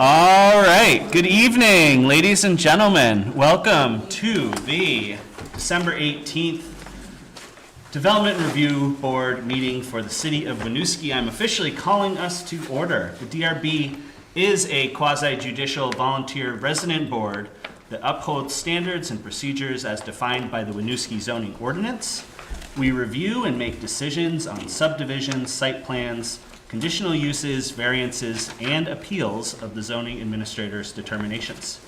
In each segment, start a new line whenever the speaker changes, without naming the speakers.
All right, good evening, ladies and gentlemen. Welcome to the December 18th Development Review Board meeting for the City of Winooski. I'm officially calling us to order. The DRB is a quasi-judicial volunteer resident board that upholds standards and procedures as defined by the Winooski zoning ordinance. We review and make decisions on subdivisions, site plans, conditional uses, variances, and appeals of the zoning administrator's determinations.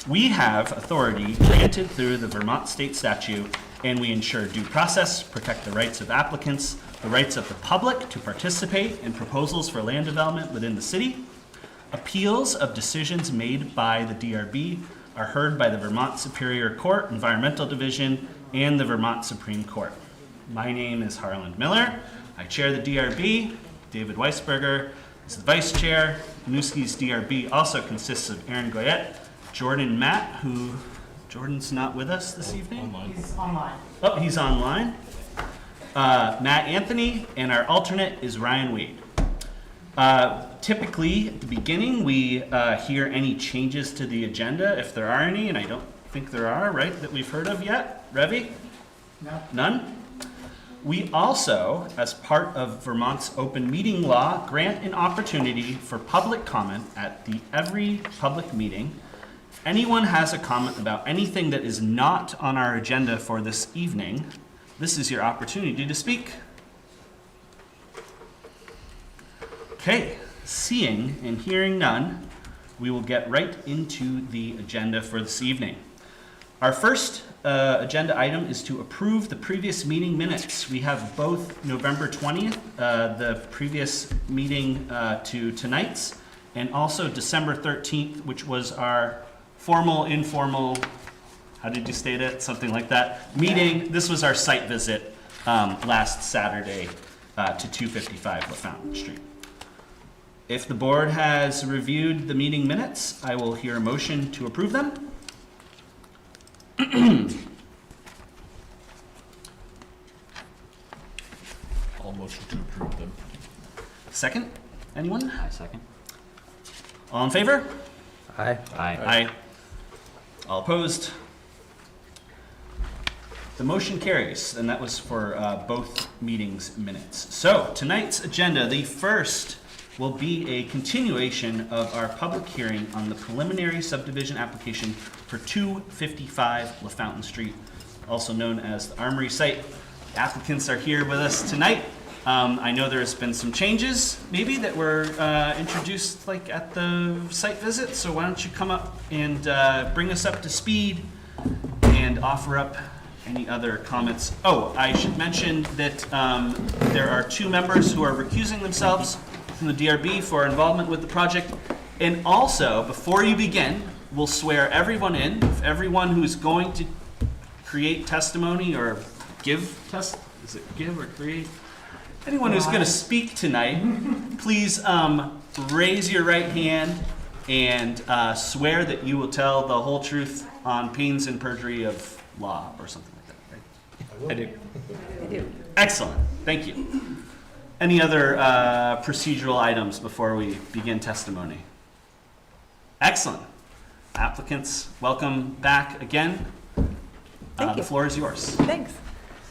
We have authority granted through the Vermont state statute, and we ensure due process, protect the rights of applicants, the rights of the public to participate in proposals for land development within the city. Appeals of decisions made by the DRB are heard by the Vermont Superior Court Environmental Division and the Vermont Supreme Court. My name is Harlan Miller. I chair the DRB. David Weisberger is the vice chair. Winooski's DRB also consists of Aaron Goyette, Jordan Matt, who Jordan's not with us this evening.
He's online.
Oh, he's online. Matt Anthony, and our alternate is Ryan Wade. Typically, at the beginning, we hear any changes to the agenda, if there are any, and I don't think there are, right, that we've heard of yet. Revy?
No.
None? We also, as part of Vermont's open meeting law, grant an opportunity for public comment at every public meeting. If anyone has a comment about anything that is not on our agenda for this evening, this is your opportunity to speak. Okay, seeing and hearing none, we will get right into the agenda for this evening. Our first agenda item is to approve the previous meeting minutes. We have both November 20th, the previous meeting to tonight's, and also December 13th, which was our formal, informal, how did you state it? Something like that. Meeting. This was our site visit last Saturday to 255 Lafountain Street. If the board has reviewed the meeting minutes, I will hear a motion to approve them.
I'll motion to approve them.
Second? Anyone?
I second.
All in favor?
Aye.
Aye. All opposed? The motion carries, and that was for both meetings' minutes. So tonight's agenda, the first will be a continuation of our public hearing on the preliminary subdivision application for 255 Lafountain Street, also known as the Armory site. The applicants are here with us tonight. I know there's been some changes maybe that were introduced like at the site visit, so why don't you come up and bring us up to speed and offer up any other comments. Oh, I should mention that there are two members who are recusing themselves from the DRB for involvement with the project. And also, before you begin, we'll swear everyone in. If everyone who's going to create testimony or give is it give or create? Anyone who's going to speak tonight, please raise your right hand and swear that you will tell the whole truth on pains and perjury of law or something like that, right? I do.
I do.
Excellent. Thank you. Any other procedural items before we begin testimony? Excellent. Applicants, welcome back again.
Thank you.
The floor is yours.
Thanks.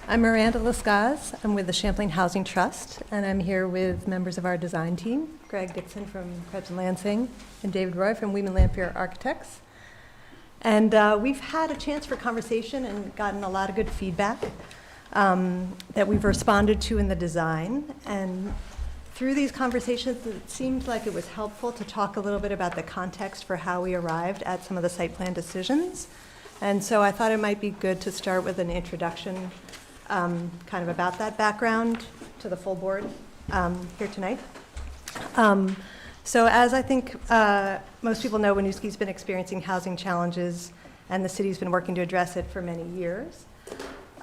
I'm Miranda Lascaz. I'm with the Champlain Housing Trust, and I'm here with members of our design team, Greg Dixon from Krebs and Lansing, and David Roy from Weeman Lampier Architects. And we've had a chance for conversation and gotten a lot of good feedback that we've responded to in the design. And through these conversations, it seemed like it was helpful to talk a little bit about the context for how we arrived at some of the site plan decisions. And so I thought it might be good to start with an introduction kind of about that background to the full board here tonight. So as I think most people know, Winooski's been experiencing housing challenges, and the city's been working to address it for many years.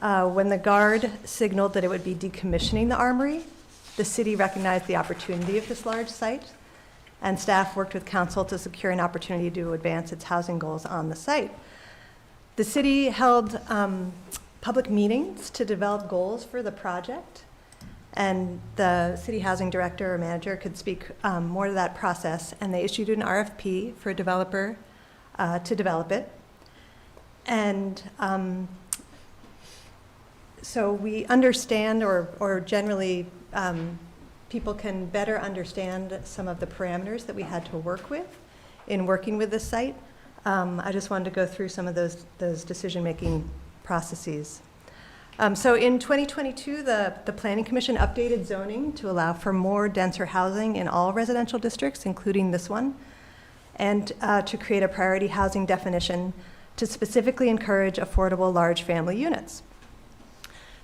When the Guard signaled that it would be decommissioning the Armory, the city recognized the opportunity of this large site, and staff worked with council to secure an opportunity to advance its housing goals on the site. The city held public meetings to develop goals for the project, And the city housing director or manager could speak more to that process. And they issued an RFP for a developer to develop it. And so we understand, or generally people can better understand some of the parameters that we had to work with in working with this site. I just wanted to go through some of those decision-making processes. So in 2022, the Planning Commission updated zoning to allow for more denser housing in all residential districts, including this one, and to create a priority housing definition to specifically encourage affordable large family units.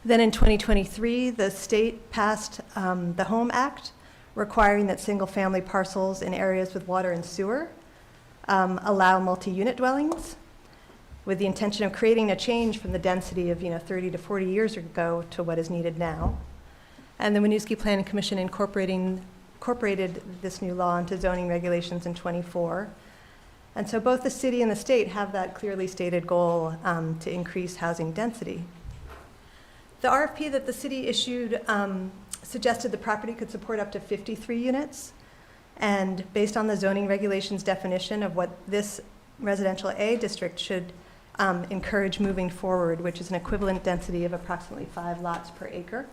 Then in 2023, the state passed the Home Act, requiring that single-family parcels in areas with water and sewer allow multi-unit dwellings, with the intention of creating a change from the density of 30 to 40 years ago to what is needed now. And the Winooski Planning Commission incorporated this new law into zoning regulations in '24. And so both the city and the state have that clearly stated goal to increase housing density. The RFP that the city issued suggested the property could support up to 53 units. And based on the zoning regulations definition of what this residential A district should encourage moving forward, which is an equivalent density of approximately 5 lots per acre.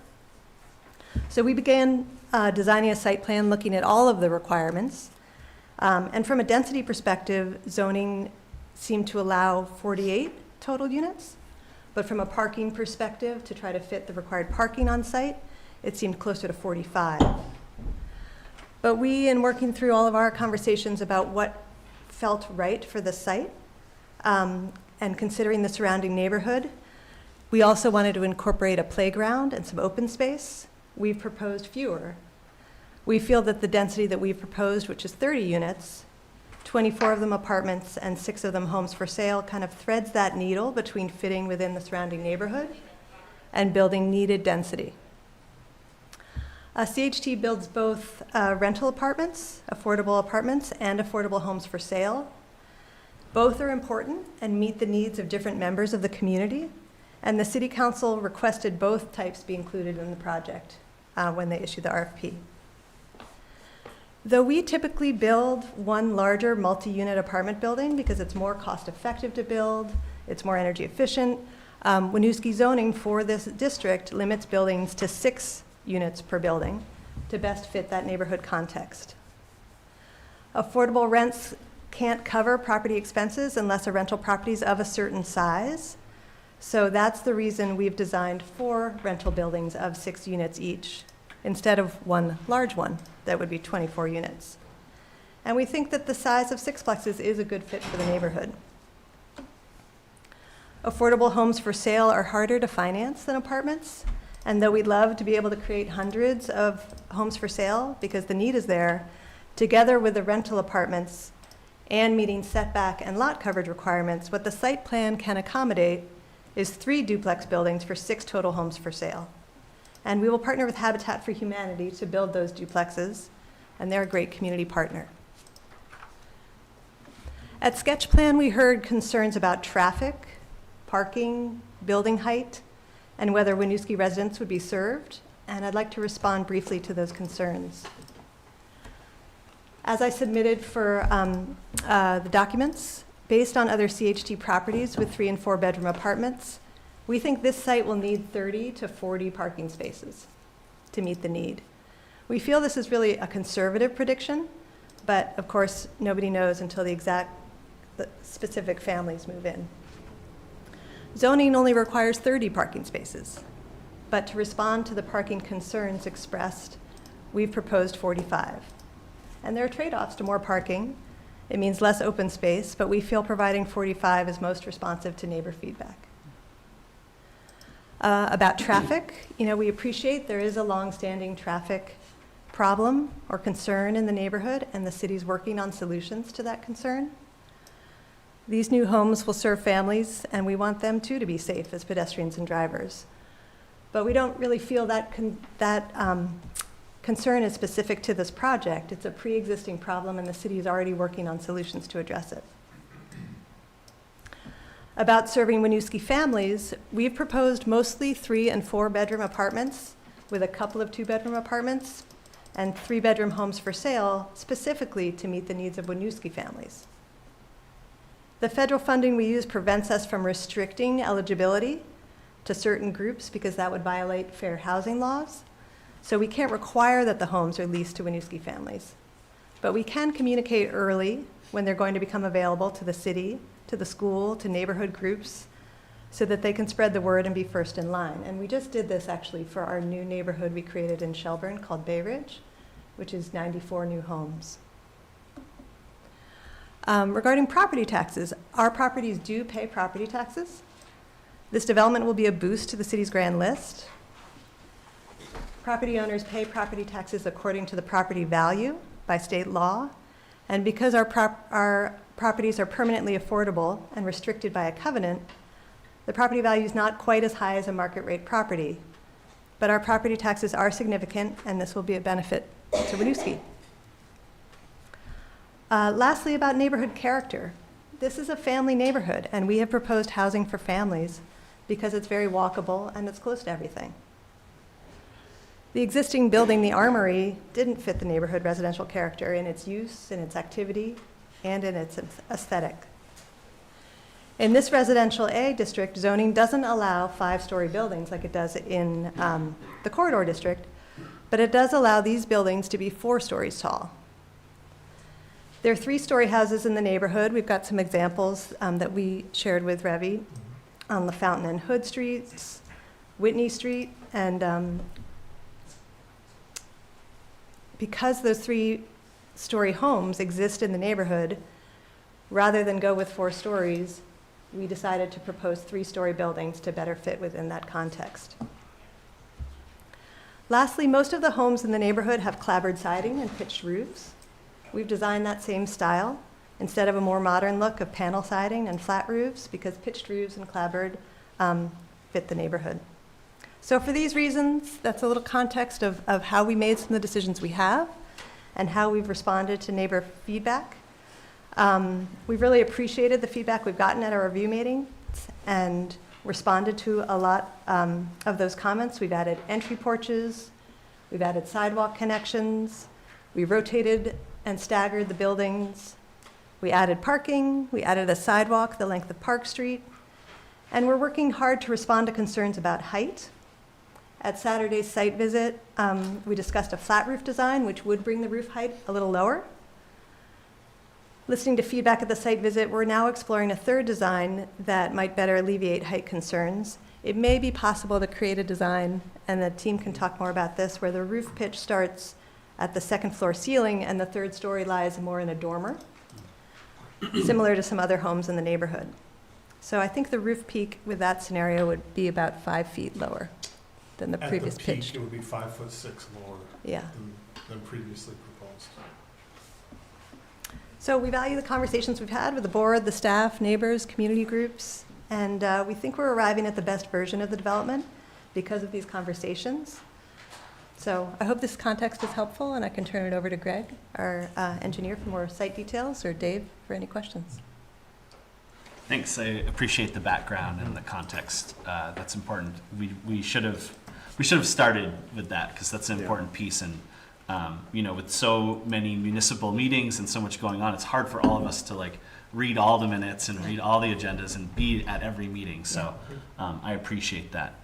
So we began designing a site plan looking at all of the requirements. And from a density perspective, zoning seemed to allow 48 total units. But from a parking perspective, to try to fit the required parking on site, it seemed closer to 45. But we, in working through all of our conversations about what felt right for the site, and considering the surrounding neighborhood, we also wanted to incorporate a playground and some open space. We've proposed fewer. We feel that the density that we've proposed, which is 30 units, 24 of them apartments and 6 of them homes for sale, kind of threads that needle between fitting within the surrounding neighborhood and building needed density. CHT builds both rental apartments, affordable apartments, and affordable homes for sale. Both are important and meet the needs of different members of the community, and the City Council requested both types be included in the project when they issued the RFP. Though we typically build one larger multi-unit apartment building because it's more cost-effective to build, it's more energy efficient, Winooski zoning for this district limits buildings to 6 units per building to best fit that neighborhood context. Affordable rents can't cover property expenses unless a rental property is of a certain size. So that's the reason we've designed 4 rental buildings of 6 units each, instead of one large one that would be 24 units. And we think that the size of 6plexes is a good fit for the neighborhood. Affordable homes for sale are harder to finance than apartments. And though we'd love to be able to create hundreds of homes for sale because the need is there, together with the rental apartments and meeting setback and lot coverage requirements, what the site plan can accommodate is 3 duplex buildings for 6 total homes for sale. And we will partner with Habitat for Humanity to build those duplexes, and they're a great community partner. At sketch plan, we heard concerns about traffic, parking, building height, and whether Winooski residents would be served, and I'd like to respond briefly to those concerns. As I submitted for the documents, based on other CHT properties with 3 and 4 bedroom apartments, we think this site will need 30 to 40 parking spaces to meet the need. We feel this is really a conservative prediction, but of course, nobody knows until the specific families move in. Zoning only requires 30 parking spaces, but to respond to the parking concerns expressed, we've proposed 45. And there are trade-offs to more parking. It means less open space, but we feel providing 45 is most responsive to neighbor feedback. About traffic, we appreciate there is a long-standing traffic problem or concern in the neighborhood, and the city's working on solutions to that concern. These new homes will serve families, and we want them too to be safe as pedestrians and drivers. But we don't really feel that concern is specific to this project. It's a pre-existing problem, and the city is already working on solutions to address it. About serving Winooski families, we've proposed mostly 3 and 4 bedroom apartments with a couple of 2-bedroom apartments and 3-bedroom homes for sale, specifically to meet the needs of Winooski families. The federal funding we use prevents us from restricting eligibility to certain groups because that would violate fair housing laws. So we can't require that the homes are leased to Winooski families. But we can communicate early when they're going to become available to the city, to the school, to neighborhood groups, so that they can spread the word and be first in line. And we just did this actually for our new neighborhood we created in Shelburne called Bay Ridge, which is 94 new homes. Regarding property taxes, our properties do pay property taxes. This development will be a boost to the city's grand list. Property owners pay property taxes according to the property value by state law. And because our properties are permanently affordable and restricted by a covenant, the property value is not quite as high as a market rate property. But our property taxes are significant, and this will be a benefit to Winooski. Lastly, about neighborhood character. This is a family neighborhood, and we have proposed housing for families because it's very walkable and it's close to everything. The existing building, the Armory, didn't fit the neighborhood residential character in its use, in its activity, and in its aesthetic. In this residential A district, zoning doesn't allow 5-story buildings like it does in the corridor district, but it does allow these buildings to be 4 stories tall. There are 3-story houses in the neighborhood. We've got some examples that we shared with Revi on Lafountain and Hood Streets, Whitney Street, and because those 3-story homes exist in the neighborhood, rather than go with 4 stories, we decided to propose 3-story buildings to better fit within that context. Lastly, most of the homes in the neighborhood have clapboard siding and pitched roofs. We've designed that same style instead of a more modern look of panel siding and flat roofs because pitched roofs and clapboard fit the neighborhood. So for these reasons, that's a little context of how we made some of the decisions we have and how we've responded to neighbor feedback. We've really appreciated the feedback we've gotten at our review meetings and responded to a lot of those comments. We've added entry porches, we've added sidewalk connections, we rotated and staggered the buildings, we added parking, we added a sidewalk the length of Park Street, and we're working hard to respond to concerns about height. At Saturday's site visit, we discussed a flat roof design, which would bring the roof height a little lower. Listening to feedback at the site visit, we're now exploring a third design that might better alleviate height concerns. It may be possible to create a design, and the team can talk more about this, where the roof pitch starts at the 2nd floor ceiling and the 3rd story lies more in a dormer, similar to some other homes in the neighborhood. So I think the roof peak with that scenario would be about 5 feet lower than the previous
At the peak,
pitch.
it would be 5'6" lower
Yeah.
than previously proposed.
So we value the conversations we've had with the board, the staff, neighbors, community groups, and we think we're arriving at the best version of the development because of these conversations. So I hope this context is helpful, and I can turn it over to Greg, our engineer, for more site details, or Dave for any questions.
Thanks. I appreciate the background and the context. That's important. We should have started with that because that's an important piece. And with so many municipal meetings and so much going on, it's hard for all of us to read all the minutes and read all the agendas and be at every meeting. So I appreciate that.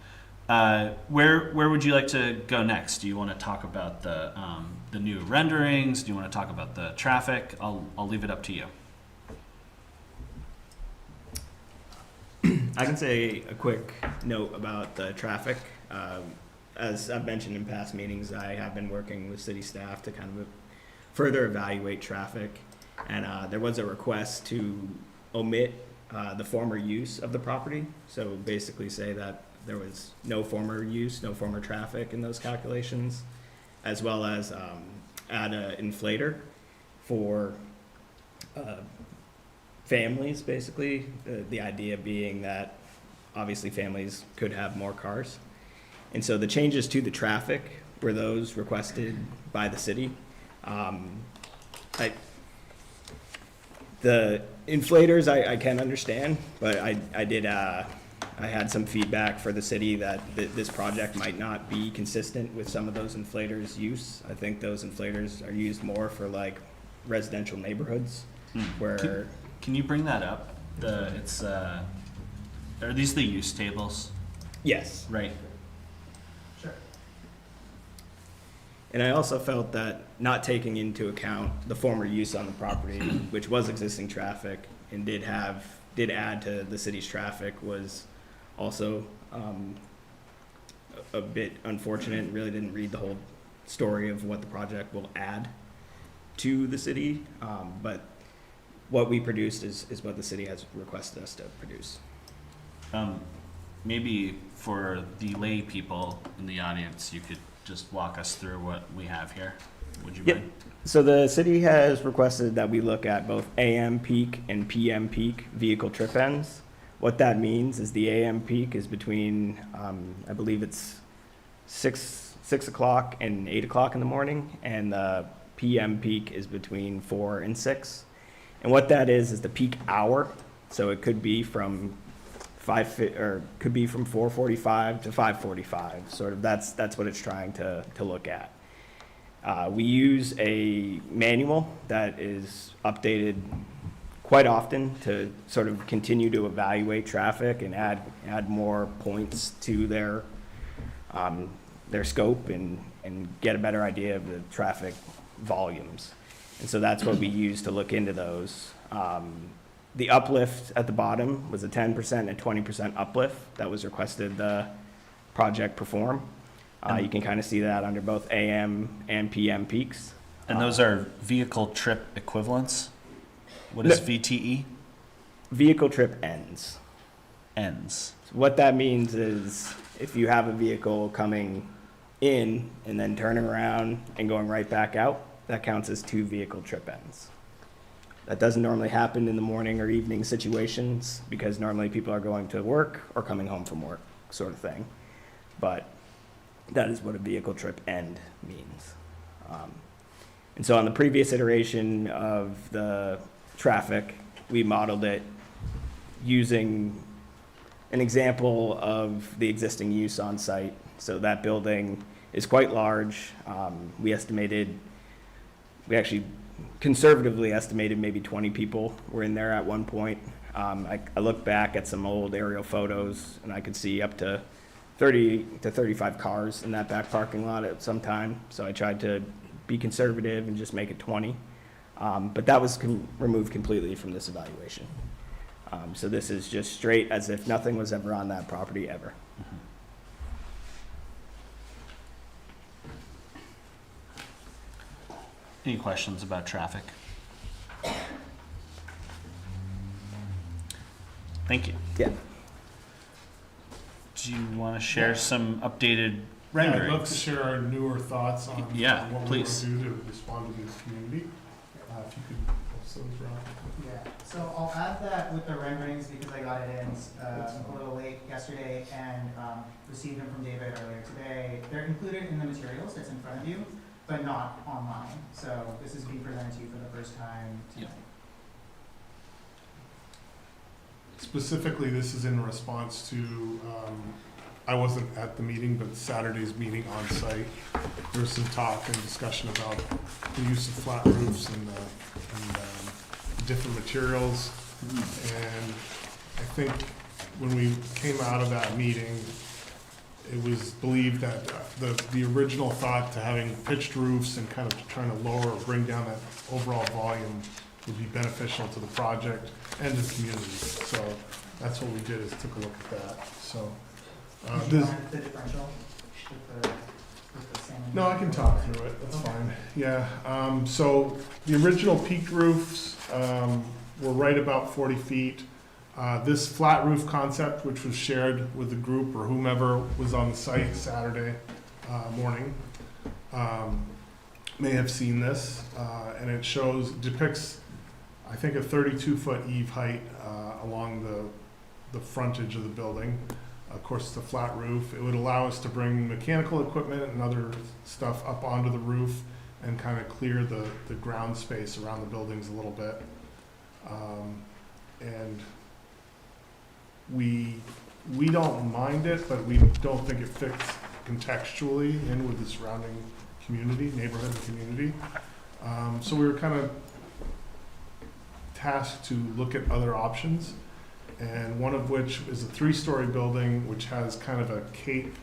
Where would you like to go next? Do you want to talk about the new renderings? Do you want to talk about the traffic? I'll leave it up to you.
I can say a quick note about the traffic. As I've mentioned in past meetings, I have been working with city staff to kind of further evaluate traffic. And there was a request to omit the former use of the property. So basically say that there was no former use, no former traffic in those calculations, as well as add an inflator for families, basically. The idea being that obviously families could have more cars. And so the changes to the traffic were those requested by the city. The inflators I can understand, but I did I had some feedback for the city that this project might not be consistent with some of those inflators' use. I think those inflators are used more for like residential neighborhoods where,
Can you bring that up? Are these the use tables?
yes.
Right.
Sure.
And I also felt that not taking into account the former use on the property, which was existing traffic and did add to the city's traffic, was also a bit unfortunate. Really didn't read the whole story of what the project will add to the city, but what we produced is what the city has requested us to produce.
Maybe for the lay people in the audience, you could just walk us through what we have here. Would you
Yep.
mind?
So the city has requested that we look at both AM peak and PM peak vehicle trip ends. What that means is the AM peak is between, I believe it's 6 o'clock and 8 o'clock in the morning, and the PM peak is between 4 and 6. And what that is the peak hour. So it could be from 4:45 to 5:45. Sort of that's what it's trying to look at. We use a manual that is updated quite often to sort of continue to evaluate traffic and add more points to their scope and get a better idea of the traffic volumes. And so that's what we use to look into those. The uplift at the bottom was a 10% and 20% uplift that was requested the project perform. You can kind of see that under both AM and PM peaks.
And those are vehicle trip equivalents? What is
No.
VTE?
Vehicle trip ends.
Ends.
So what that means is if you have a vehicle coming in and then turning around and going right back out, that counts as 2 vehicle trip ends. That doesn't normally happen in the morning or evening situations because normally people are going to work or coming home from work, sort of thing. But that is what a vehicle trip end means. And so on the previous iteration of the traffic, we modeled it using an example of the existing use on site. So that building is quite large. We actually conservatively estimated maybe 20 people were in there at one point. I looked back at some old aerial photos and I could see up to 30 to 35 cars in that back parking lot at some time. So I tried to be conservative and just make it 20. But that was removed completely from this evaluation. So this is just straight as if nothing was ever on that property ever.
Any questions about traffic? Thank you.
Yeah.
Do you want to share some updated
Yeah, I'd love to
renderings?
share our newer thoughts on
Yeah,
what
please.
we want to do to respond to this community. If you could post those around.
Yeah, so I'll add that with the renderings because I got it in a little late yesterday and received them from David earlier today. They're included in the materials that's in front of you, but not online. So this is being presented to you for the first time tonight.
Specifically, this is in response to, I wasn't at the meeting, but Saturday's meeting on site. There was some talk and discussion about the use of flat roofs and different materials. And I think when we came out of that meeting, it was believed that the original thought to having pitched roofs and kind of trying to lower or bring down that overall volume would be beneficial to the project and the community. So that's what we did, is took a look at that. So
Did you
this,
want the differential with the same?
no, I can talk through it, that's fine. Yeah, so the original peaked roofs were right about 40 feet. This flat roof concept, which was shared with the group or whomever was on the site Saturday morning, may have seen this, and it depicts, I think, a 32-foot eave height along the frontage of the building. Of course, it's a flat roof. It would allow us to bring mechanical equipment and other stuff up onto the roof and kind of clear the ground space around the buildings a little bit. And we we don't mind it, but we don't think it fits contextually in with the surrounding community, neighborhood and community. So we were kind of tasked to look at other options, and one of which is a 3-story building which has kind of a cape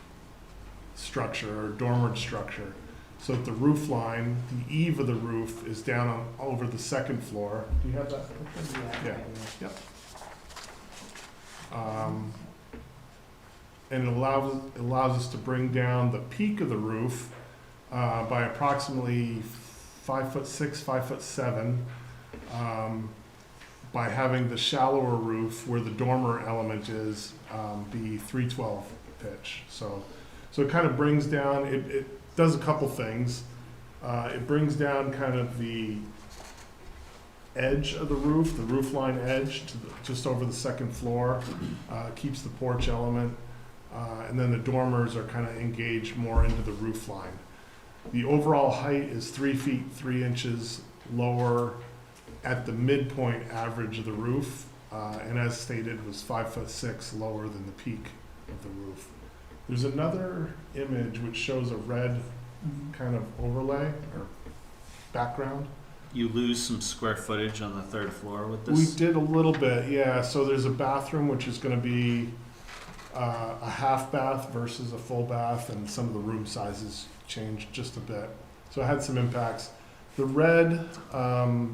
structure or dormer structure. So that the roof line, the eave of the roof is down over the 2nd floor. Do you have that? Yeah. Yep. And it allows us to bring down the peak of the roof by approximately 5'6", 5'7", by having the shallower roof where the dormer element is be 312 pitch. So it kind of brings down. It does a couple things. It brings down kind of the edge of the roof line edge to just over the 2nd floor, keeps the porch element, and then the dormers are kind of engaged more into the roof line. The overall height is 3 feet 3 inches lower at the midpoint average of the roof, and as stated was 5'6" lower than the peak of the roof. There's another image which shows a red kind of overlay or background.
You lose some square footage on the 3rd floor with
We
this?
did a little bit, yeah. So there's a bathroom which is going to be a half bath versus a full bath, and some of the room sizes changed just a bit. So it had some impacts. The red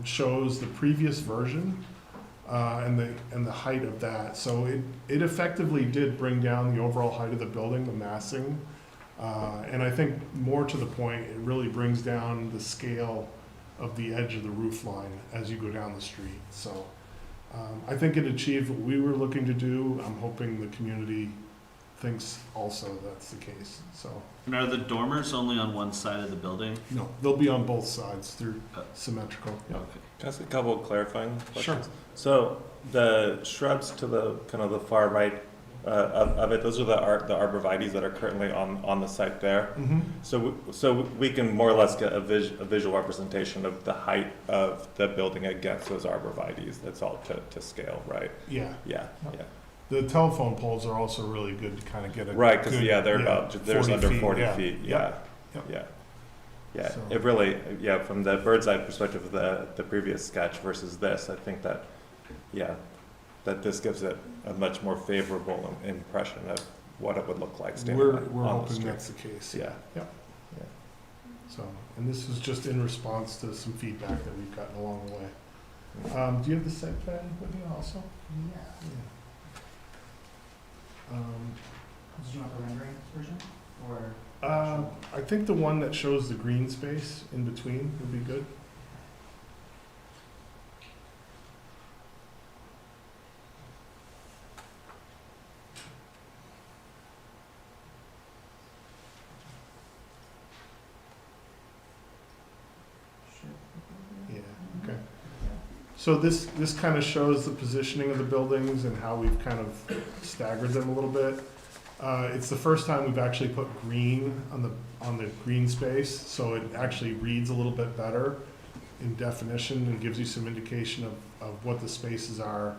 shows the previous version and the height of that. So it effectively did bring down the overall height of the building, the massing, and I think more to the point, it really brings down the scale of the edge of the roof line as you go down the street. So I think it achieved what we were looking to do. I'm hoping the community thinks also that's the case. So
And are the dormers only on one side of the building?
no, they'll be on both sides. They're
Oh.
symmetrical. Yeah.
Okay.
Can I ask a couple of clarifying
Sure.
questions? So the shrubs to the kind of the far right of it, those are the arborvitaes that are currently on the site there.
Mm-hmm.
So we can more or less get a visual representation of the height of the building against those arborvitaes. That's all to scale, right?
Yeah.
Yeah, yeah.
The telephone poles are also really good to kind of get a
Right, because
good-
they're about there's
40
under
feet,
40
yeah.
feet.
Yep.
Yeah,
Yep.
yeah.
So-
It really, from the bird's eye perspective of the previous sketch versus this, I think that, that this gives it a much more favorable impression of what it would look like standing
We're
on the
hoping
street.
that's the case.
Yeah.
Yep. So, and this is just in response to some feedback that we've gotten along the way. Do you have the site plan with you also?
Yeah.
Yeah.
Did you want the rendering version, or?
I think the one that shows the green space in between would be good. Yeah, okay. So this kind of shows the positioning of the buildings and how we've kind of staggered them a little bit. It's the first time we've actually put green on the green space, so it actually reads a little bit better in definition and gives you some indication of what the spaces are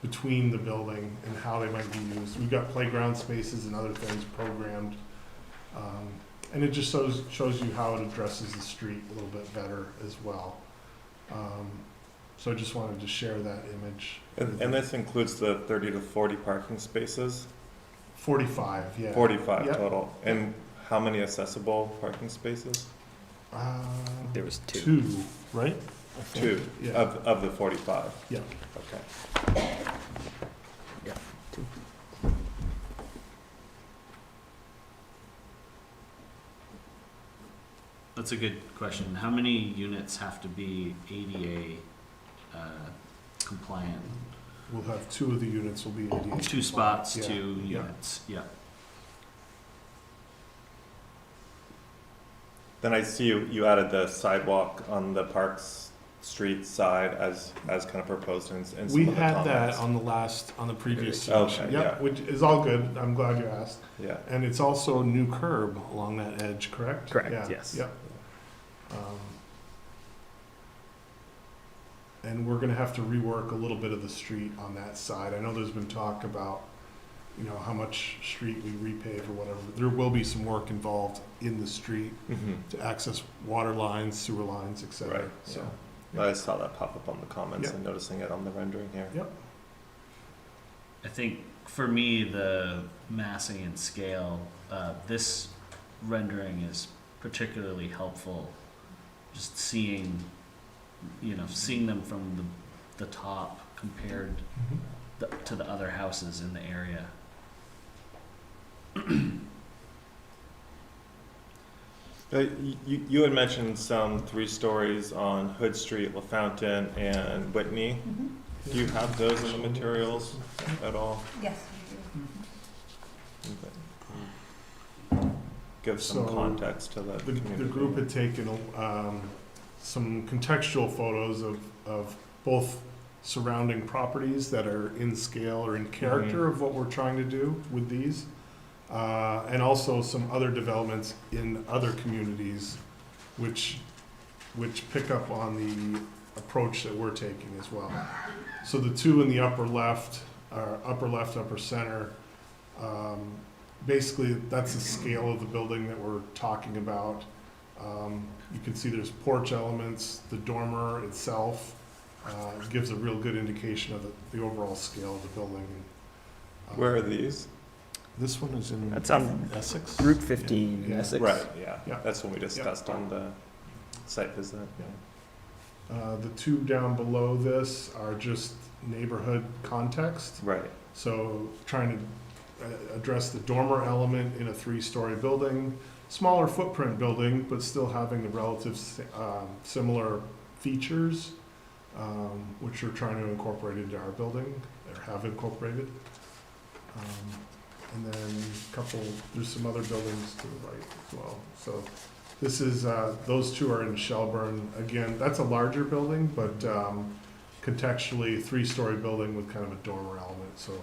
between the building and how they might be used. We've got playground spaces and other things programmed. And it just shows you how it addresses the street a little bit better as well. So I just wanted to share that image.
And this includes the 30 to 40 parking spaces?
45, yeah.
45
Yep.
total. And how many accessible parking spaces?
There was two.
Two, right? I think.
Two
Yeah.
of the 45?
Yeah.
Okay.
Yeah, two.
That's a good question. How many units have to be ADA compliant?
We'll have two of the units will be ADA.
2 spots,
Yeah.
2
Yeah.
units, yeah.
Then I see you added the sidewalk on the Parks Street side as kind of proposed in some of the
We
comments.
had that on the previous
Okay,
section.
yeah.
Yep, which is all good. I'm glad you asked.
Yeah.
And it's also a new curb along that edge, correct?
Correct,
Yeah,
yes.
Yep. And we're gonna have to rework a little bit of the street on that side. I know there's been talk about you know, how much street we repave or whatever. There will be some work involved in the street to access water lines, sewer lines, et cetera.
Right,
So,
yeah. I saw that pop up on the comments
Yeah.
and noticing it on the rendering here.
Yep.
I think for me, the massing and scale, this rendering is particularly helpful. Just seeing, seeing them from the top compared to the other houses in the area.
You had mentioned some 3 stories on Hood Street, Lafountain, and Whitney. Do you have those in the materials at all?
Yes.
Give some
So,
context to the
The
community.
group had taken some contextual photos of both surrounding properties that are in scale or in character of what we're trying to do with these, and also some other developments in other communities which pick up on the approach that we're taking as well. So the 2 in the upper left, upper center, basically, that's the scale of the building that we're talking about. You can see there's porch elements, the dormer itself gives a real good indication of the overall scale of the building.
Where are these?
This one is in
That's on
Essex.
Route 15,
Yeah.
Essex.
Right, yeah.
Yeah.
That's what we discussed on the site visit.
The 2 down below this are just neighborhood context.
Right.
So trying to address the dormer element in a 3-story building, smaller footprint building, but still having the relative similar features, which we're trying to incorporate into our building, or have incorporated. And then there's some other buildings to the right as well. So this is, those 2 are in Shelburne. Again, that's a larger building, but contextually, 3-story building with kind of a dormer element, so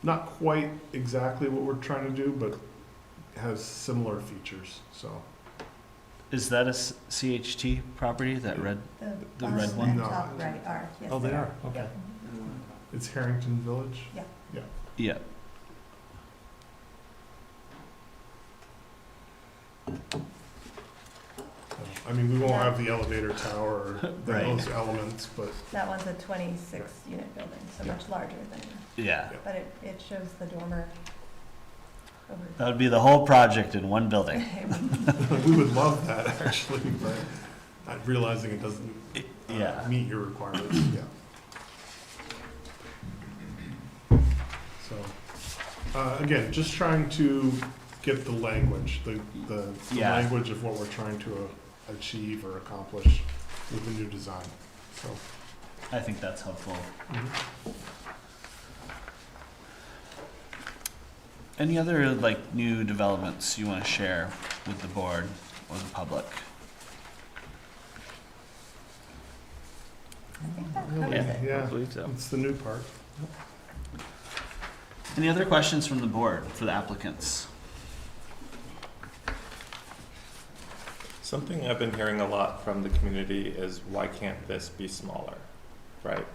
not quite exactly what we're trying to do, but has similar features, so.
Is that a CHT property, that red? The red
ones
one?
on
No.
the top right are, yes.
Oh, they are, okay. It's Harrington Village?
Yeah.
I mean, we won't have the elevator tower, or
Right.
those elements, but,
That one's a 26-unit building, so much larger than,
Yeah.
but it shows the dormer over.
That would be the whole project in one building.
we would love that, actually, but I'm realizing it doesn't
Yeah.
meet your requirements, yeah. So, again, just trying to get the language, the
Yeah.
language of what we're trying to achieve or accomplish with the new design, so.
I think that's helpful. Any other new developments you want to share with the board or the public?
I think that
Really,
covers it.
yeah,
I believe so.
it's the new part.
Any other questions from the board for the applicants?
Something I've been hearing a lot from the community is, why can't this be smaller, right?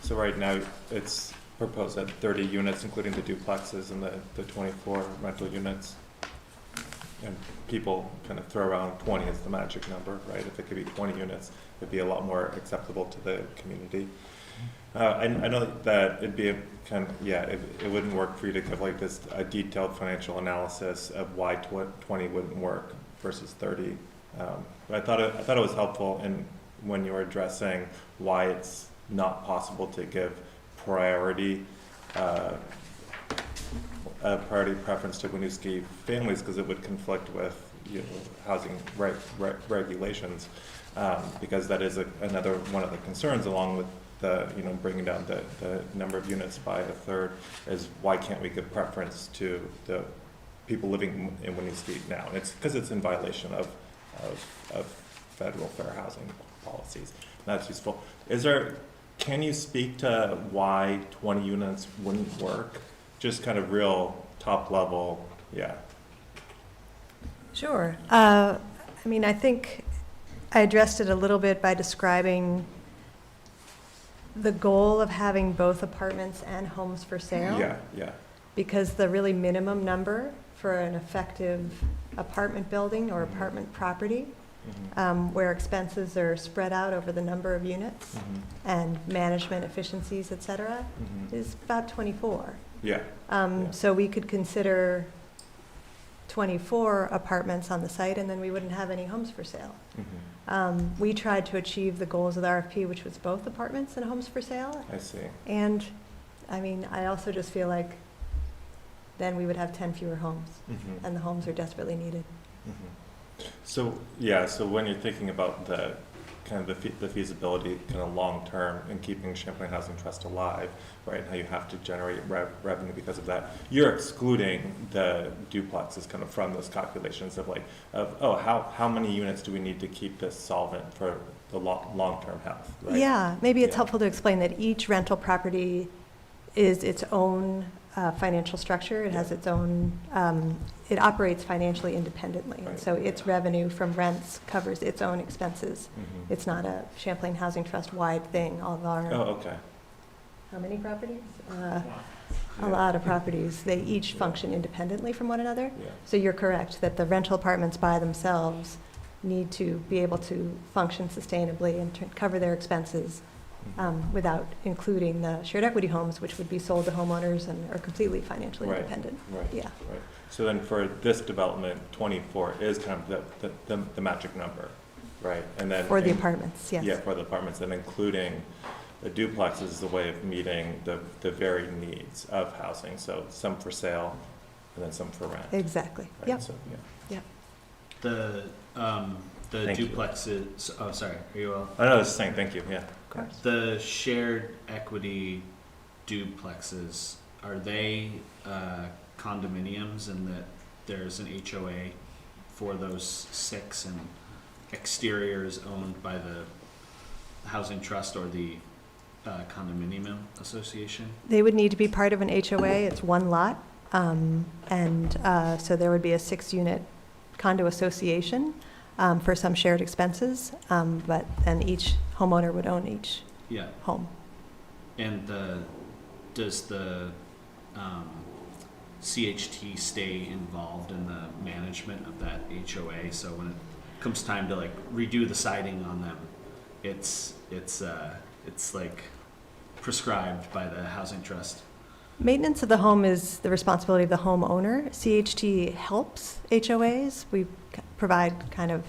So right now, it's proposed at 30 units, including the duplexes and the 24 rental units. And people kind of throw around 20 as the magic number, right? If it could be 20 units, it'd be a lot more acceptable to the community. I know that it'd be it wouldn't work for you to give this a detailed financial analysis of why 20 wouldn't work versus 30. But I thought it was helpful when you were addressing why it's not possible to give priority preference to Winooski families, because it would conflict with housing regulations, because that is another one of the concerns, along with the bringing down the number of units by a third, is why can't we give preference to the people living in Winooski now? And it's because it's in violation of federal fair housing policies. That's useful. Can you speak to why 20 units wouldn't work? Just kind of real top level, yeah.
Sure. I think I addressed it a little bit by describing the goal of having both apartments and homes for sale.
Yeah.
Because the really minimum number for an effective apartment building or apartment property, where expenses are spread out over the number of units and management efficiencies, et cetera, is about 24.
Yeah.
So we could consider 24 apartments on the site, and then we wouldn't have any homes for sale. We tried to achieve the goals of the RFP, which was both apartments and homes for sale.
I see.
And, I mean, I also just feel like then we would have 10 fewer homes, and the homes are desperately needed.
So, yeah, so when you're thinking about the kind of the feasibility kind of long-term in keeping Champlain Housing Trust alive, right, and how you have to generate revenue because of that, you're excluding the duplexes kind of from those calculations of how many units do we need to keep this solvent for the long-term health, right?
Yeah, maybe it's
Yeah.
helpful to explain that each rental property is its own financial structure. It has its own, it operates financially independently. And
Right.
so its revenue from rents covers its own expenses. It's not a Champlain Housing Trust wide thing. All of our,
Oh, okay.
how many properties?
Yeah.
A lot of properties. They each function independently from one another.
Yeah.
So you're correct that the rental apartments by themselves need to be able to function sustainably and cover their expenses without including the shared equity homes, which would be sold to homeowners and are completely financially
Right.
independent.
Right.
Yeah.
Right. So then for this development, 24 is kind of the magic number, right? And then
For the apartments, yes.
Yeah, for the apartments, and including the duplexes is a way of meeting the varied needs of housing. So some for sale, and then some for rent.
Exactly.
Right?
Yep.
So, yeah.
The
Thank you.
duplexes, oh, sorry, are you all?
I know, I was just saying, thank you, yeah.
Of course.
The shared equity duplexes, are they condominiums in that there's an HOA for those 6 and exterior is owned by the housing trust or the condominium association?
They would need to be part of an HOA. It's one lot. So there would be a 6-unit condo association for some shared expenses, but then each homeowner would own each
Yeah,
home.
and does the CHT stay involved in the management of that HOA? So when it comes time to like redo the siding on them, it's like prescribed by the housing trust.
Maintenance of the home is the responsibility of the homeowner. CHT helps HOAs. We provide kind of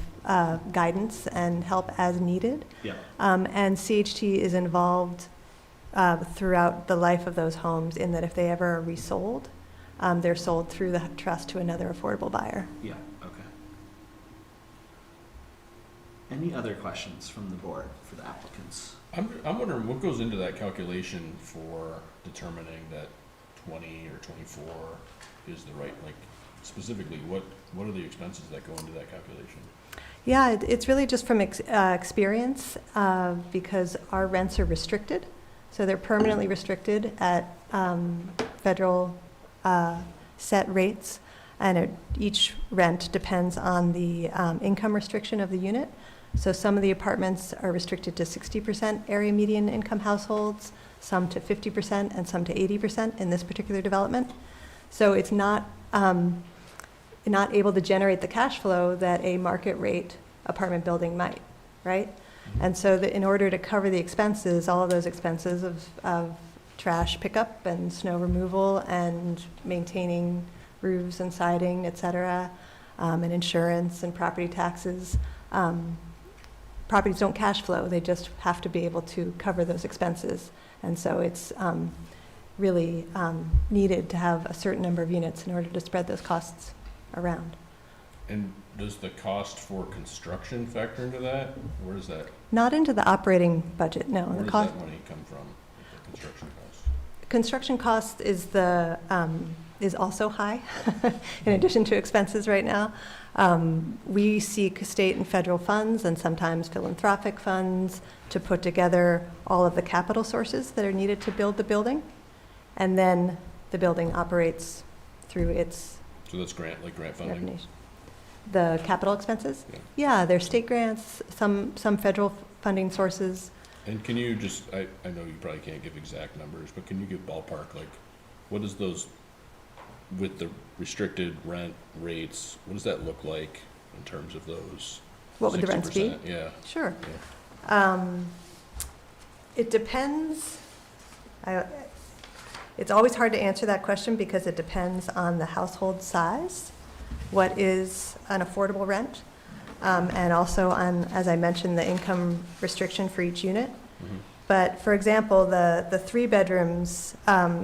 guidance and help as needed.
Yeah.
And CHT is involved throughout the life of those homes in that if they ever are resold, they're sold through the trust to another affordable buyer.
Yeah, okay. Any other questions from the board for the applicants?
I'm wondering what goes into that calculation for determining that 20 or 24 is the right, like specifically, what are the expenses that go into that calculation?
Yeah, it's really just from experience because our rents are restricted. So they're permanently restricted at federal set rates. And each rent depends on the income restriction of the unit. So some of the apartments are restricted to 60% area median income households, some to 50%, and some to 80% in this particular development. So it's not able to generate the cash flow that a market rate apartment building might, right? And so in order to cover the expenses, all of those expenses of trash pickup and snow removal and maintaining roofs and siding, et cetera, and insurance and property taxes, properties don't cash flow. They just have to be able to cover those expenses. And so it's really needed to have a certain number of units in order to spread those costs around.
And does the cost for construction factor into that? Where does that,
Not into the operating budget, no.
where
The
does
cost,
that money come from, the construction cost?
construction cost is also high in addition to expenses right now. We seek state and federal funds and sometimes philanthropic funds to put together all of the capital sources that are needed to build the building. And then the building operates through its
So that's grant funding?
revenue. The capital expenses?
Yeah.
Yeah, there's state grants, some federal funding sources,
And can you just, I know you probably can't give exact numbers, but can you give ballpark, like, what is those, with the restricted rent rates, what does that look like in terms of those?
What would the rents be?
60%? Yeah.
Sure.
Yeah.
It depends. It's always hard to answer that question because it depends on the household size, what is an affordable rent, and also on, as I mentioned, the income restriction for each unit.
Mhm.
But for example, the 3 bedrooms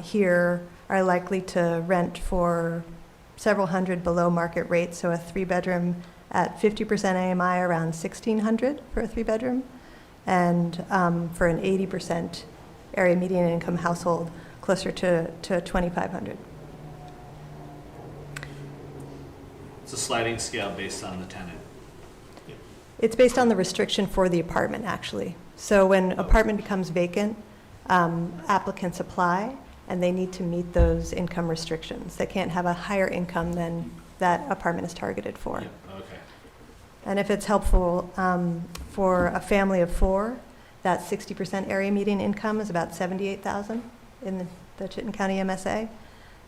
here are likely to rent for several hundred below market rate. So a 3-bedroom at 50% AMI around $1,600 for a 3-bedroom, and for an 80% area median income household, closer to $2,500.
It's a sliding scale based on the tenant.
It's based on the restriction for the apartment, actually. So when apartment becomes vacant, applicants apply, and they need to meet those income restrictions. They can't have a higher income than that apartment is targeted for.
Yep, okay.
And if it's helpful, for a family of 4, that 60% area median income is about $78,000 in the Chittenden County MSA.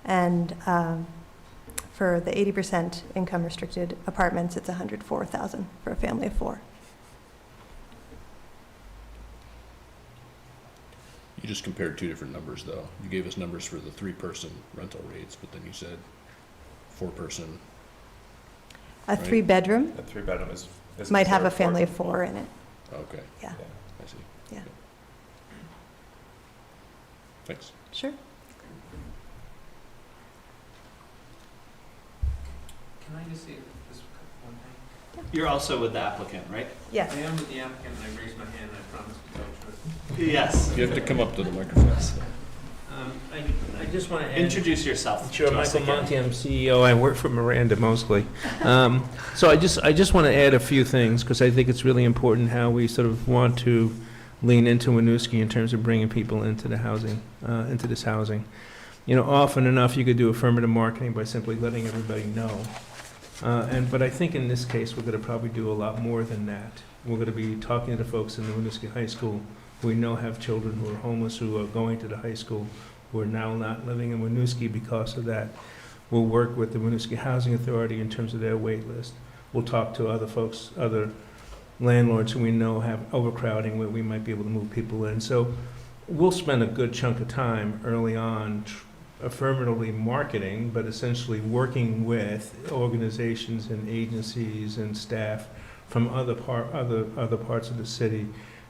And for the 80% income restricted apartments, it's $104,000 for a family of 4.
You just compared 2 different numbers, though. You gave us numbers for the 3-person rental rates, but then you said 4-person.
A
Right.
3-bedroom
A 3-bedroom is
might have a
considered
family of
affordable.
4 in it,
Okay,
yeah,
I see.
yeah,
Thanks.
sure.
Can I just say this one thing?
You're also with the applicant, right?
Yes.
I am with the applicant, and I raised my hand, and I promised to tell the truth.
Yes.
You have to come up to the microphone.
I just want to add.
Introduce yourself.
Sure,
to us
Michael
again.
Monti, I'm CEO. I work for Miranda mostly. So I just want to add a few things, because I think it's really important how we sort of want to lean into Winooski in terms of bringing people into the housing, into this housing. You know, often enough, you could do affirmative marketing by simply letting everybody know. But I think in this case, we're going to probably do a lot more than that. We're going to be talking to the folks in the Winooski High School who we know have children who are homeless, who are going to the high school, who are now not living in Winooski because of that. We'll work with the Winooski Housing Authority in terms of their wait list. We'll talk to other folks, other landlords who we know have overcrowding where we might be able to move people in. So we'll spend a good chunk of time early on affirmatively marketing, but essentially working with organizations and agencies and staff from other parts of the city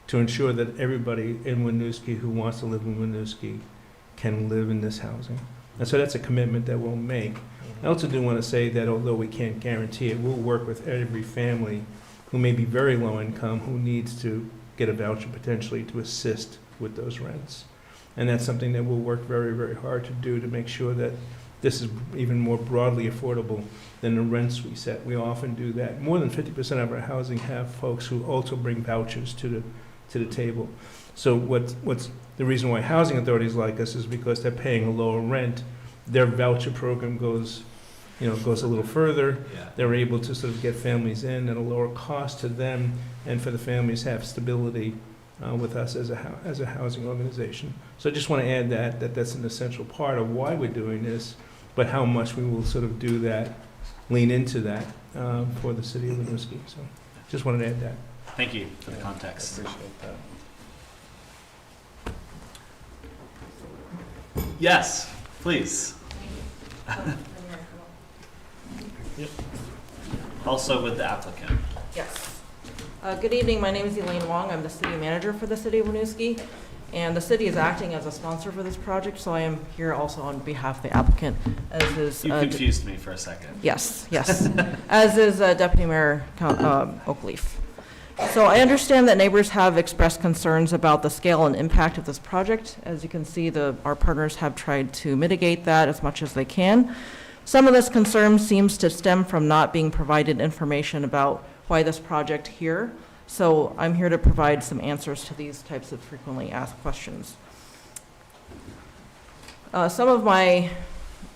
to ensure that everybody in Winooski who wants to live in Winooski can live in this housing. And so that's a commitment that we'll make. I also do want to say that although we can't guarantee it, we'll work with every family who may be very low income, who needs to get a voucher potentially to assist with those rents. And that's something that we'll work very, very hard to do to make sure that this is even more broadly affordable than the rents we set. We often do that. More than 50% of our housing have folks who also bring vouchers to the table. So what's the reason why housing authorities like us is because they're paying a lower rent. Their voucher program goes a little further.
Yeah.
They're able to sort of get families in at a lower cost to them, and for the families have stability with us as a housing organization. So I just want to add that's an essential part of why we're doing this, but how much we will sort of do that, lean into that for the city of Winooski. So just wanted to add that.
Thank you for the context.
Appreciate that.
Yes, please. Also with the applicant.
Yes. Good evening, my name is Elaine Wong, I'm the city manager for the city of Winooski, and the city is acting as a sponsor for this project, so I am here also on behalf of the applicant, as is...
You confused me for a second.
Yes, as is Deputy Mayor Oakleaf. So I understand that neighbors have expressed concerns about the scale and impact of this project. As you can see, our partners have tried to mitigate that as much as they can. Some of this concern seems to stem from not being provided information about why this project here. So I'm here to provide some answers to these types of frequently asked questions. Some of my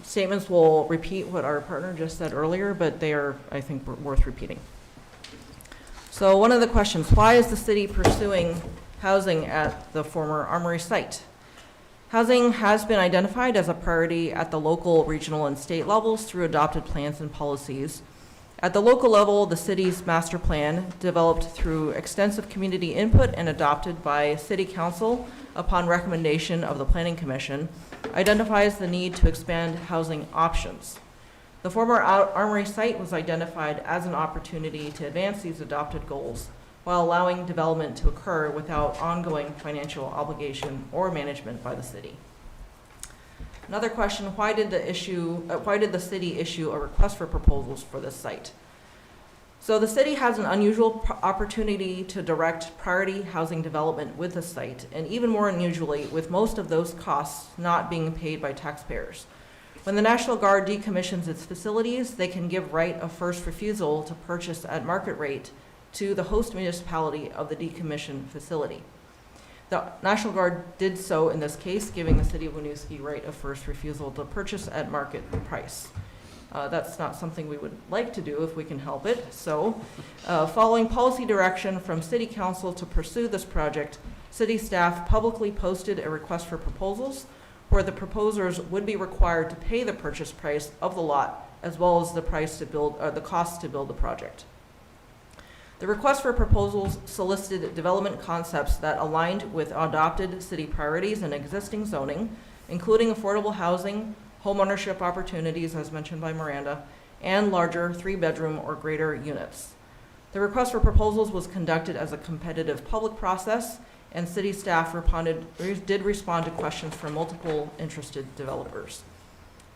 statements will repeat what our partner just said earlier, but they are, I think, worth repeating. So one of the questions, why is the city pursuing housing at the former Armory site. Housing has been identified as a priority at the local, regional, and state levels through adopted plans and policies. At the local level, the city's master plan, developed through extensive community input and adopted by City Council upon recommendation of the Planning Commission, identifies the need to expand housing options. The former Armory site was identified as an opportunity to advance these adopted goals while allowing development to occur without ongoing financial obligation or management by the city. Another question, why did the city issue a request for proposals for this site? So the city has an unusual opportunity to direct priority housing development with the site, and even more unusually, with most of those costs not being paid by taxpayers. When the National Guard decommissions its facilities, they can give right of first refusal to purchase at market rate to the host municipality of the decommissioned facility. The National Guard did so in this case, giving the city of Winooski right of first refusal to purchase at market price. That's not something we would like to do if we can help it. So, following policy direction from City Council to pursue this project, city staff publicly posted a request for proposals where the proposers would be required to pay the purchase price of the lot as well as the price to build, the cost to build the project. The request for proposals solicited development concepts that aligned with adopted city priorities and existing zoning, including affordable housing, homeownership opportunities, as mentioned by Miranda, and larger 3-bedroom or greater units. The request for proposals was conducted as a competitive public process, and city staff did respond to questions from multiple interested developers.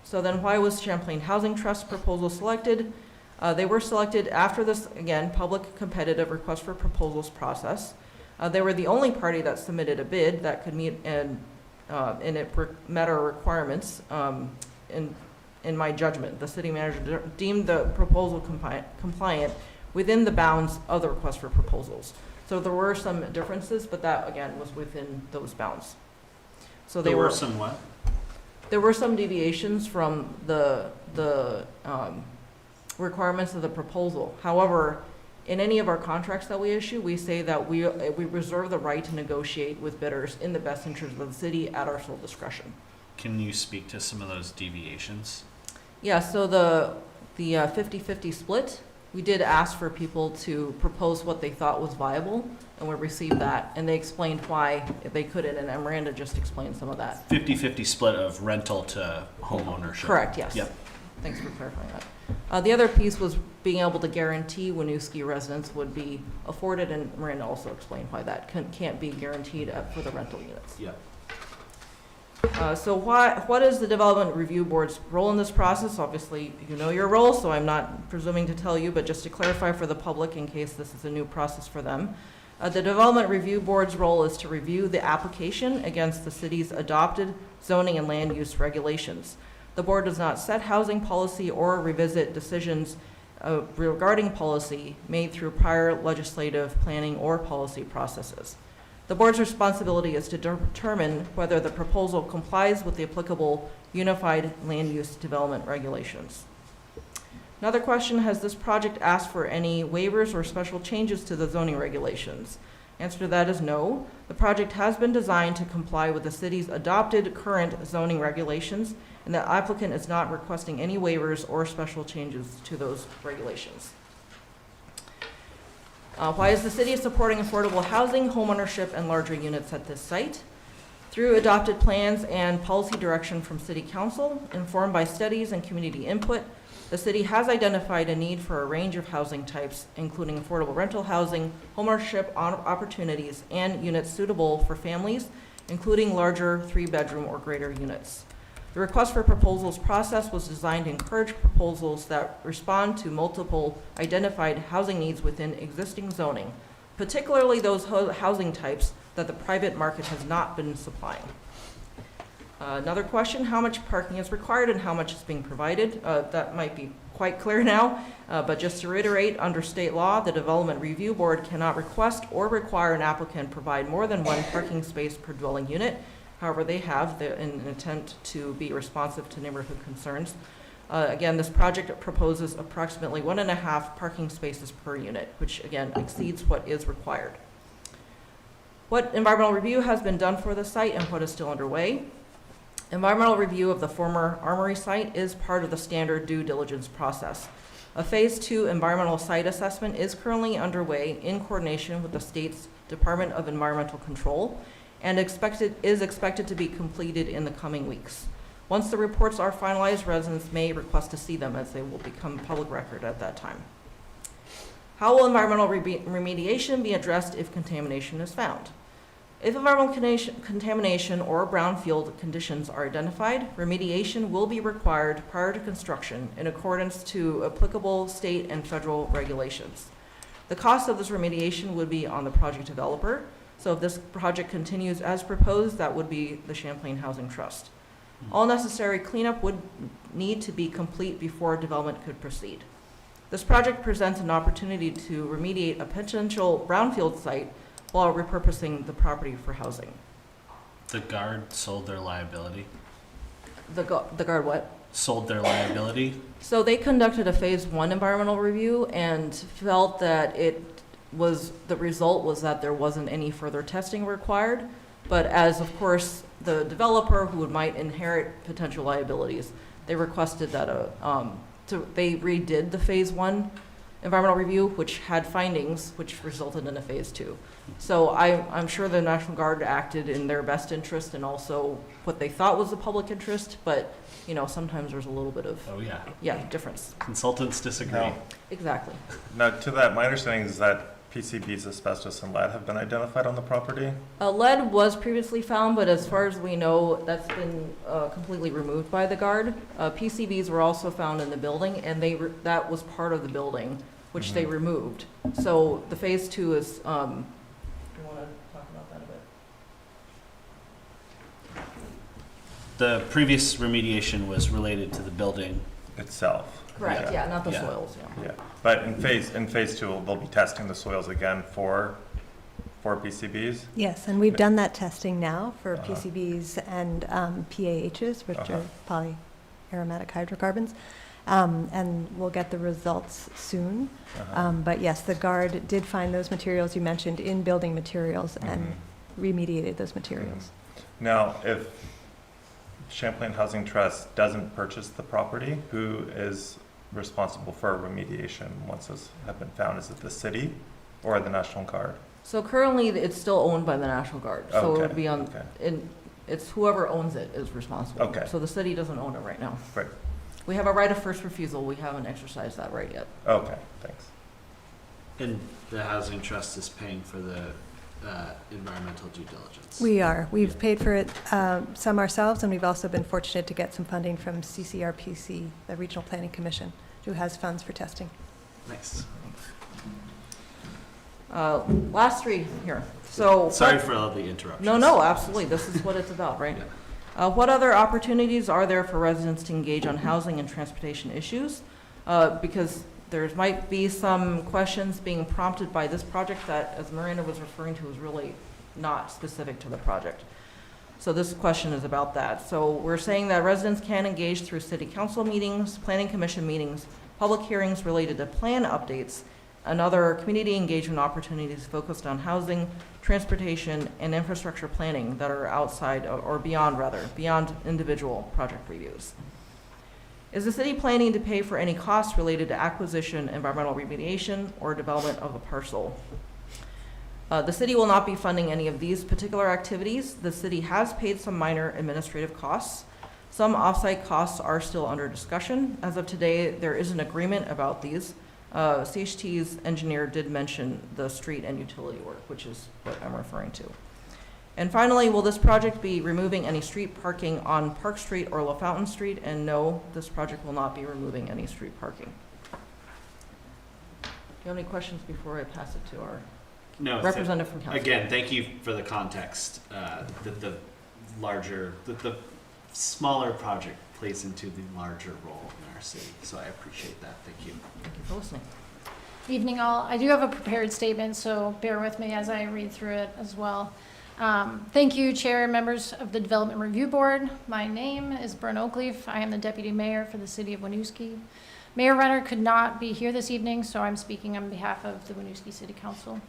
So then why was Champlain Housing Trust proposal selected? They were selected after this, again, public competitive request for proposals process. They were the only party that submitted a bid that could meet and it met our requirements in my judgment. The city manager deemed the proposal compliant within the bounds of the request for proposals. So there were some differences, but that, again, was within those bounds. So
There were some what?
There were some deviations from the requirements of the proposal. However, in any of our contracts that we issue, we say that we reserve the right to negotiate with bidders in the best interest of the city at our sole discretion.
Can you speak to some of those deviations?
Yeah, so the 50-50 split, we did ask for people to propose what they thought was viable, and we received that, and they explained why they couldn't, and Miranda just explained some of that.
50-50 split of rental to home ownership.
Correct, yes.
Yep.
Thanks for clarifying that. The other piece was being able to guarantee Winooski residents would be afforded, and Miranda also explained why that can't be guaranteed for the rental units.
Yep.
So what is the Development Review Board's role in this process? Obviously, you know your role, so I'm not presuming to tell you, but just to clarify for the public in case this is a new process for them. The Development Review Board's role is to review the application against the city's adopted zoning and land use regulations. The board does not set housing policy or revisit decisions regarding policy made through prior legislative, planning, or policy processes. The board's responsibility is to determine whether the proposal complies with the applicable unified land use development regulations. Another question, has this project asked for any waivers or special changes to the zoning regulations? Answer to that is no. The project has been designed to comply with the city's adopted current zoning regulations, and the applicant is not requesting any waivers or special changes to those regulations. Why is the city supporting affordable housing, homeownership, and larger units at this site? Through adopted plans and policy direction from City Council, informed by studies and community input, the city has identified a need for a range of housing types, including affordable rental housing, homeownership opportunities, and units suitable for families, including larger 3-bedroom or greater units. The request for proposals process was designed to encourage proposals that respond to multiple identified housing needs within existing zoning, particularly those housing types that the private market has not been supplying. Another question, how much parking is required and how much is being provided? That might be quite clear now, but just to reiterate, under state law, the Development Review Board cannot request or require an applicant provide more than one parking space per dwelling unit. However, they have in an attempt to be responsive to neighborhood concerns. Again, this project proposes approximately 1.5 parking spaces per unit, which again exceeds what is required. What environmental review has been done for the site and what is still underway? Environmental review of the former Armory site is part of the standard due diligence process. A Phase 2 environmental site assessment is currently underway in coordination with the state's Department of Environmental Control and is expected to be completed in the coming weeks. Once the reports are finalized, residents may request to see them as they will become public record at that time. How will environmental remediation be addressed if contamination is found? If environmental contamination or brownfield conditions are identified, remediation will be required prior to construction in accordance to applicable state and federal regulations. The cost of this remediation would be on the project developer. So if this project continues as proposed, that would be the Champlain Housing Trust. All necessary cleanup would need to be complete before development could proceed. This project presents an opportunity to remediate a potential brownfield site while repurposing the property for housing.
The guard sold their liability.
The guard what?
Sold their liability.
So they conducted a Phase 1 environmental review and felt that the result was that there wasn't any further testing required. But as, of course, the developer who might inherit potential liabilities, they requested that they redid the Phase 1 environmental review, which had findings, which resulted in a Phase 2. So I'm sure the National Guard acted in their best interest and also what they thought was the public interest, but, you know, sometimes there's a little bit of,
Oh, yeah.
difference.
Consultants disagree.
No.
Exactly.
Now, to that, my understanding is that PCBs, asbestos, and lead have been identified on the property.
Lead was previously found, but as far as we know, that's been completely removed by the Guard. PCBs were also found in the building, and that was part of the building, which they removed. So the Phase 2 is, do you want to talk about that a bit?
The previous remediation was related to the building.
Itself.
Correct, yeah, not the
Yeah.
soils, yeah.
Yeah, but in phase 2, they'll be testing the soils again for PCBs.
Yes, and we've done that testing now for
Uh-huh.
PCBs and PAHs, which
Uh-huh.
are polyaromatic hydrocarbons. And we'll get the results soon.
Uh-huh.
But yes, the Guard did find those materials you mentioned in building materials and remediated those materials.
Now, if Champlain Housing Trust doesn't purchase the property, who is responsible for remediation once those have been found? Is it the city or the National Guard?
So currently, it's still owned by the National Guard. So it would be on,
Okay.
it's whoever owns it is responsible.
Okay.
So the city doesn't own it right now.
Right.
We have a right of first refusal. We haven't exercised that right yet.
Okay, thanks.
And the housing trust is paying for the environmental due diligence.
We are. We've paid for it some ourselves, and we've also been fortunate to get some funding from CCRPC, the Regional Planning Commission, who has funds for testing.
Nice.
Last three here. So
Sorry for all the interruptions.
No, absolutely. This is what it's about, right? What other opportunities are there for residents to engage on housing and transportation issues? Because there might be some questions being prompted by this project that, as Miranda was referring to, is really not specific to the project. So this question is about that. So we're saying that residents can engage through city council meetings, planning commission meetings, public hearings related to plan updates, and other community engagement opportunities focused on housing, transportation, and infrastructure planning that are outside or beyond individual project reviews. Is the city planning to pay for any costs related to acquisition, environmental remediation, or development of a parcel? The city will not be funding any of these particular activities. The city has paid some minor administrative costs. Some offsite costs are still under discussion. As of today, there is an agreement about these. CHT's engineer did mention the street and utility work, which is what I'm referring to. And finally, will this project be removing any street parking on Park Street or Lafountain Street? And no, this project will not be removing any street parking. Do you have any questions before I pass it to our representative from council?
Again, thank you for the context that the smaller project plays into the larger role in our city. So I appreciate that. Thank you.
Thank you for listening.
Evening all. I do have a prepared statement, so bear with me as I read through it as well. Thank you, Chair and members of the Development Review Board. My name is Bern Oakleaf. I am the Deputy Mayor for the City of Winooski. Mayor Renner could not be here this evening, so I'm speaking on behalf of the Winooski City Council.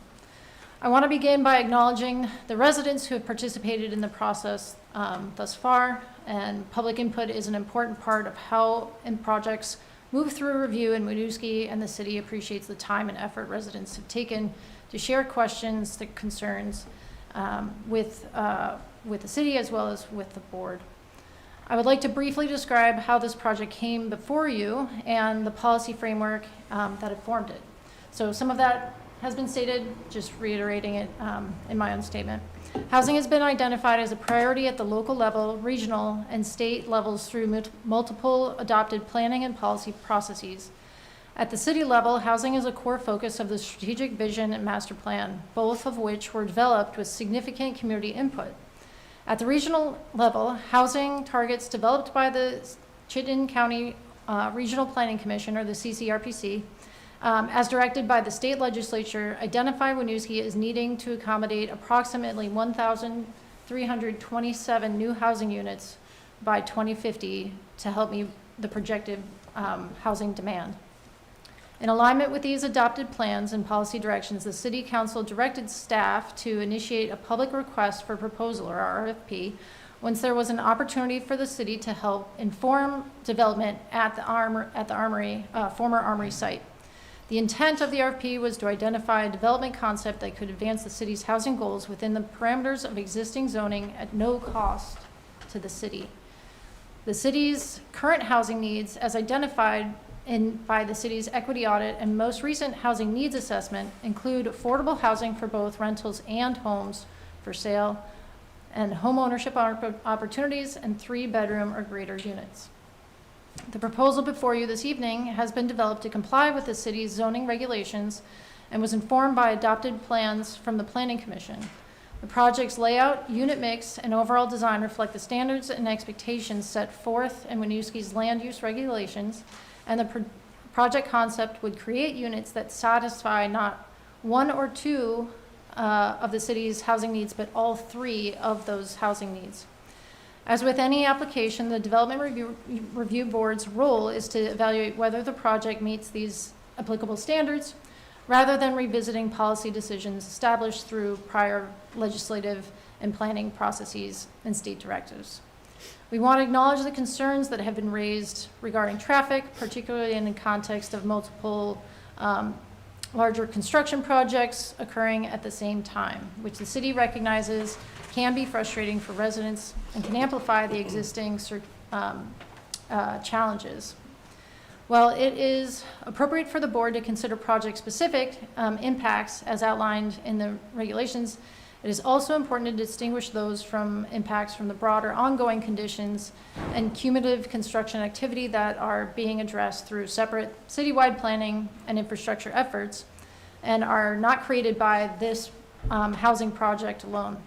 I want to begin by acknowledging the residents who have participated in the process thus far, and public input is an important part of how projects move through review in Winooski, and the city appreciates the time and effort residents have taken to share questions, their concerns with the city as well as with the board. I would like to briefly describe how this project came before you and the policy framework that informed it. So some of that has been stated, just reiterating it in my own statement. Housing has been identified as a priority at the local level, regional, and state levels through multiple adopted planning and policy processes. At the city level, housing is a core focus of the strategic vision and master plan, both of which were developed with significant community input. At the regional level, housing targets developed by the Chittenden County Regional Planning Commission, or the CCRPC, as directed by the state legislature, identify Winooski as needing to accommodate approximately 1,327 new housing units by 2050 to help meet the projected housing demand. In alignment with these adopted plans and policy directions, the City Council directed staff to initiate a public request for proposal, or RFP, once there was an opportunity for the city to help inform development at the former Armory site. The intent of the RFP was to identify a development concept that could advance the city's housing goals within the parameters of existing zoning at no cost to the city. The city's current housing needs, as identified by the city's equity audit and most recent housing needs assessment, include affordable housing for both rentals and homes for sale, and home ownership opportunities, and 3-bedroom or greater units. The proposal before you this evening has been developed to comply with the city's zoning regulations and was informed by adopted plans from the Planning Commission. The project's layout, unit mix, and overall design reflect the standards and expectations set forth in Winooski's land use regulations, and the project concept would create units that satisfy not one or two of the city's housing needs, but all 3 of those housing needs. As with any application, the Development Review Board's role is to evaluate whether the project meets these applicable standards, rather than revisiting policy decisions established through prior legislative and planning processes and state directives. We want to acknowledge the concerns that have been raised regarding traffic, particularly in the context of multiple larger construction projects occurring at the same time, which the city recognizes can be frustrating for residents and can amplify the existing challenges. While it is appropriate for the board to consider project-specific impacts as outlined in the regulations, it is also important to distinguish those from impacts from the broader ongoing conditions and cumulative construction activity that are being addressed through separate citywide planning and infrastructure efforts and are not created by this housing project alone.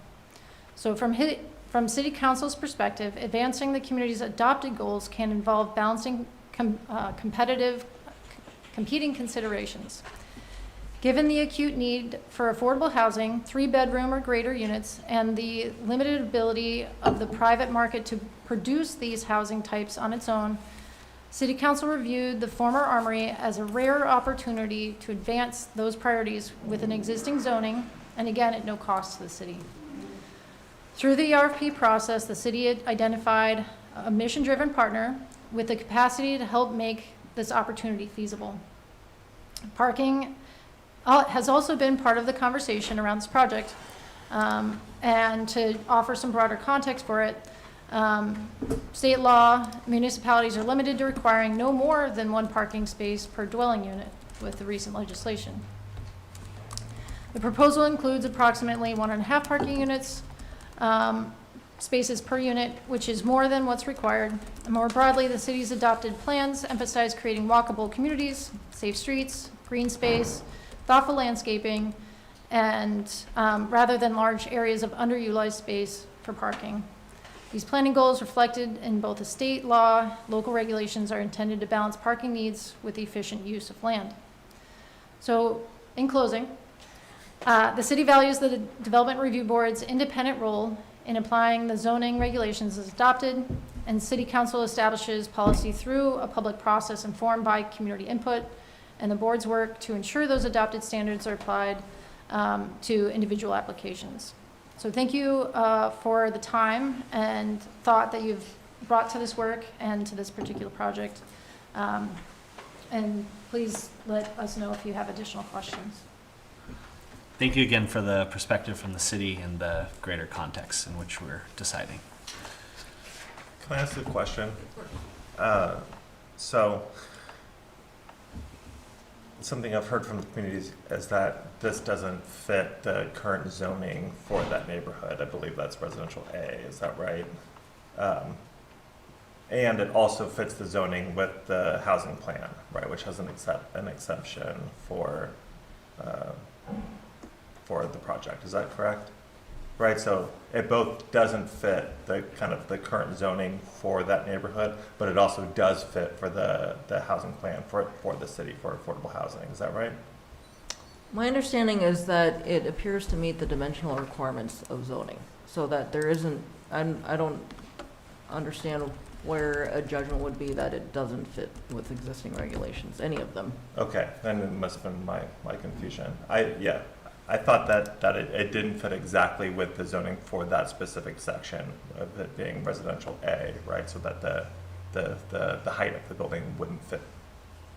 So from City Council's perspective, advancing the community's adopted goals can involve balancing competing considerations. Given the acute need for affordable housing, 3-bedroom or greater units, and the limited ability of the private market to produce these housing types on its own, City Council reviewed the former Armory as a rare opportunity to advance those priorities with an existing zoning, and again, at no cost to the city. Through the RFP process, the city had identified a mission-driven partner with the capacity to help make this opportunity feasible. Parking has also been part of the conversation around this project, and to offer some broader context for it, state law, municipalities are limited to requiring no more than 1 parking space per dwelling unit with the recent legislation. The proposal includes approximately 1.5 parking units, spaces per unit, which is more than what's required. And more broadly, the city's adopted plans emphasize creating walkable communities, safe streets, green space, thoughtful landscaping, and rather than large areas of underutilized space for parking. These planning goals reflected in both the state law, local regulations are intended to balance parking needs with the efficient use of land. So in closing, the city values the Development Review Board's independent role in applying the zoning regulations as adopted, and City Council establishes policy through a public process informed by community input, and the board's work to ensure those adopted standards are applied to individual applications. So thank you for the time and thought that you've brought to this work and to this particular project. And please let us know if you have additional questions.
Thank you again for the perspective from the city and the greater context in which we're deciding.
Can I ask a question? So, something I've heard from the communities is that this doesn't fit the current zoning for that neighborhood. I believe that's residential A, is that right? And it also fits the zoning with the housing plan, right, which has an exception for the project. Is that correct? Right, so it both doesn't fit the kind of the current zoning for that neighborhood, but it also does fit for the housing plan for the city for affordable housing. Is that right?
My understanding is that it appears to meet the dimensional requirements of zoning, so that there isn't, I don't understand where a judgment would be that it doesn't fit with existing regulations, any of them.
Okay, then it must have been my confusion. I thought that it didn't fit exactly with the zoning for that specific section of it being residential A, right? So that the height of the building wouldn't fit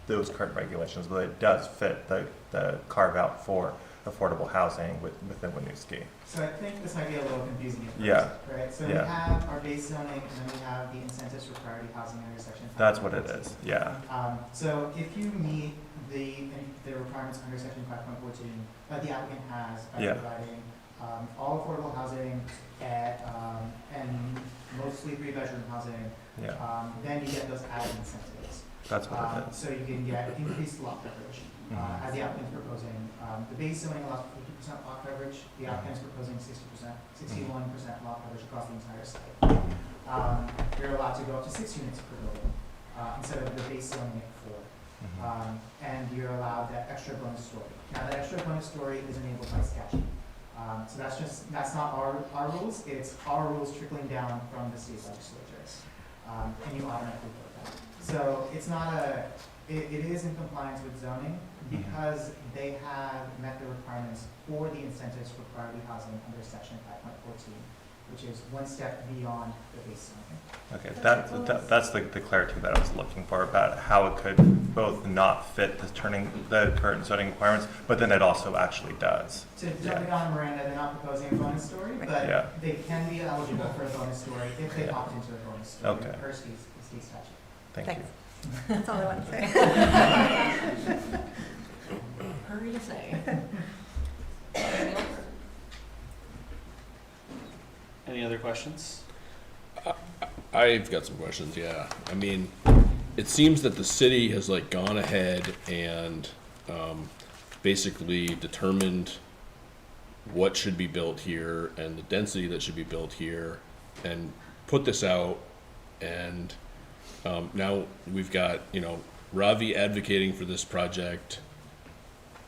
those current regulations, but it does fit the carve out for affordable housing within Winooski.
So I think this might be a little confusing at first,
Yeah.
right? So
Yeah.
we have our base zoning, and then we have the incentives for priority housing under section 5.
That's what it is, yeah.
So if you meet the requirements under section 5.14 that the applicant has by
Yeah.
providing all affordable housing and mostly 3-bedroom housing,
Yeah,
then you get those added incentives.
that's what it is.
So you can get increased lot coverage, as the applicant's proposing. The base zoning allows for 50% lot coverage, the applicant's proposing 60%, 61% lot coverage across the entire site. You're allowed to go up to 6 units per building, instead of the base zoning at 4. And you're allowed that extra bonus story. Now, that extra bonus story is enabled by statute. So that's not our rules, it's our rules trickling down from the state legislatures. And you automatically vote that. So it's not it is in compliance with zoning because they have met the requirements for the incentives for priority housing under section 5.14, which is one step beyond the base zoning.
Okay, that's the clarity that I was looking for about how it could both not fit the current zoning requirements, but then it also actually does.
To jump on Miranda, they're not proposing a bonus story, but
Yeah.
they can be eligible for a bonus story if they
Yeah.
opt into a bonus story
Okay.
per state statute.
Thank
Thanks.
you.
That's all I want to say.
Hurry to say.
Any other questions?
I've got some questions, yeah. I mean, it seems that the city has like gone ahead and basically determined what should be built here and the density that should be built here and put this out. And now we've got, Ravi advocating for this project,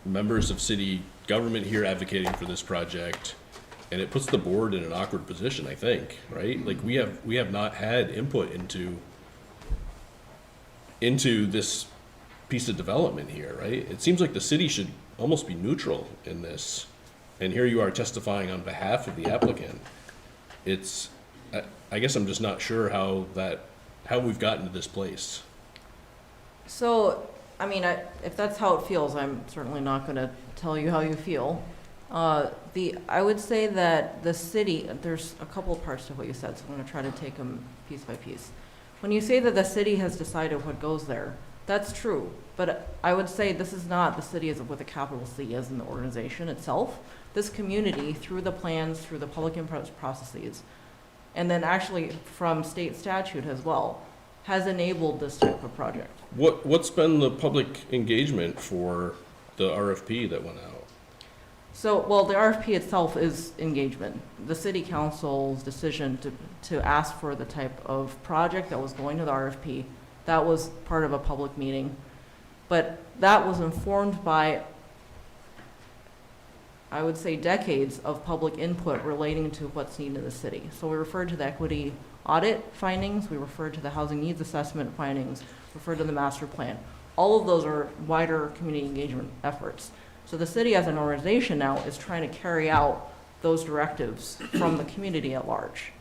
members of city government here advocating for this project. And it puts the board in an awkward position, I think, right? Like we have not had input into this piece of development here, right? It seems like the city should almost be neutral in this. And here you are testifying on behalf of the applicant. I guess I'm just not sure how we've gotten to this place.
So, I mean, if that's how it feels, I'm certainly not going to tell you how you feel. I would say that the city, there's a couple of parts to what you said, so I'm going to try to take them piece by piece. When you say that the city has decided what goes there, that's true. But I would say this is not the city as with a capital C as in the organization itself. This community, through the plans, through the public input processes, and then actually from state statute as well, has enabled this type of project.
What's been the public engagement for the RFP that went out?
So, well, the RFP itself is engagement. The city council's decision to ask for the type of project that was going to the RFP, that was part of a public meeting. But that was informed by, I would say, decades of public input relating to what's needed in the city. So we referred to the equity audit findings, we referred to the housing needs assessment findings, referred to the master plan. All of those are wider community engagement efforts. So the city as an organization now is trying to carry out those directives from the community at large.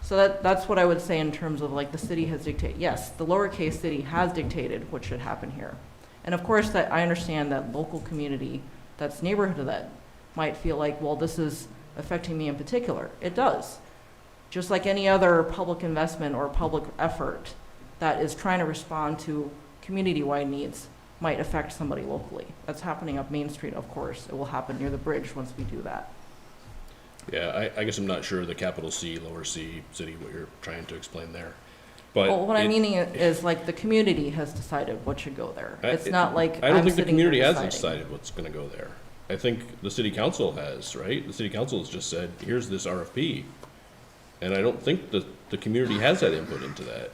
So that's what I would say in terms of like the city has dictated. Yes, the lowercase city has dictated what should happen here. And of course that I understand that local community that's neighborhood to that might feel like, well, this is affecting me in particular. It does. Just like any other public investment or public effort that is trying to respond to community-wide needs might affect somebody locally. That's happening up Main Street, of course. It will happen near the bridge once we do that.
Yeah, I guess I'm not sure the capital C, lower C city, what you're trying to explain there. But
Well, what I'm meaning is like the community has decided what should go there. It's not like
I don't
I'm
think the
sitting here
community hasn't
deciding.
decided what's gonna go there. I think the city council has, right? The city council has just said, here's this RFP. And I don't think the community has had input into that.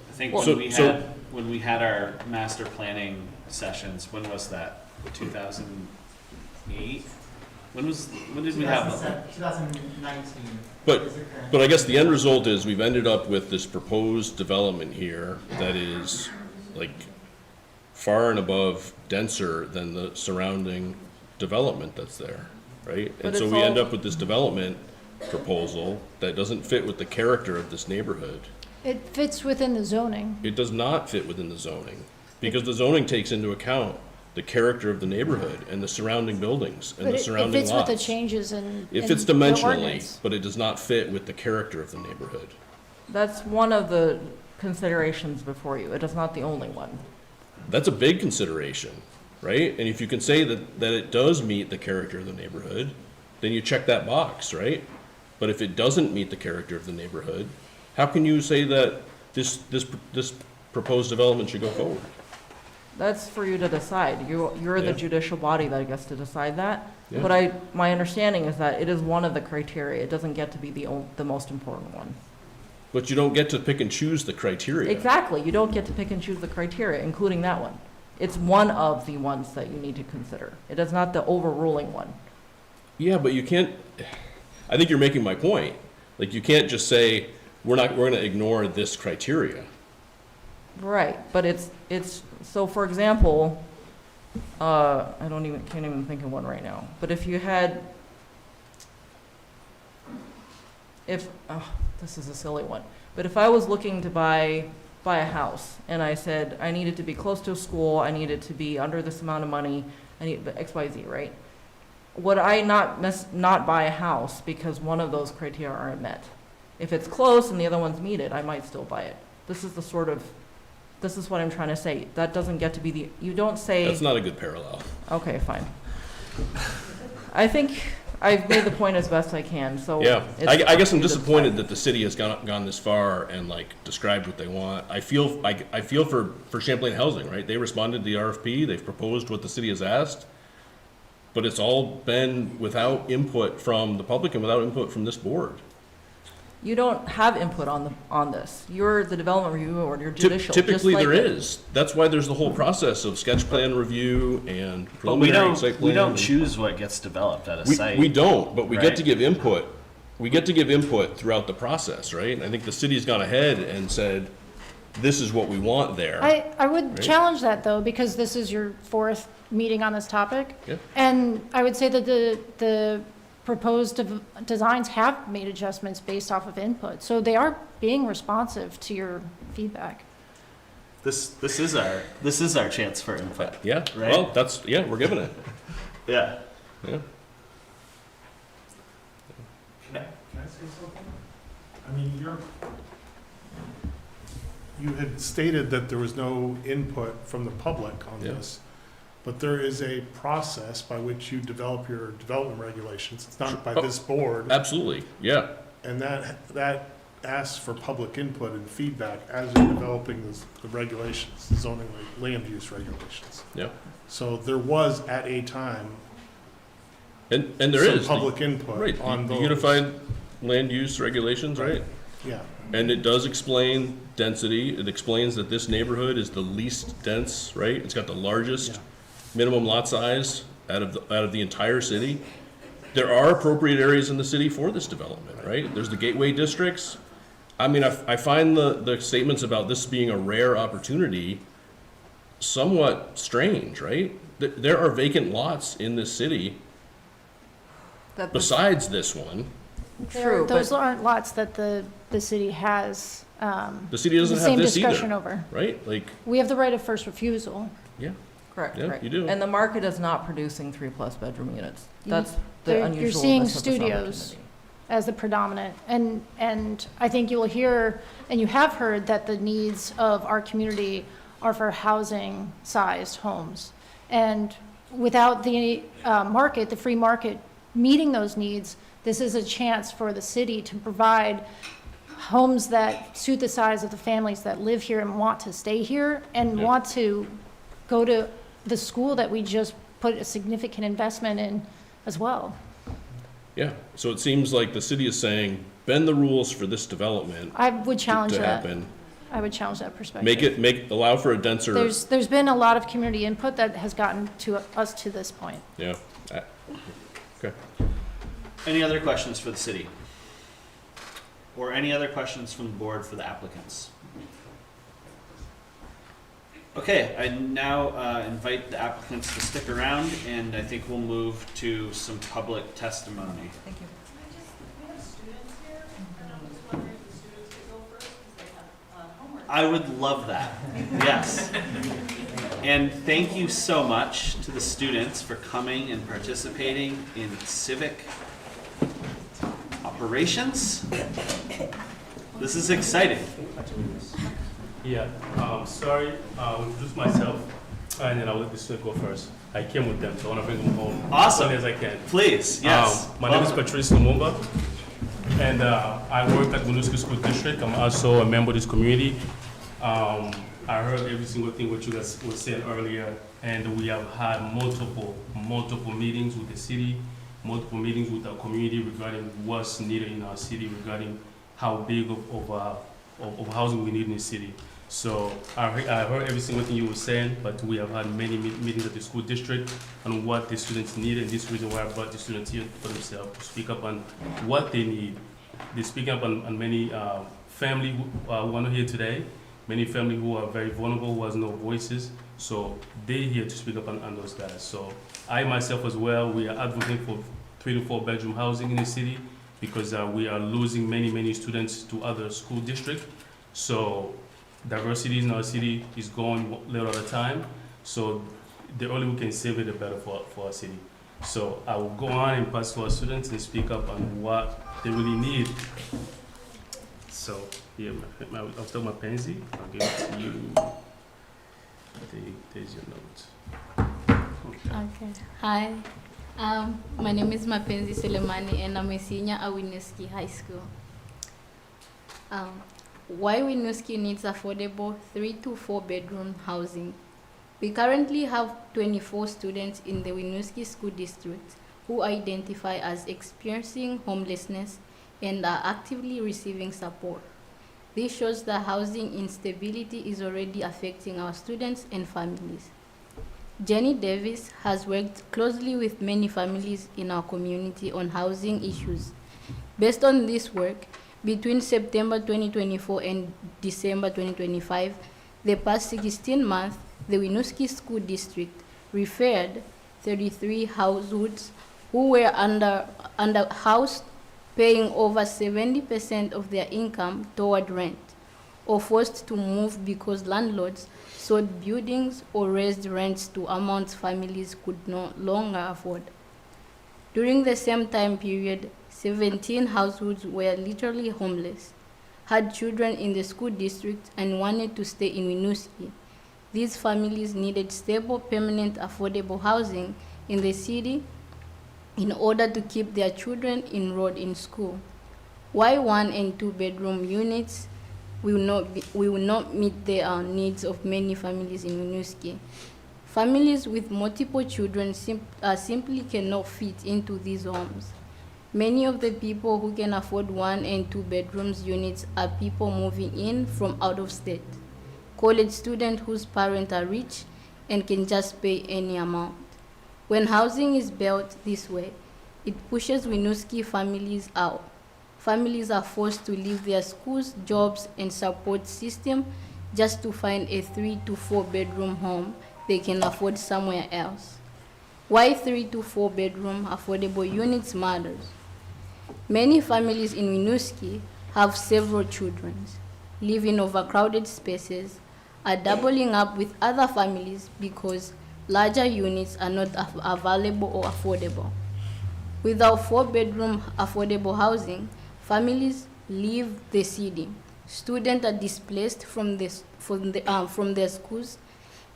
I think
So-
when we had our master planning sessions, when was that? 2008? When did we have them?
2019.
But,
is the current-
but I guess the end result is we've ended up with this proposed development here that is like far and above denser than the surrounding development that's there, right?
But
And so
it's
we end
all-
up with this development proposal that doesn't fit with the character of this neighborhood.
It fits within the zoning.
It does not fit within the zoning, because the zoning takes into account the character of the neighborhood and the surrounding buildings and
But
the
it
surrounding
fits with the
lots.
changes in
It fits
in the
dimensionally,
ordinance.
but it does not fit with the character of the neighborhood.
That's one of the considerations before you. It is not the only one.
That's a big consideration, right? And if you can say that it does meet the character of the neighborhood, then you check that box, right? But if it doesn't meet the character of the neighborhood, how can you say that this proposed development should go forward?
That's for you to decide. You're the
Yeah.
judicial body that gets to decide that.
Yeah.
But my understanding is that it is one of the criteria. It doesn't get to be the most important one.
But you don't get to pick and choose the criteria.
Exactly. You don't get to pick and choose the criteria, including that one. It's one of the ones that you need to consider. It is not the overruling one.
Yeah, but you can't, I think you're making my point. Like, you can't just say, we're gonna ignore this criteria.
Right, but so for example, can't even think of one right now. But if you had, this is a silly one, but if I was looking to buy a house and I said I needed to be close to a school, I needed to be under this amount of money, I need X, Y, Z, right? Would I not buy a house because one of those criteria aren't met? If it's close and the other ones meet it, I might still buy it. This is what I'm trying to say. That doesn't get to be you don't say.
That's not a good parallel.
Okay, fine. I think I've made the point as best I can, so.
Yeah,
it's
I
up
guess
to
I'm
you to
disappointed
decide.
that the city has gone this far and like described what they want. I feel for Champlain Housing, right? They responded to the RFP, they've proposed what the city has asked, but it's all been without input from the public and without input from this board.
You don't have input on this. You're the development review board, you're judicial. just
Typically,
like
there
it.
is. That's why there's the whole process of sketch plan review and
But we
preliminary site plan.
don't choose what gets developed at a site.
We don't, but we get
right?
to give input. We get to give input throughout the process, right? And I think the city's gone ahead and said, this is what we want there.
I would
Right.
challenge that though, because this is your fourth meeting on this topic.
Yeah.
And I would say that the proposed designs have made adjustments based off of input. So they are being responsive to your feedback.
This is our chance for input.
Yeah,
Right?
well, we're giving it.
Yeah.
Yeah.
Can I say something? I mean, you had stated that there was no input from the public on
Yeah.
this, but there is a process by which you develop your development regulations. It's not by this board,
Absolutely, yeah.
and that asks for public input and feedback as you're developing the regulations, the zoning, land use regulations.
Yeah.
So there was at a time
And there
some
is.
public input
Right,
on
the
those.
unified land use regulations, right?
Yeah.
And it does explain density. It explains that this neighborhood is the least dense, right? It's got the largest
Yeah.
minimum lot size out of the entire city. There are appropriate areas in the city for this development, right? There's the gateway districts. I mean, I find the statements about this being a rare opportunity somewhat strange, right? There are vacant lots in this city
That the-
besides this one.
True,
Those
but
aren't lots that the city has,
The city
the
doesn't have
same
this
discretion
either,
over.
right? Like,
We have the right of first refusal.
yeah,
correct,
Yeah,
correct.
you do.
And the market is not producing 3+ bedroom units.
You-
That's the
You're
unusualness
seeing
of this
studios
opportunity.
as the predominant. And I think you'll hear, and you have heard, that the needs of our community are for housing-sized homes. And without the market, the free market meeting those needs, this is a chance for the city to provide homes that suit the size of the families that live here and want to stay here and
Yeah.
want to go to the school that we just put a significant investment in as well.
yeah. So it seems like the city is saying, bend the rules for this development
I would challenge
to
that.
happen.
I would challenge that perspective.
Allow for a denser,
There's been a lot of community input that has gotten to us to this point.
yeah. Okay.
Any other questions for the city? Or any other questions from the board for the applicants? Okay, I now invite the applicants to stick around, and I think we'll move to some public testimony.
Thank you.
I would love that, yes. And thank you so much to the students for coming and participating in civic operations. This is exciting.
Yeah, sorry, I'll introduce myself, and then I'll let the student go first. I came with them, so I want to bring them home
Awesome.
as soon as I can.
Please, yes.
My name is Patrice Lumumba, and I work at Winooski School District. I'm also a member of this community. I heard every single thing what you guys were saying earlier, and we have had multiple meetings with the city, multiple meetings with our community regarding what's needed in our city, regarding how big of housing we need in the city. So I heard every single thing you were saying, but we have had many meetings at the school district on what the students need, and this is the reason why I brought the students here for themselves to speak up on what they need. They're speaking up on many family who are here today, many family who are very vulnerable, who has no voices. So they're here to speak up on those guys. So I myself as well, we are advocating for 3 to 4 bedroom housing in the city because we are losing many students to other school districts. So diversity in our city is going little at a time. So the earlier we can save it, the better for our city. So I will go on and pass to our students and speak up on what they really need. So here, I'll start my pansy. I'll give it to you. There's your notes.
Okay. Hi. My name is Mapenzi Selemani and I'm a senior at Winooski High School. Why Winooski needs affordable 3 to 4 bedroom housing? We currently have 24 students in the Winooski School District who identify as experiencing homelessness and are actively receiving support. This shows that housing instability is already affecting our students and families. Jenny Davis has worked closely with many families in our community on housing issues. Based on this work, between September 2024 and December 2025, the past 16 months, the Winooski School District referred 33 households who were under-housed, paying over 70% of their income toward rent, or forced to move because landlords sold buildings or raised rents to amounts families could no longer afford. During the same time period, 17 households were literally homeless, had children in the school district, and wanted to stay in Winooski. These families needed stable, permanent, affordable housing in the city in order to keep their children enrolled in school. Why 1 and 2 bedroom units will not meet the needs of many families in Winooski. Families with multiple children simply cannot fit into these homes. Many of the people who can afford 1 and 2 bedrooms units are people moving in from out of state, college students whose parents are rich and can just pay any amount. When housing is built this way, it pushes Winooski families out. Families are forced to leave their schools, jobs, and support system just to find a 3 to 4 bedroom home they can afford somewhere else. Why 3 to 4 bedroom affordable units matters. Many families in Winooski have several children, live in overcrowded spaces, are doubling up with other families because larger units are not available or affordable. Without 4-bedroom affordable housing, families leave the city. Students are displaced from their schools,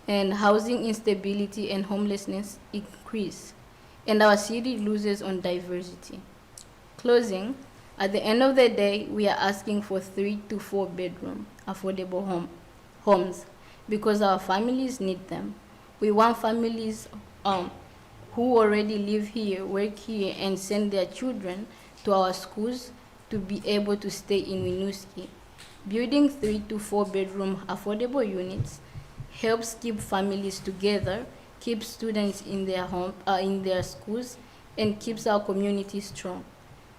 and housing instability and homelessness increase, and our city loses on diversity. Closing, at the end of the day, we are asking for 3 to 4 bedroom affordable homes because our families need them. We want families who already live here, work here, and send their children to our schools to be able to stay in Winooski. Building 3 to 4 bedroom affordable units helps keep families together, keeps students in their schools, and keeps our community strong.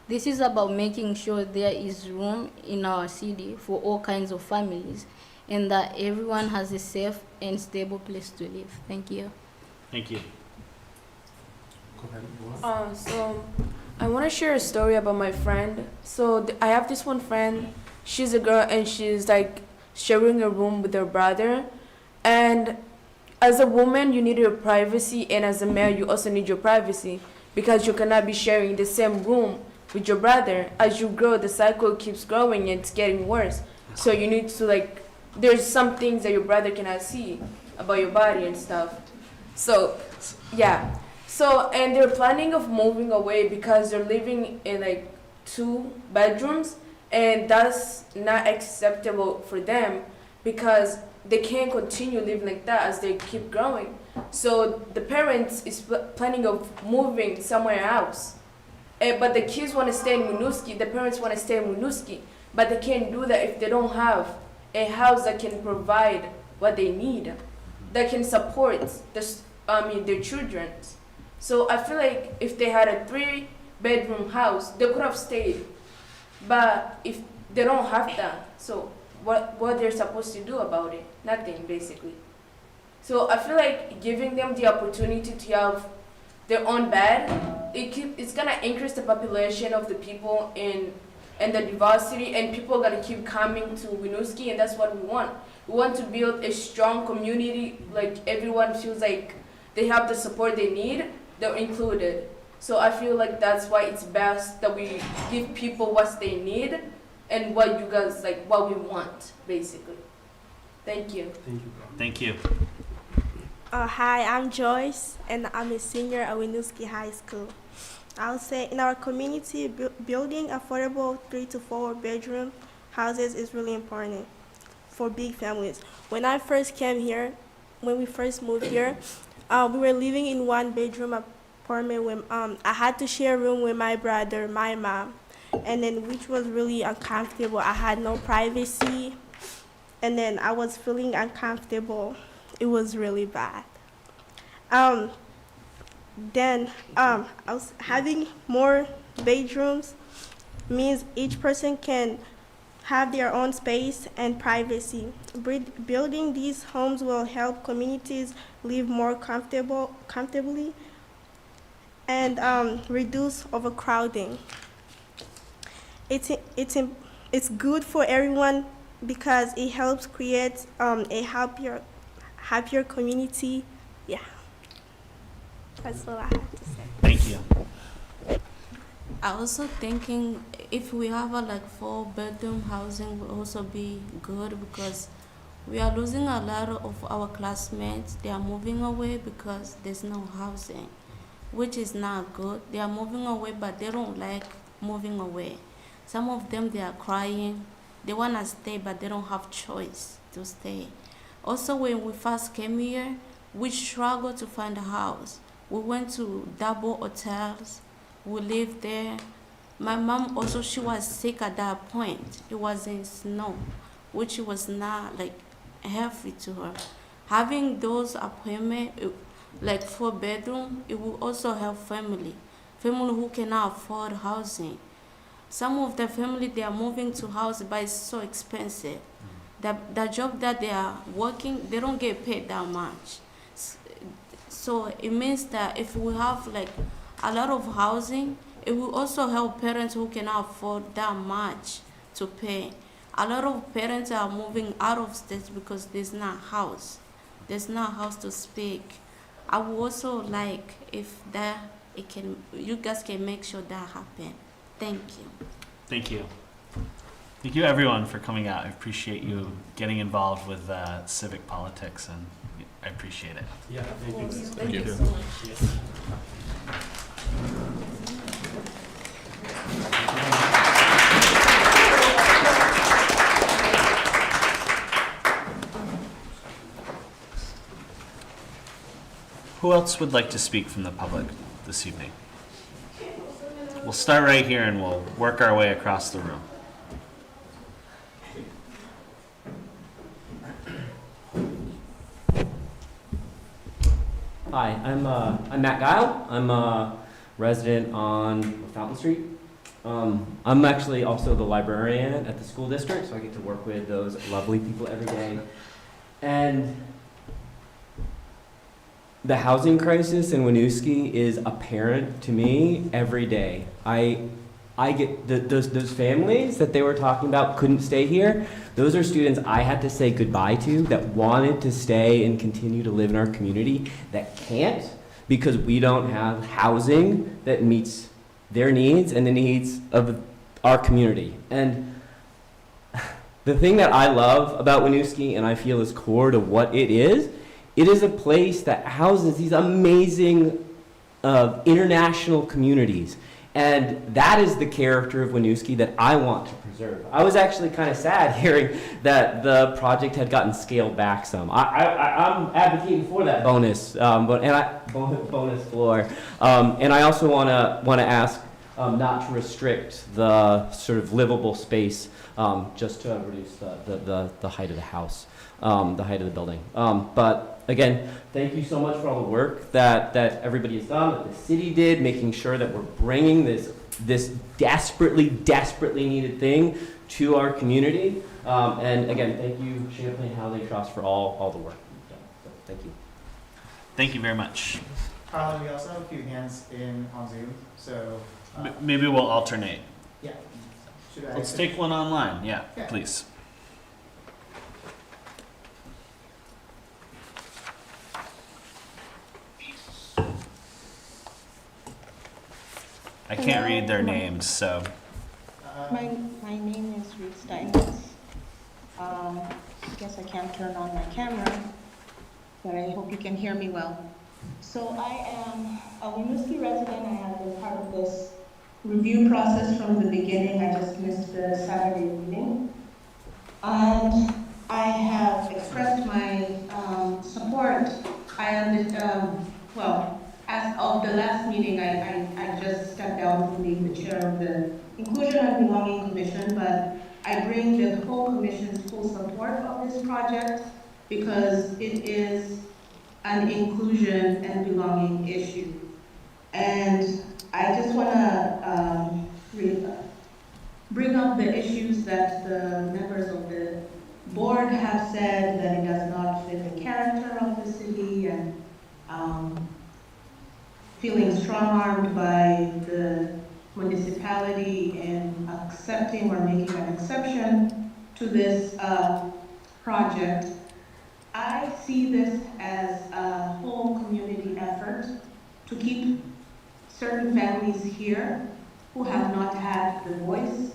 This is about making sure there is room in our city for all kinds of families and that everyone has a safe and stable place to live. Thank you.
Thank you.
So I want to share a story about my friend. So I have this one friend. She's a girl and she's like sharing a room with her brother. And as a woman, you need your privacy, and as a male, you also need your privacy because you cannot be sharing the same room with your brother. As you grow, the cycle keeps growing and it's getting worse. So you need to there's some things that your brother cannot see about your body and stuff. So, yeah. So, and they're planning of moving away because they're living in 2 bedrooms, and that's not acceptable for them because they can't continue living like that as they keep growing. So the parents is planning of moving somewhere else. But the kids want to stay in Winooski, the parents want to stay in Winooski, but they can't do that if they don't have a house that can provide what they need, that can support their children. So I feel like if they had a 3-bedroom house, they could have stayed. But if they don't have that, so what they're supposed to do about it? Nothing, basically. So I feel like giving them the opportunity to have their own bed, it's gonna increase the population of the people and the diversity, and people are gonna keep coming to Winooski, and that's what we want. We want to build a strong community, like everyone feels like they have the support they need, they're included. So I feel like that's why it's best that we give people what they need and what you guys what we want, basically. Thank you.
Thank you.
Hi, I'm Joyce, and I'm a senior at Winooski High School. I'll say in our community, building affordable 3 to 4 bedroom houses is really important for big families. When I first came here, when we first moved here, we were living in 1-bedroom apartment when I had to share a room with my brother, my mom, and then which was really uncomfortable. I had no privacy, and then I was feeling uncomfortable. It was really bad. Then I was having more bedrooms means each person can have their own space and privacy. Building these homes will help communities live more comfortably and reduce overcrowding. It's good for everyone because it helps create a happier community. Yeah, that's all I have to say.
Thank you.
I also thinking if we have a 4-bedroom housing will also be good because we are losing a lot of our classmates. They are moving away because there's no housing, which is not good. They are moving away, but they don't like moving away. Some of them, they are crying. They want to stay, but they don't have choice to stay. Also, when we first came here, we struggled to find a house. We went to double hotels. We lived there. My mom also, she was sick at that point. It was in snow, which was not healthy to her. Having those appointments, 4-bedroom, it will also help family who cannot afford housing. Some of the family, they are moving to house, but it's so expensive. the job that they are working, they don't get paid that much. So it means that if we have like a lot of housing, it will also help parents who cannot afford that much to pay. A lot of parents are moving out of state because there's not house. There's not house to speak. I would also like if that you guys can make sure that happen. Thank you.
Thank you. Thank you everyone for coming out. I appreciate you getting involved with civic politics, and I appreciate it.
Yeah, thank you.
Thank you
you.
so much.
Yes.
Who else would like to speak from the public this evening? We'll start right here and we'll work our way across the room.
Hi, I'm Matt Guile. I'm a resident on Lafountain Street. I'm actually also the librarian at the school district, so I get to work with those lovely people every day. And the housing crisis in Winooski is apparent to me every day. I get those families that they were talking about couldn't stay here. Those are students I had to say goodbye to that wanted to stay and continue to live in our community that can't because we don't have housing that meets their needs and the needs of our community. And the thing that I love about Winooski and I feel is core to what it is a place that houses these amazing international communities. And that is the character of Winooski that I want to preserve. I was actually kind of sad hearing that the project had gotten scaled back some. I'm advocating for that bonus, bonus floor. And I also want to ask not to restrict the sort of livable space just to reduce the height of the house, the height of the building. But again, thank you so much for all the work that everybody has done, that the city did, making sure that we're bringing this desperately needed thing to our community. And again, thank you, Champlain Housing Trust, for all the work you've done. So, thank you.
Thank you very much.
Carla, we also have a few hands on Zoom, so.
Maybe we'll alternate.
Yeah.
Let's take one online. Yeah,
Yeah.
please. I can't read their names, so.
My name is Ruth Steinmetz. I guess I can't turn on my camera, but I hope you can hear me well. So I am a Winooski resident. I have been part of this review process from the beginning. I just missed the Saturday meeting. And I have expressed my support. As of the last meeting, I just stepped down from being the chair of the Inclusion and Belonging Commission, but I bring the whole commission's full support of this project because it is an inclusion and belonging issue. And I just want to bring up the issues that the members of the board have said, that it does not fit the character of the city, and feeling strong-armed by the municipality in accepting or making an exception to this project. I see this as a whole community effort to keep certain families here who have not had the voice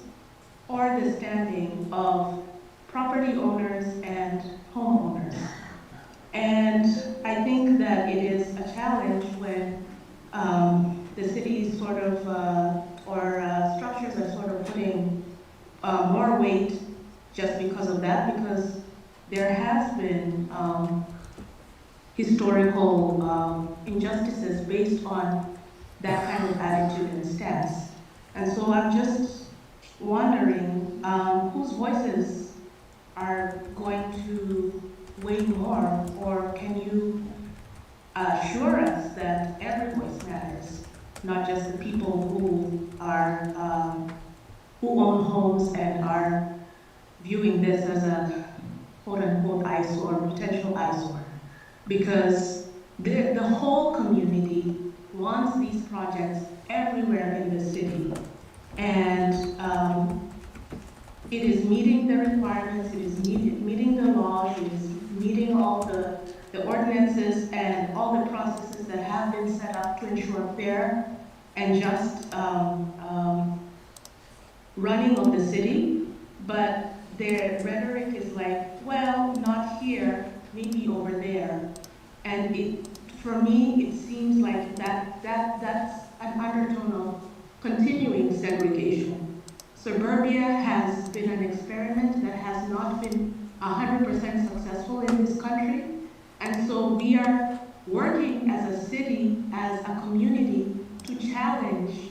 or the standing of property owners and homeowners. And I think that it is a challenge when the city sort of, structures are sort of putting more weight just because of that, because there has been historical injustices based on that kind of attitude and stance. And so I'm just wondering whose voices are going to weigh more, or can you assure us that every voice matters, not just the people who are who own homes and are viewing this as quote-unquote eyesore, potential eyesore. Because the whole community wants these projects everywhere in the city. And it is meeting the requirements, it is meeting the laws, it is meeting all the ordinances and all the processes that have been set up to ensure fair and just running of the city. But their rhetoric is like, well, not here, maybe over there. And for me, it seems like that's an undertone of continuing segregation. Suburbia has been an experiment that has not been 100% successful in this country. And so we are working as a city, as a community, to challenge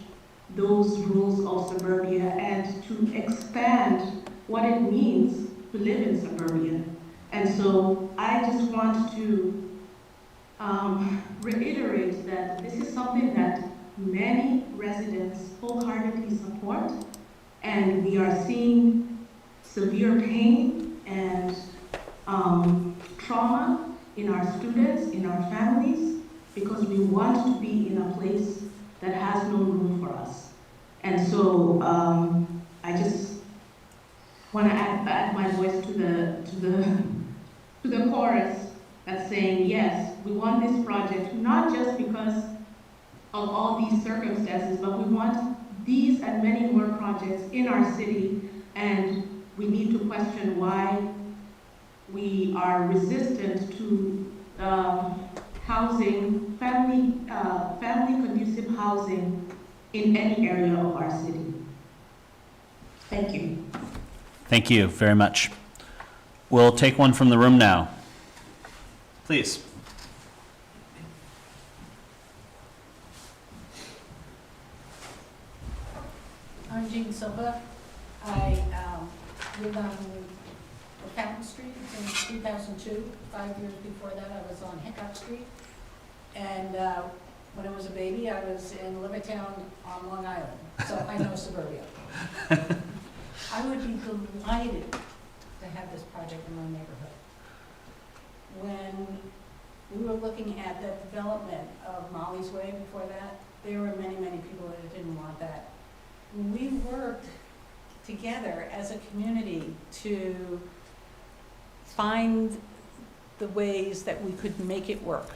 those rules of suburbia and to expand what it means to live in suburbia. And so I just want to reiterate that this is something that many residents wholeheartedly support, and we are seeing severe pain and trauma in our students, in our families, because we want to be in a place that has no room for us. And so I just want to add my voice to the chorus that's saying, yes, we want this project, not just because of all these circumstances, but we want these and many more projects in our city, and we need to question why we are resistant to housing, family conducive housing in any area of our city. Thank you.
Thank you very much. We'll take one from the room now. Please.
I'm Jean Silva. I live on Lafountain Street since 2002. 5 years before that, I was on Hickok Street. And when I was a baby, I was in Levittown on Long Island. So I know suburbia. I would be delighted to have this project in my neighborhood. When we were looking at the development of Molly's Way before that, there were many, many people that didn't want that. We worked together as a community to find the ways that we could make it work.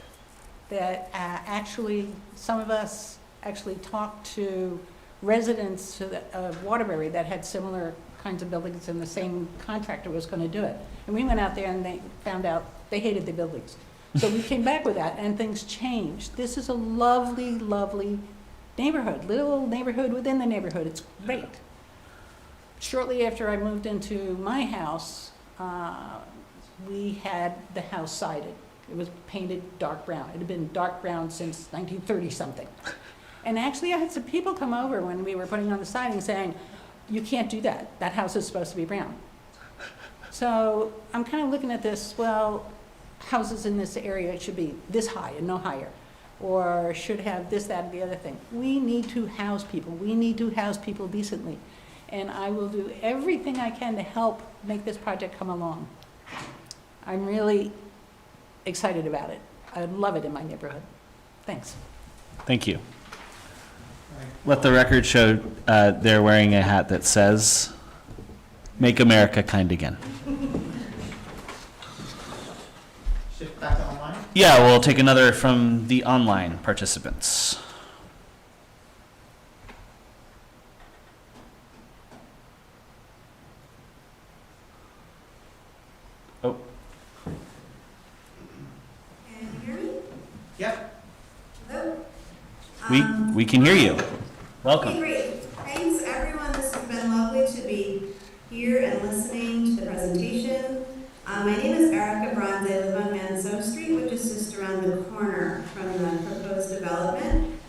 That actually, some of us actually talked to residents of Waterbury that had similar kinds of buildings, and the same contractor was going to do it. And we went out there and they found out they hated the buildings. So we came back with that, and things changed. This is a lovely, lovely neighborhood, little neighborhood within the neighborhood. It's great. Shortly after I moved into my house, we had the house sided. It was painted dark brown. It had been dark brown since 1930-something. And actually, I had some people come over when we were putting on the siding saying, you can't do that. That house is supposed to be brown. So I'm kind of looking at this, well, houses in this area should be this high and no higher, or should have this, that, and the other thing. We need to house people. We need to house people decently. And I will do everything I can to help make this project come along. I'm really excited about it. I love it in my neighborhood. Thanks.
Thank you. Let the record show they're wearing a hat that says, "Make America Kind Again."
Shift back to online?
Yeah, we'll take another from the online participants. Oh.
Can you hear me?
Yep.
Hello?
We can hear you. Welcome.
Okay, great. Thanks, everyone. This has been lovely to be here and listening to the presentation. My name is Erica Bronze. I live on Manso Street, which is just around the corner from the proposed development.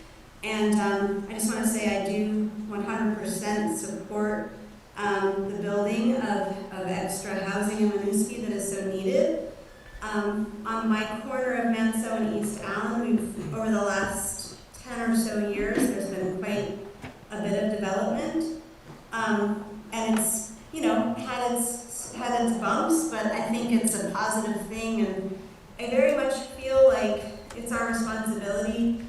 And I just want to say I do 100% support the building of extra housing in Winooski that is so needed. On my corner of Manso and East Allen, over the last 10 or so years, there's been quite a bit of development. And it's, you know, had its bumps, but I think it's a positive thing, and I very much feel like it's our responsibility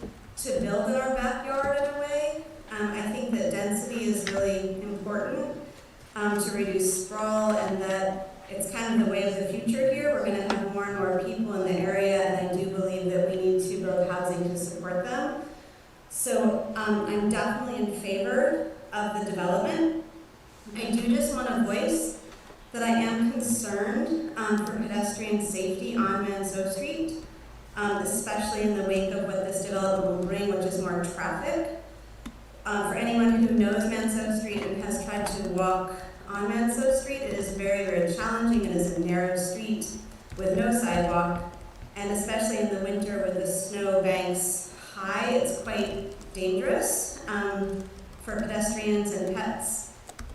to build in our backyard in a way. I think that density is really important to reduce sprawl, and that it's kind of the way of the future here. We're going to have more and more people in the area, and I do believe that we need to build housing to support them. So I'm definitely in favor of the development. I do just want to voice that I am concerned for pedestrian safety on Manso Street, especially in the wake of what this development will bring, which is more traffic. For anyone who knows Manso Street and has tried to walk on Manso Street, it is very, very challenging. It is a narrow street with no sidewalk, and especially in the winter with the snow banks high, it's quite dangerous for pedestrians and pets.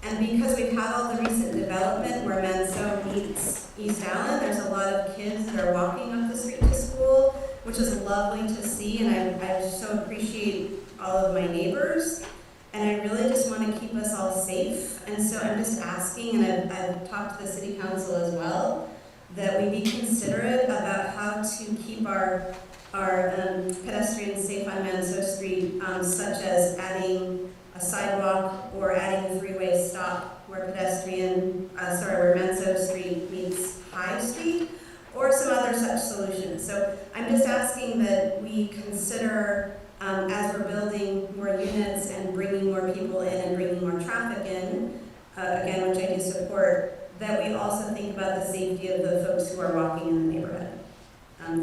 And because we've had all the recent development where Manso meets East Allen, there's a lot of kids that are walking up the street to school, which is lovely to see, and I so appreciate all of my neighbors. And I really just want to keep us all safe. And so I'm just asking, and I've talked to the city council as well, that we be considerate about how to keep our pedestrians safe on Manso Street, such as adding a sidewalk or adding a three-way stop where where Manso Street meets High Street, or some other such solutions. So I'm just asking that we consider, as we're building more units and bringing more people in and bringing more traffic in, again, which I do support, that we also think about the safety of the folks who are walking in the neighborhood.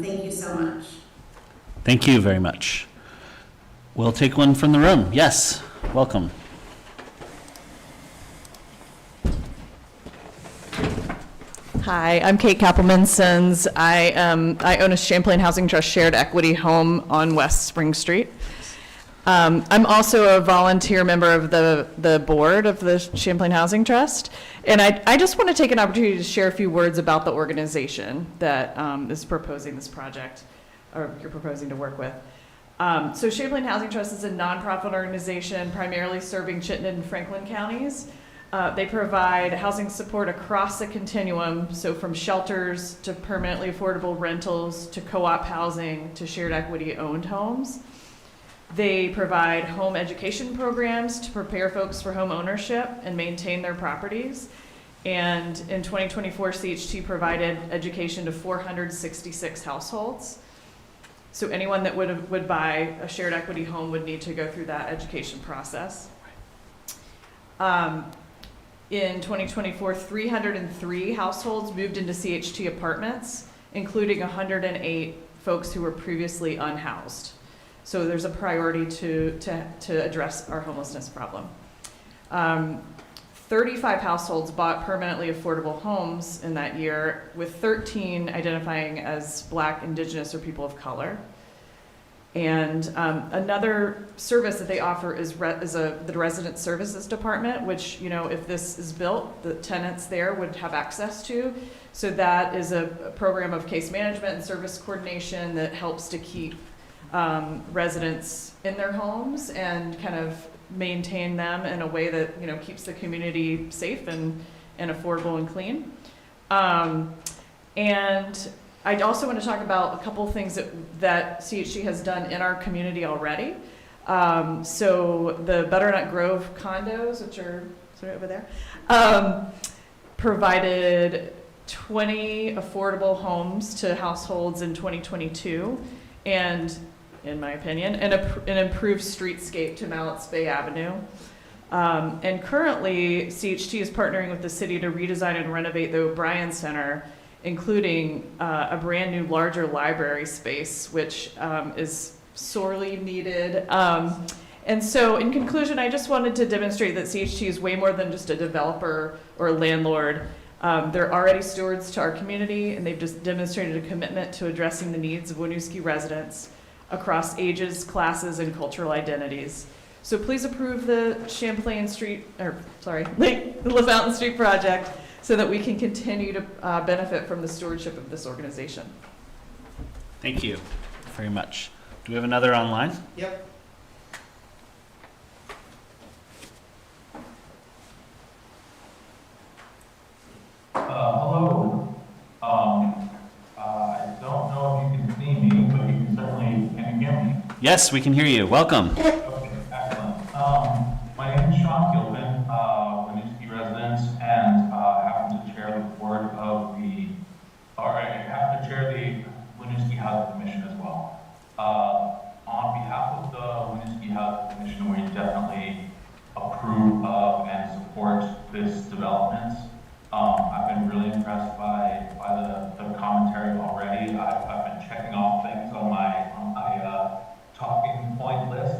Thank you so much.
Thank you very much. We'll take one from the room. Yes, welcome.
Hi, I'm Kate Kappelman-Sins. I own a Champlain Housing Trust shared equity home on West Spring Street. I'm also a volunteer member of the board of the Champlain Housing Trust. And I just want to take an opportunity to share a few words about the organization that is proposing this project, or you're proposing to work with. So Champlain Housing Trust is a nonprofit organization primarily serving Chittenden and Franklin counties. They provide housing support across the continuum, so from shelters to permanently affordable rentals to co-op housing to shared equity owned homes. They provide home education programs to prepare folks for home ownership and maintain their properties. And in 2024, CHT provided education to 466 households. So anyone that would buy a shared equity home would need to go through that education process. In 2024, 303 households moved into CHT apartments, including 108 folks who were previously unhoused. So there's a priority to address our homelessness problem. 35 households bought permanently affordable homes in that year, with 13 identifying as Black, Indigenous, or people of color. And another service that they offer is the Resident Services Department, which, you know, if this is built, the tenants there would have access to. So that is a program of case management and service coordination that helps to keep residents in their homes and kind of maintain them in a way that, you know, keeps the community safe and affordable and clean. And I also want to talk about a couple of things that CHG has done in our community already. So the Butternut Grove condos, which are sort of over there, provided 20 affordable homes to households in 2022, and in my opinion, an improved streetscape to Mallets Bay Avenue. And currently, CHT is partnering with the city to redesign and renovate the O'Brien Center, including a brand new larger library space, which is sorely needed. And so in conclusion, I just wanted to demonstrate that CHT is way more than just a developer or a landlord. They're already stewards to our community, and they've just demonstrated a commitment to addressing the needs of Winooski residents across ages, classes, and cultural identities. So please approve the Lafountain Street project so that we can continue to benefit from the stewardship of this organization.
Thank you very much. Do we have another online?
Yep.
Hello,
Yes, we can hear you. Welcome.
Okay, excellent. My name is Sean Gilpin, Winooski resident, and happen to chair the board of the, or I happen to chair the Winooski Housing Commission as well. On behalf of the Winooski Housing Commission, we definitely approve of and support this development. I've been really impressed by the commentary already. I've been checking off things on my talking point list.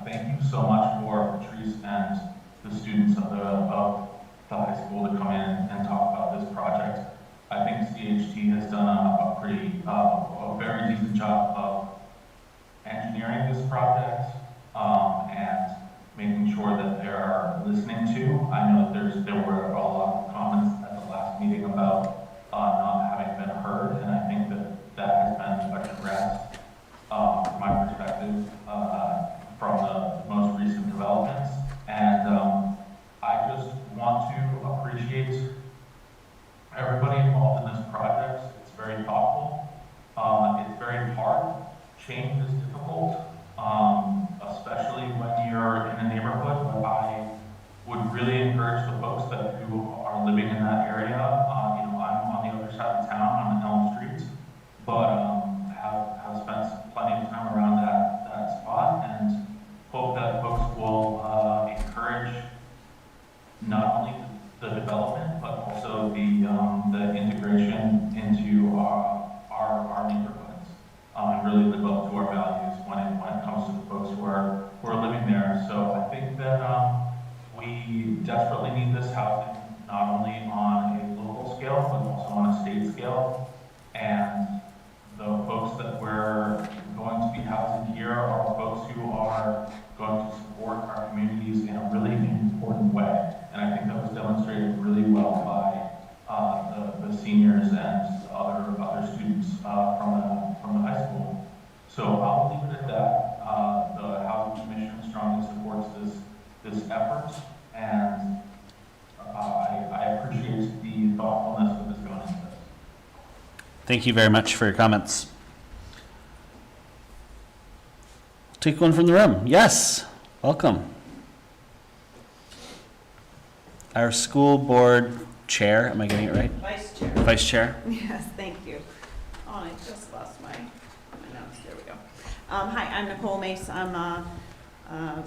Thank you so much for Patrice and the students of the high school to come in and talk about this project. I think CHT has done a very decent job of engineering this project and making sure that they're listening to. I know that there were a lot of comments at the last meeting about not having been heard, and I think that has been addressed from my perspective from the most recent developments. And I just want to appreciate everybody involved in this project. It's very thoughtful. It's very hard. Change is difficult, especially when you're in a neighborhood. But I would really encourage the folks who are living in that area. I'm on the other side of town. I'm in Elm Street, but have spent plenty of time around that spot, and hope that folks will encourage not only the development but also the integration into our neighborhoods, and really live up to our values when it comes to the folks who are living there. So I think that we desperately need this housing, not only on a local scale but also on a state scale. And the folks that we're going to be housing here are folks who are going to support our communities in a really important way. And I think that was demonstrated really well by the seniors and other students from the high school. So I'll leave it at that. The Housing Commission strongly supports this effort, and I appreciate the thoughtfulness that is going into this.
Thank you very much for your comments. Take one from the room. Yes, welcome. Our school board chair, am I getting it right?
Vice chair.
Vice chair.
Yes, thank you. Oh, I just lost my notes. There we go. Hi, I'm Nicole Mace. I'm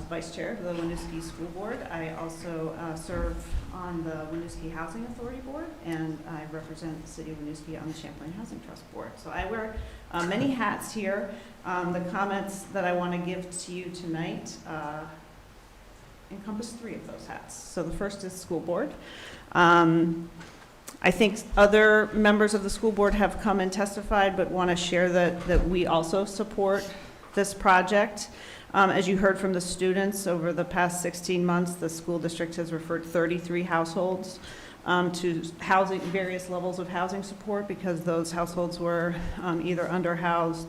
vice chair of the Winooski School Board. I also serve on the Winooski Housing Authority Board, and I represent the city of Winooski on the Champlain Housing Trust Board. So I wear many hats here. The comments that I want to give to you tonight encompass 3 of those hats. So the first is school board. I think other members of the school board have come and testified, but want to share that we also support this project. As you heard from the students, over the past 16 months, the school district has referred 33 households to various levels of housing support, because those households were either underhoused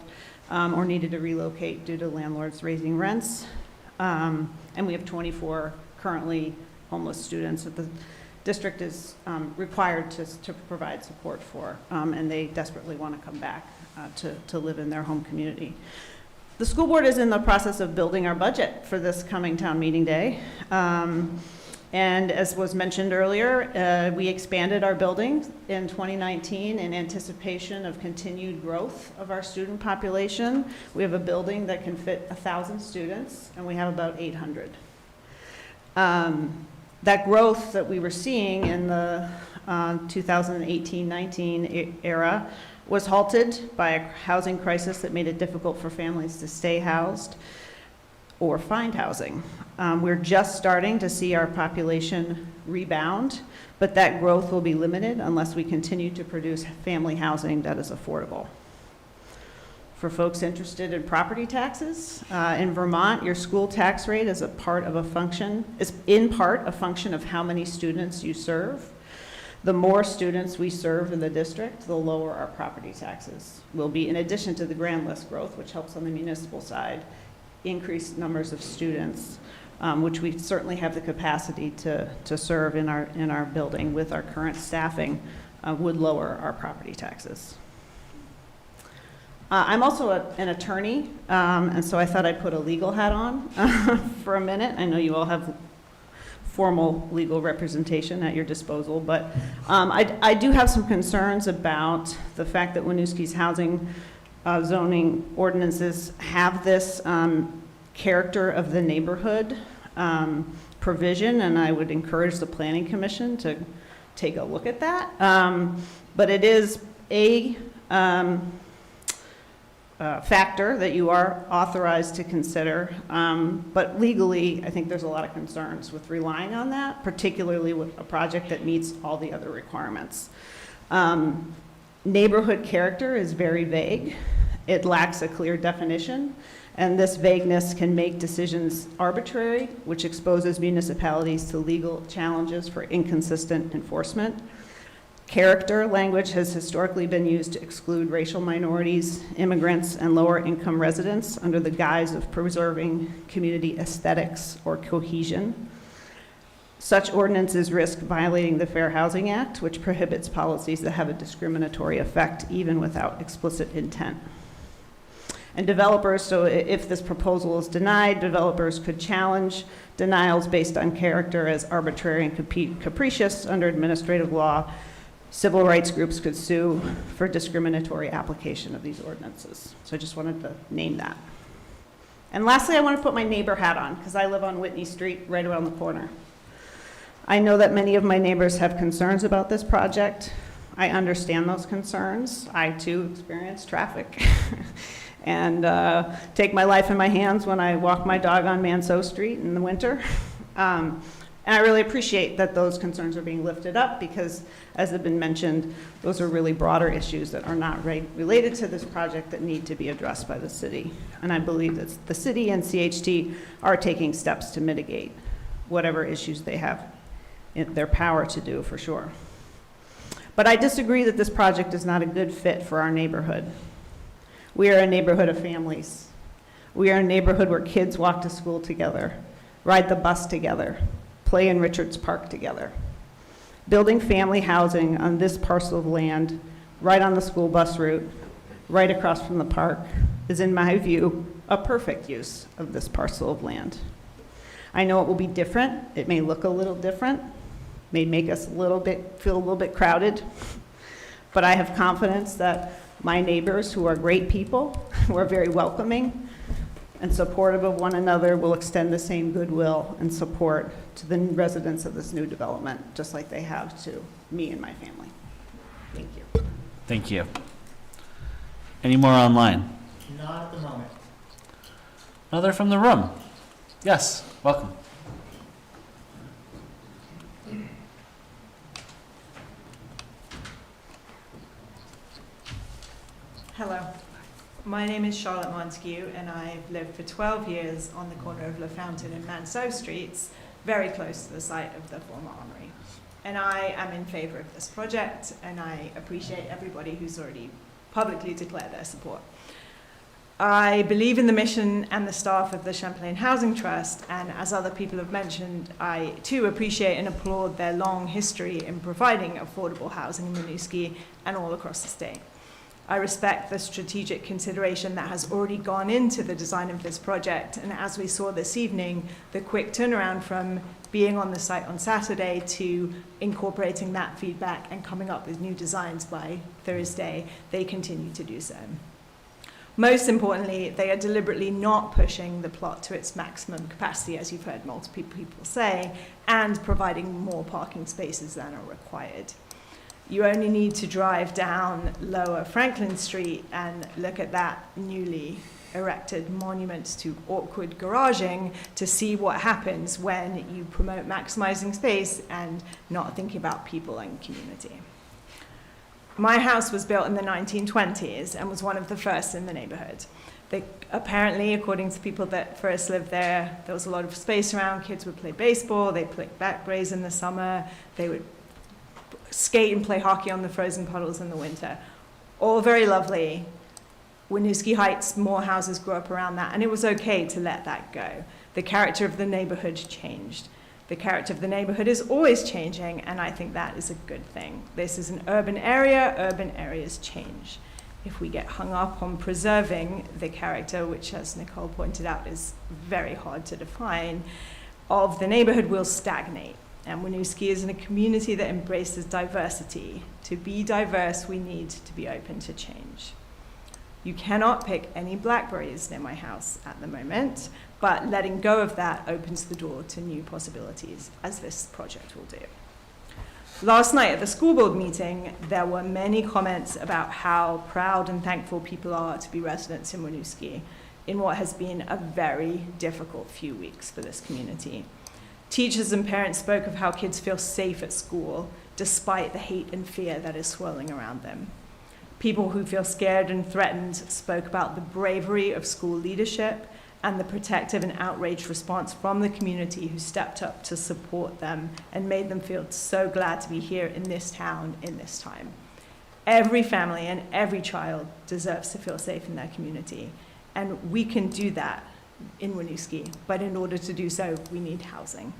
or needed to relocate due to landlords raising rents. And we have 24 currently homeless students that the district is required to provide support for, and they desperately want to come back to live in their home community. The school board is in the process of building our budget for this coming town meeting day. And as was mentioned earlier, we expanded our building in 2019 in anticipation of continued growth of our student population. We have a building that can fit 1,000 students, and we have about 800. That growth that we were seeing in the 2018-19 era was halted by a housing crisis that made it difficult for families to stay housed or find housing. We're just starting to see our population rebound, but that growth will be limited unless we continue to produce family housing that is affordable. For folks interested in property taxes, in Vermont, your school tax rate is in part a function of how many students you serve. The more students we serve in the district, the lower our property taxes will be, in addition to the grand list growth, which helps on the municipal side. Increased numbers of students, which we certainly have the capacity to serve in our building with our current staffing, would lower our property taxes. I'm also an attorney, and so I thought I'd put a legal hat on for a minute. I know you all have formal legal representation at your disposal, but I do have some concerns about the fact that Winooski's housing zoning ordinances have this character of the neighborhood provision, and I would encourage the Planning Commission to take a look at that. But it is a factor that you are authorized to consider, but legally, I think there's a lot of concerns with relying on that, particularly with a project that meets all the other requirements. Neighborhood character is very vague. It lacks a clear definition, and this vagueness can make decisions arbitrary, which exposes municipalities to legal challenges for inconsistent enforcement. Character language has historically been used to exclude racial minorities, immigrants, and lower-income residents under the guise of preserving community aesthetics or cohesion. Such ordinances risk violating the Fair Housing Act, which prohibits policies that have a discriminatory effect even without explicit intent. And developers, so if this proposal is denied, developers could challenge denials based on character as arbitrary and capricious under administrative law. Civil rights groups could sue for discriminatory application of these ordinances. So I just wanted to name that. And lastly, I want to put my neighbor hat on because I live on Whitney Street right around the corner. I know that many of my neighbors have concerns about this project. I understand those concerns. I too experience traffic and take my life in my hands when I walk my dog on Manso Street in the winter. And I really appreciate that those concerns are being lifted up because, as has been mentioned, those are really broader issues that are not related to this project that need to be addressed by the city. And I believe that the city and CHT are taking steps to mitigate whatever issues they have in their power to do, for sure. But I disagree that this project is not a good fit for our neighborhood. We are a neighborhood of families. We are a neighborhood where kids walk to school together, ride the bus together, play in Richards Park together. Building family housing on this parcel of land, right on the school bus route, right across from the park, is, in my view, a perfect use of this parcel of land. I know it will be different. It may look a little different, may make us feel a little bit crowded, but I have confidence that my neighbors, who are great people, who are very welcoming and supportive of one another, will extend the same goodwill and support to the residents of this new development, just like they have to me and my family. Thank you.
Thank you. Any more online?
Not at the moment.
Another from the room? Yes, welcome.
Hello. My name is Charlotte Montague, and I've lived for 12 years on the corner of Lafountain and Manso Streets, very close to the site of the former armory. And I am in favor of this project, and I appreciate everybody who's already publicly declared their support. I believe in the mission and the staff of the Champlain Housing Trust, and as other people have mentioned, I too appreciate and applaud their long history in providing affordable housing in Winooski and all across the state. I respect the strategic consideration that has already gone into the design of this project, and as we saw this evening, the quick turnaround from being on the site on Saturday to incorporating that feedback and coming up with new designs by Thursday, they continue to do so. Most importantly, they are deliberately not pushing the plot to its maximum capacity, as you've heard multiple people say, and providing more parking spaces than are required. You only need to drive down Lower Franklin Street and look at that newly erected monument to awkward garaging to see what happens when you promote maximizing space and not thinking about people and community. My house was built in the 1920s and was one of the first in the neighborhood. Apparently, according to people that first lived there, there was a lot of space around. Kids would play baseball, they'd play back brace in the summer, they would skate and play hockey on the frozen puddles in the winter. All very lovely. Winooski Heights, more houses grew up around that, and it was okay to let that go. The character of the neighborhood changed. The character of the neighborhood is always changing, and I think that is a good thing. This is an urban area, urban areas change. if we get hung up on preserving the character, which, as Nicole pointed out, is very hard to define, of the neighborhood, will stagnate. And Winooski is in a community that embraces diversity. To be diverse, we need to be open to change. You cannot pick any blackberries near my house at the moment, but letting go of that opens the door to new possibilities, as this project will do. Last night at the school board meeting, there were many comments about how proud and thankful people are to be residents in Winooski in what has been a very difficult few weeks for this community. Teachers and parents spoke of how kids feel safe at school despite the hate and fear that is swirling around them. People who feel scared and threatened spoke about the bravery of school leadership and the protective and outraged response from the community who stepped up to support them and made them feel so glad to be here in this town in this time. Every family and every child deserves to feel safe in their community, and we can do that in Winooski, but in order to do so, we need housing.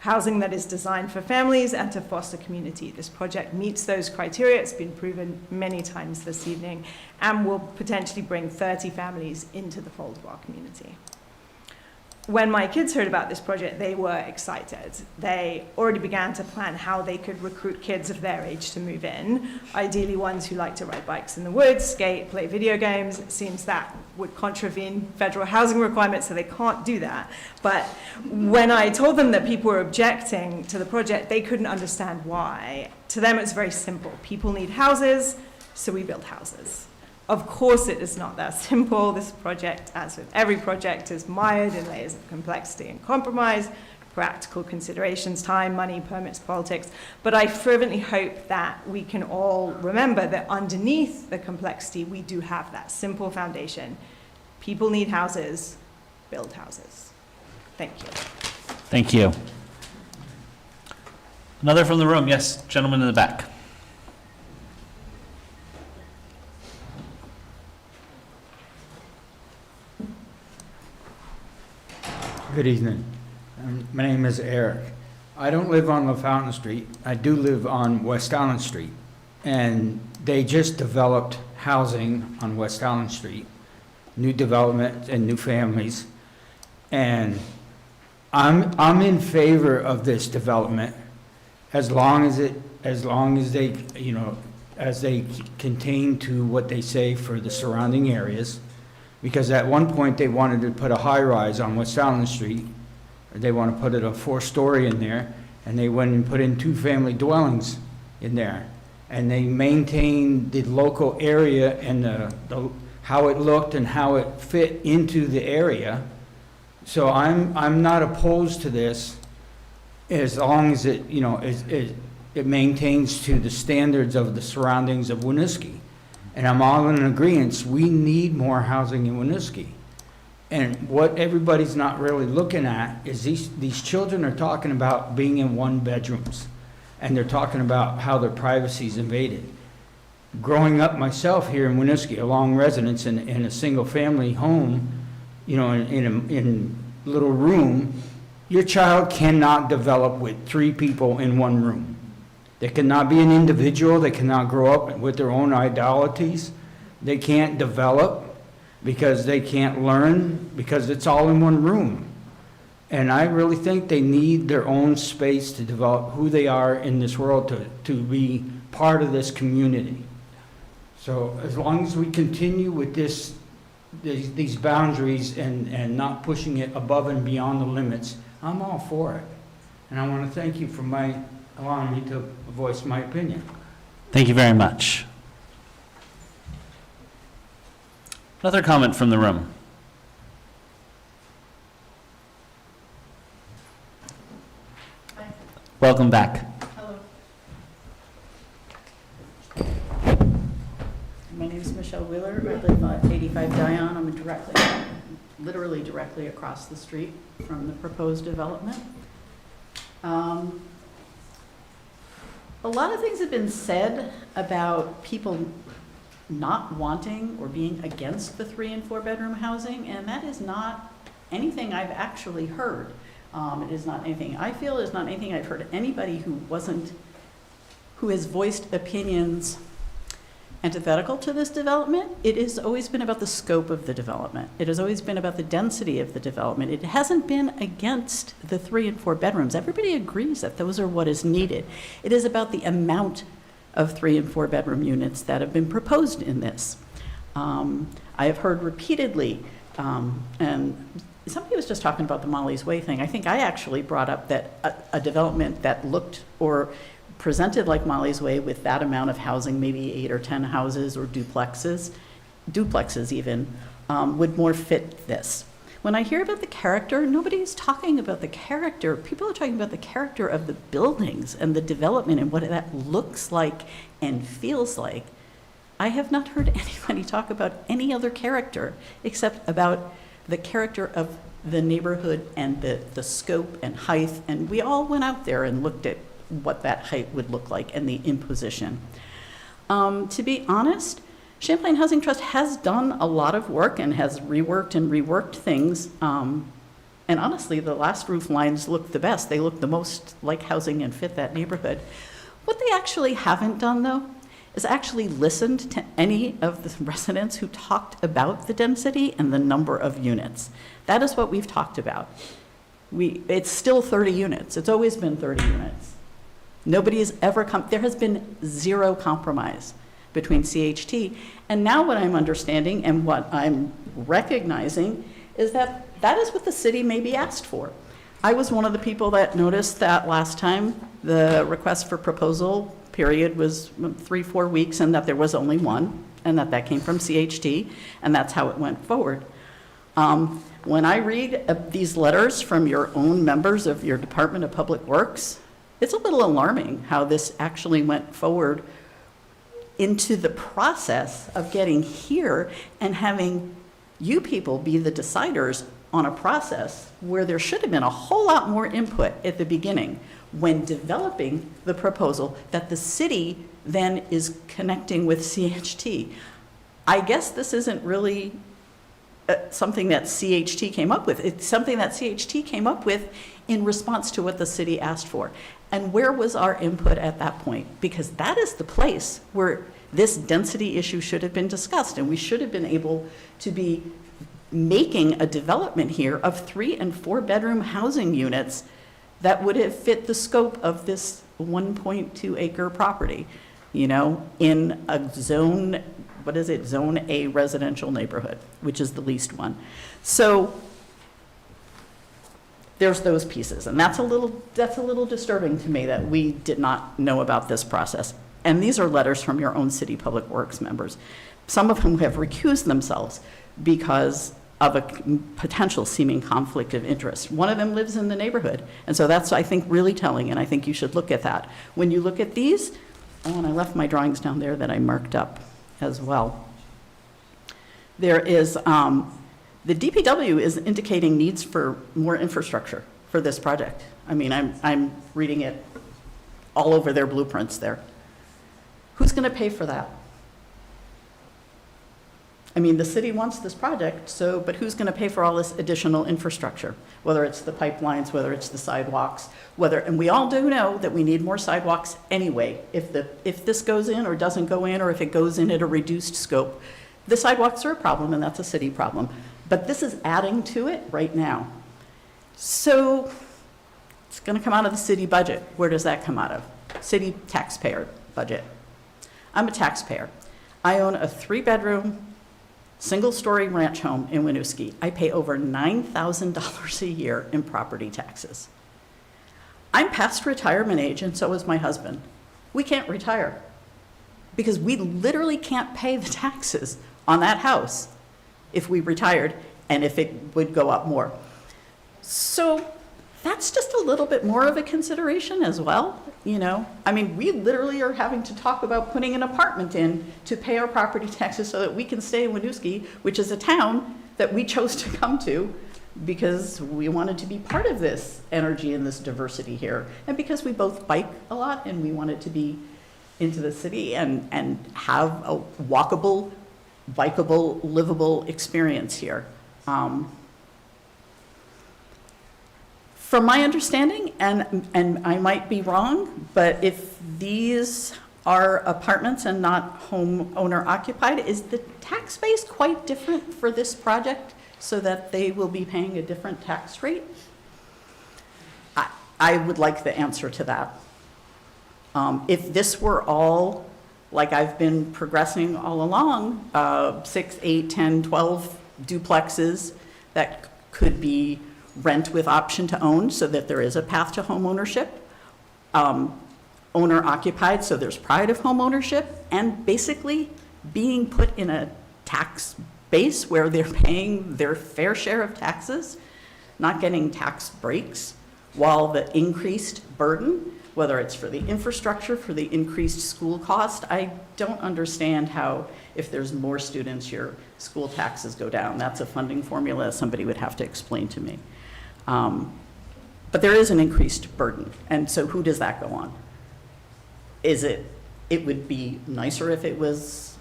Housing that is designed for families and to foster community. This project meets those criteria. It's been proven many times this evening and will potentially bring 30 families into the fold of our community. When my kids heard about this project, they were excited. They already began to plan how they could recruit kids of their age to move in, ideally ones who like to ride bikes in the woods, skate, play video games. It seems that would contravene federal housing requirements, so they can't do that. But when I told them that people were objecting to the project, they couldn't understand why. To them, it's very simple. People need houses, so we build houses. Of course it is not that simple. This project, as with every project, is mired in layers of complexity and compromise, practical considerations, time, money, permits, politics. But I fervently hope that we can all remember that underneath the complexity, we do have that simple foundation. People need houses, build houses. Thank you.
Thank you. Another from the room. Yes, gentleman in the back.
Good evening. My name is Eric. I don't live on Lafountain Street. I do live on West Allen Street. And they just developed housing on West Allen Street, new development and new families. And I'm in favor of this development as long as they, you know, as they contain to what they say for the surrounding areas. Because at one point they wanted to put a high-rise on West Allen Street. They want to put it a 4-story in there, and they went and put in 2-family dwellings in there. And they maintained the local area and how it looked and how it fit into the area. So I'm not opposed to this as long as it, you know, it maintains to the standards of the surroundings of Winooski. And I'm all in agreement, we need more housing in Winooski. And what everybody's not really looking at is these children are talking about being in 1-bedrooms. And they're talking about how their privacy is invaded. Growing up myself here in Winooski, a long residence in a single-family home, you know, in a little room, your child cannot develop with 3 people in 1 room. They cannot be an individual. They cannot grow up with their own ideologies. They can't develop because they can't learn because it's all in 1 room. And I really think they need their own space to develop who they are in this world, to be part of this community. So as long as we continue with these boundaries and not pushing it above and beyond the limits, I'm all for it. And I want to thank you for allowing me to voice my opinion.
Thank you very much. Another comment from the room.
Hi.
Welcome back.
Hello. My name is Michelle Wheeler. I live at 85 Dion. I'm literally directly across the street from the proposed development. A lot of things have been said about people not wanting or being against the 3- and 4-bedroom housing, and that is not anything I've actually heard. It is not anything I feel. It is not anything I've heard anybody who has voiced opinions antithetical to this development. It has always been about the scope of the development. It has always been about the density of the development. It hasn't been against the 3 and 4 bedrooms. Everybody agrees that those are what is needed. It is about the amount of 3 and 4 bedroom units that have been proposed in this. I have heard repeatedly, and somebody was just talking about the Molly's Way thing. I think I actually brought up that a development that looked or presented like Molly's Way with that amount of housing, maybe 8 or 10 houses or duplexes even, would more fit this. When I hear about the character, nobody's talking about the character. People are talking about the character of the buildings and the development and what that looks like and feels like. I have not heard anybody talk about any other character except about the character of the neighborhood and the scope and height. And we all went out there and looked at what that height would look like and the imposition. To be honest, Champlain Housing Trust has done a lot of work and has reworked things. And honestly, the last roof lines look the best. They look the most like housing and fit that neighborhood. What they actually haven't done, though, is actually listened to any of the residents who talked about the density and the number of units. That is what we've talked about. It's still 30 units. It's always been 30 units. Nobody has ever there has been zero compromise between CHT. And now what I'm understanding and what I'm recognizing is that that is what the city maybe asked for. I was one of the people that noticed that last time the request for proposal period was 3-4 weeks and that there was only one and that came from CHT and that's how it went forward. When I read these letters from your own members of your Department of Public Works, it's a little alarming how this actually went forward into the process of getting here and having you people be the deciders on a process where there should have been a whole lot more input at the beginning when developing the proposal that the city then is connecting with CHT. I guess this isn't really something that CHT came up with. It's something that CHT came up with in response to what the city asked for. And where was our input at that point? Because that is the place where this density issue should have been discussed, and we should have been able to be making a development here of 3 and 4 bedroom housing units that would have fit the scope of this 1.2 acre property, you know, in a zone, what is it, Zone A residential neighborhood, which is the least one. So there's those pieces, and that's a little disturbing to me that we did not know about this process. And these are letters from your own city public works members, some of whom have recused themselves because of a potential seeming conflict of interest. One of them lives in the neighborhood, and so that's, I think, really telling, and I think you should look at that. When you look at these, oh, and I left my drawings down there that I marked up as well. There is, the DPW is indicating needs for more infrastructure for this project. I mean, I'm reading it all over their blueprints there. Who's going to pay for that? I mean, the city wants this project, so, but who's going to pay for all this additional infrastructure? Whether it's the pipelines, whether it's the sidewalks, and we all do know that we need more sidewalks anyway. If this goes in or doesn't go in, or if it goes in at a reduced scope, the sidewalks are a problem, and that's a city problem. But this is adding to it right now. So it's going to come out of the city budget. Where does that come out of? City taxpayer budget. I'm a taxpayer. I own a 3-bedroom, single-story ranch home in Winooski. I pay over $9,000 a year in property taxes. I'm past retirement age, and so is my husband. We can't retire because we literally can't pay the taxes on that house if we retired and if it would go up more. So that's just a little bit more of a consideration as well, you know? I mean, we literally are having to talk about putting an apartment in to pay our property taxes so that we can stay in Winooski, which is a town that we chose to come to because we wanted to be part of this energy and this diversity here. And because we both bike a lot and we wanted to be into the city and have a walkable, bikeable, livable experience here. From my understanding, and I might be wrong, but if these are apartments and not homeowner occupied. Is the tax base quite different for this project so that they will be paying a different tax rate? I would like the answer to that. If this were all, like I've been progressing all along, 6, 8, 10, 12 duplexes that could be rent with option to own so that there is a path to home ownership, owner occupied so there's pride of home ownership, and basically being put in a tax base where they're paying their fair share of taxes, not getting tax breaks, while the increased burden, whether it's for the infrastructure, for the increased school cost, I don't understand how, if there's more students, your school taxes go down. That's a funding formula somebody would have to explain to me. But there is an increased burden, and so who does that go on? It would be nicer if it was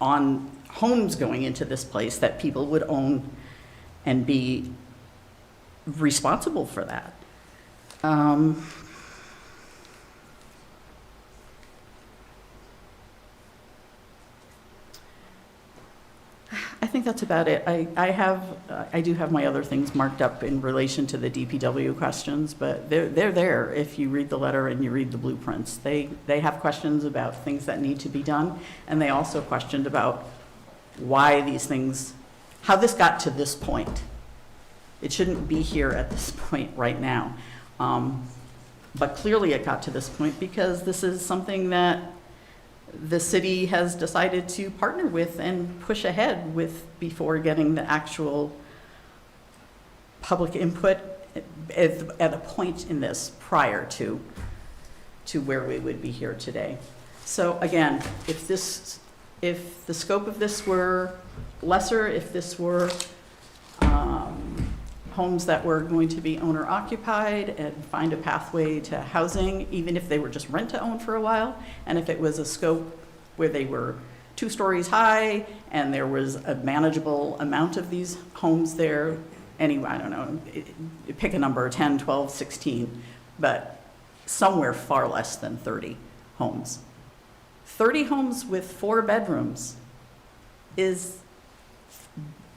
on homes going into this place that people would own and be responsible for that. I think that's about it. I do have my other things marked up in relation to the DPW questions, but they're there if you read the letter and you read the blueprints. They have questions about things that need to be done, and they also questioned about why these things, how this got to this point. It shouldn't be here at this point right now. But clearly it got to this point because this is something that the city has decided to partner with and push ahead with before getting the actual public input at a point in this prior to where we would be here today. So again, if the scope of this were lesser, if this were homes that were going to be owner occupied and find a pathway to housing, even if they were just rent to own for a while, and if it was a scope where they were 2 stories high and there was a manageable amount of these homes there, anyway, I don't know, pick a number, 10, 12, 16, but somewhere far less than 30 homes. 30 homes with 4 bedrooms is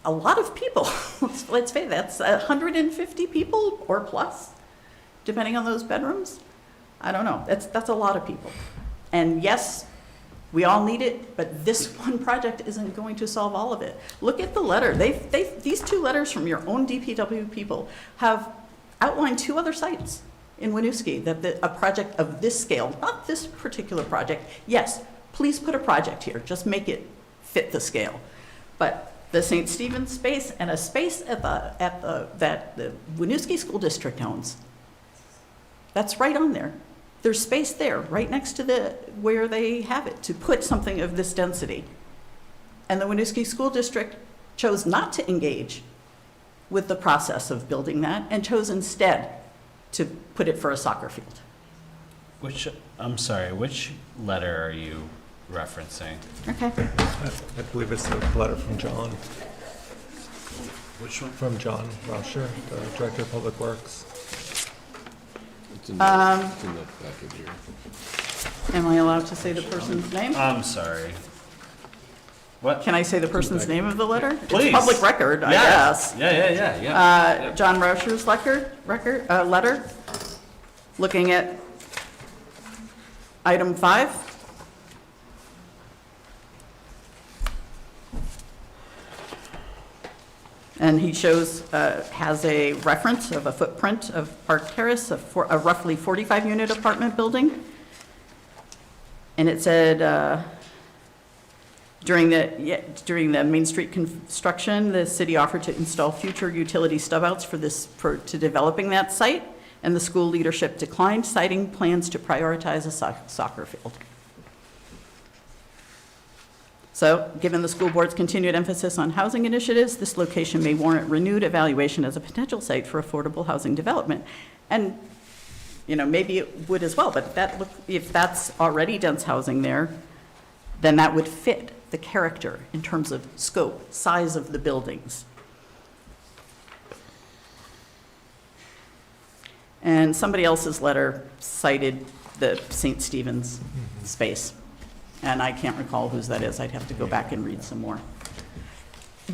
a lot of people. Let's say that's 150 people or plus, depending on those bedrooms. I don't know. That's a lot of people. And yes, we all need it, but this one project isn't going to solve all of it. Look at the letter. These 2 letters from your own DPW people have outlined 2 other sites in Winooski that a project of this scale, not this particular project. Yes, please put a project here. Just make it fit the scale. But the St. Stephen's space and a space that the Winooski School District owns. That's right on there. There's space there, right next to where they have it, to put something of this density. And the Winooski School District chose not to engage with the process of building that and chose instead to put it for a soccer field.
I'm sorry, which letter are you referencing?
Okay.
I believe it's the letter from John.
Which one?
From John Rauscher, the Director of Public Works.
It's in the package here.
Am I allowed to say the person's name?
I'm sorry. What?
Can I say the person's name of the letter?
Please.
It's public record, I guess.
Yeah.
John Rauscher's letter, looking at item 5. And he has a reference of a footprint of Park Terrace, a roughly 45-unit apartment building. And it said, during the Main Street construction, the city offered to install future utility stub-outs to developing that site, and the school leadership declined, citing plans to prioritize a soccer field. So, given the school board's continued emphasis on housing initiatives, this location may warrant renewed evaluation as a potential site for affordable housing development. And, maybe it would as well, but if that's already dense housing there, then that would fit the character in terms of scope, size of the buildings. And somebody else's letter cited the St. Stephen's space. And I can't recall whose that is. I'd have to go back and read some more.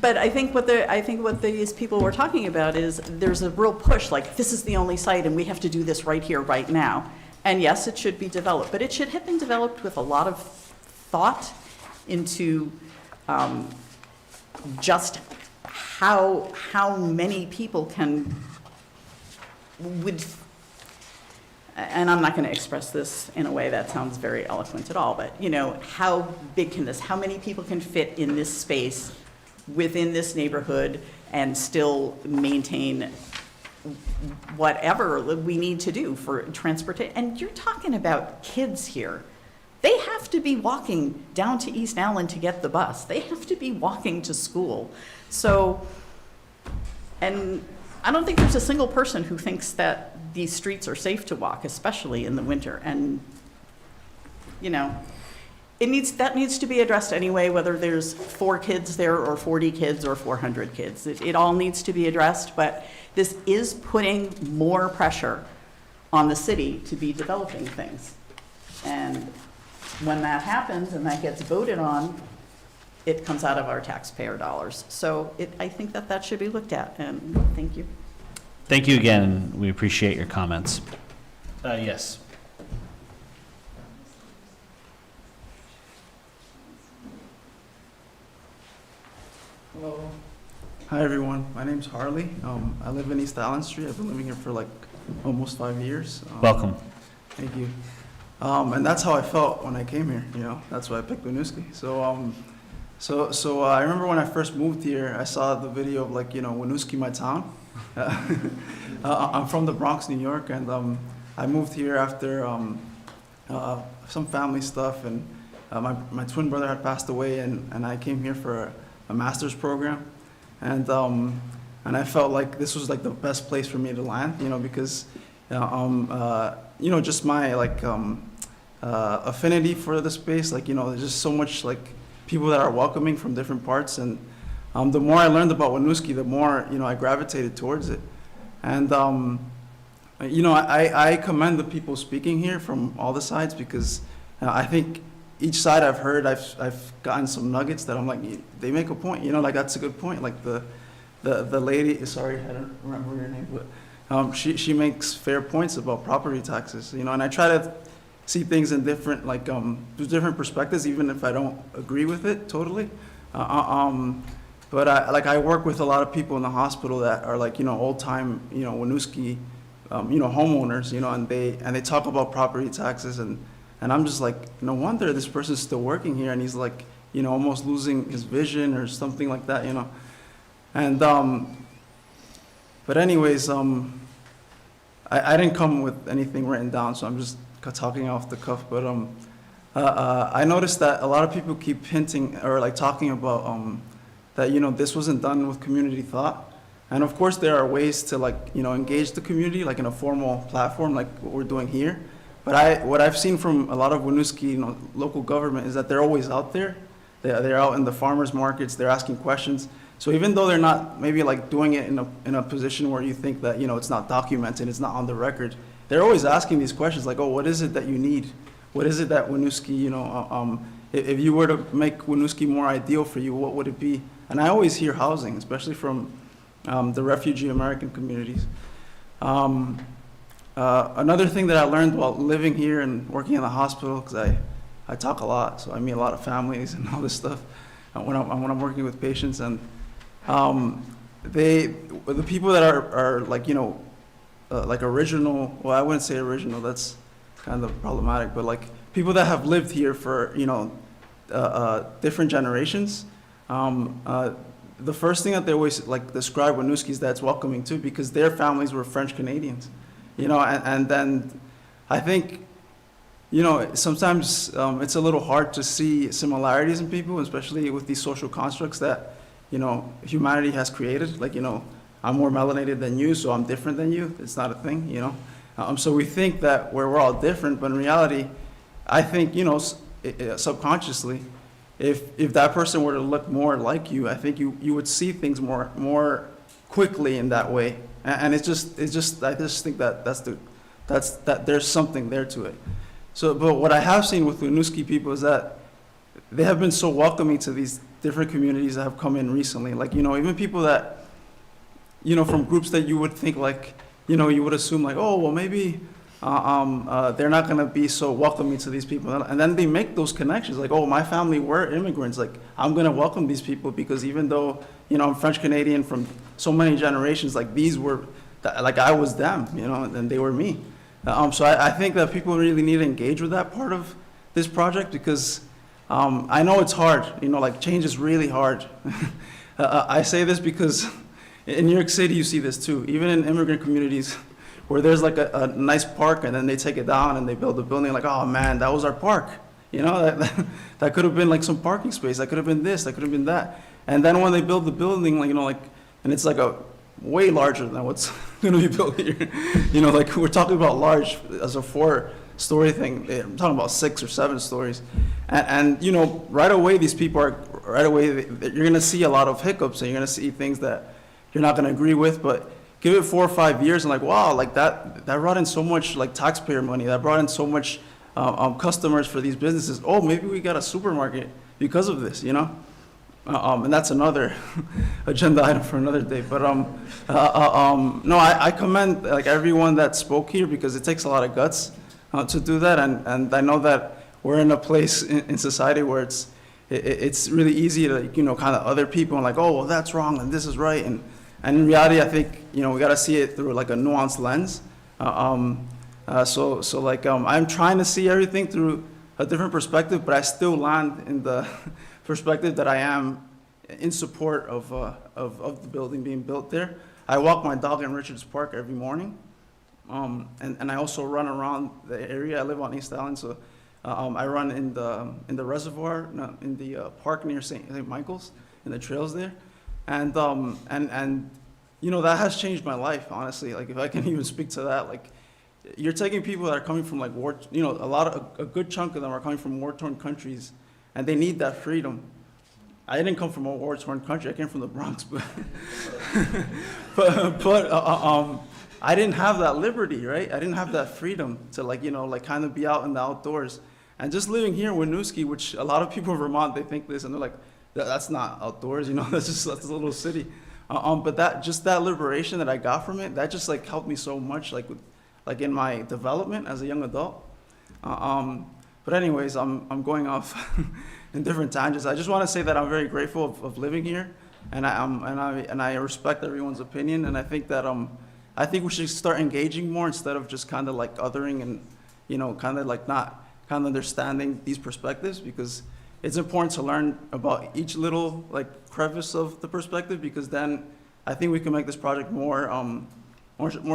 But I think what these people were talking about is there's a real push, like this is the only site and we have to do this right here, right now. And yes, it should be developed, but it should have been developed with a lot of thought into just how many people would, and I'm not going to express this in a way that sounds very eloquent at all, but you know, how big can this, how many people can fit in this space within this neighborhood and still maintain whatever we need to do for transportation. And you're talking about kids here. They have to be walking down to East Allen to get the bus. They have to be walking to school. So, and I don't think there's a single person who thinks that these streets are safe to walk, especially in the winter. And, you know, that needs to be addressed anyway, whether there's 4 kids there or 40 kids or 400 kids. It all needs to be addressed, but this is putting more pressure on the city to be developing things. And when that happens and that gets voted on, it comes out of our taxpayer dollars. So I think that should be looked at, and thank you.
Thank you again. We appreciate your comments. Yes.
Hello. Hi everyone. My name's Harley. I live in East Allen Street. I've been living here for like almost 5 years.
Welcome.
Thank you. And that's how I felt when I came here. You know, that's why I picked Winooski. So I remember when I first moved here, I saw the video of like, you know, Winooski, my town. I'm from the Bronx, New York, and I moved here after some family stuff, and my twin brother had passed away, and I came here for a master's program, and I felt like this was like the best place for me to land, you know, because you know, just my like affinity for the space, like, you know, there's just so much like people that are welcoming from different parts, and the more I learned about Winooski, the more, you know, I gravitated towards it. And you know, I commend the people speaking here from all the sides, because I think each side I've heard, I've gotten some nuggets that I'm like, they make a point, you know, like that's a good point. Like the lady, sorry, I don't remember her name, but she makes fair points about property taxes, you know, and I try to see things in different, like, different perspectives, even if I don't agree with it totally. But I work with a lot of people in the hospital that are like, you know, old time, you know, Winooski, you know, homeowners, you know, and they talk about property taxes, and I'm just like, no wonder this person's still working here, and he's like, you know, almost losing his vision or something like that, you know. And but anyways, I didn't come with anything written down, so I'm just talking off the cuff. But I noticed that a lot of people keep hinting or like talking about that, you know, this wasn't done with community thought. And of course there are ways to, like, you know, engage the community, like in a formal platform like what we're doing here. But what I've seen from a lot of Winooski, you know, local government is that they're always out there. They're out in the farmers markets, they're asking questions. So even though they're not maybe like doing it in a position where you think that, you know, it's not documented, it's not on the record, they're always asking these questions like, oh, what is it that you need? What is it that Winooski, you know, if you were to make Winooski more ideal for you, what would it be? And I always hear housing, especially from the refugee American communities. Another thing that I learned while living here and working in the hospital, because I talk a lot, so I meet a lot of families and all this stuff when I'm working with patients, and the people that are like, you know, like original, well, I wouldn't say original, that's kind of problematic, but like people that have lived here for, you know, different generations, the first thing that they always like describe Winooski is that it's welcoming too, because their families were French Canadians, you know, and then I think, you know, sometimes it's a little hard to see similarities in people, especially with these social constructs that, you know, humanity has created. Like, you know, I'm more melanated than you, so I'm different than you. It's not a thing, you know. So we think that we're all different, but in reality, I think, you know, subconsciously, if that person were to look more like you, I think you would see things more quickly in that way. And it's just I just think that there's something there to it. So, but what I have seen with Winooski people is that they have been so welcoming to these different communities that have come in recently. Like, even people that, from groups that you would think like, you would assume like, oh, well, maybe they're not going to be so welcoming to these people. And then they make those connections like, oh, my family were immigrants. Like, I'm going to welcome these people because even though, I'm French Canadian from so many generations, like these were, like I was them, and they were me. So I think that people really need to engage with that part of this project because I know it's hard, like change is really hard. I say this because in New York City, you see this too, even in immigrant communities where there's like a nice park and then they take it down and they build a building like, oh man, that was our park. That could have been like some parking space. That could have been this, that could have been that. And then when they build the building, and it's like a way larger than what's going to be built here. Like we're talking about large as a 4-story thing. I'm talking about 6 or 7 stories. And right away, these people you're going to see a lot of hiccups and you're going to see things that you're not going to agree with, but give it 4 or 5 years and like, wow, like that brought in so much like taxpayer money. That brought in so much customers for these businesses. Oh, maybe we got a supermarket because of this, and that's another agenda item for another day. But no, I commend like everyone that spoke here because it takes a lot of guts to do that, and I know that we're in a place in society where it's really easy to kind of other people and like, oh, well, that's wrong and this is right, and in reality, I think we got to see it through like a nuanced lens. So like I'm trying to see everything through a different perspective, but I still land in the perspective that I am in support of the building being built there. I walk my dog in Richards Park every morning, and I also run around the area. I live on East Island, so I run in the reservoir, in the park near St. Michael's, in the trails there, and that has changed my life, honestly. Like if I can even speak to that, like you're taking people that are coming from like war, a good chunk of them are coming from war-torn countries, and they need that freedom. I didn't come from a war-torn country. I came from the Bronx, but I didn't have that liberty, right? I didn't have that freedom to kind of be out in the outdoors. And just living here in Winooski, which a lot of people in Vermont, they think this, and they're like, that's not outdoors, that's a little city. But that liberation that I got from it, that just like helped me so much, like in my development as a young adult. But anyways, I'm going off in different tangents. I just want to say that I'm very grateful of living here, and I respect everyone's opinion, and I think that I think we should start engaging more instead of just kind of like othering and kind of like not kind of understanding these perspectives, because it's important to learn about each little like crevice of the perspective, because then I think we can make this project more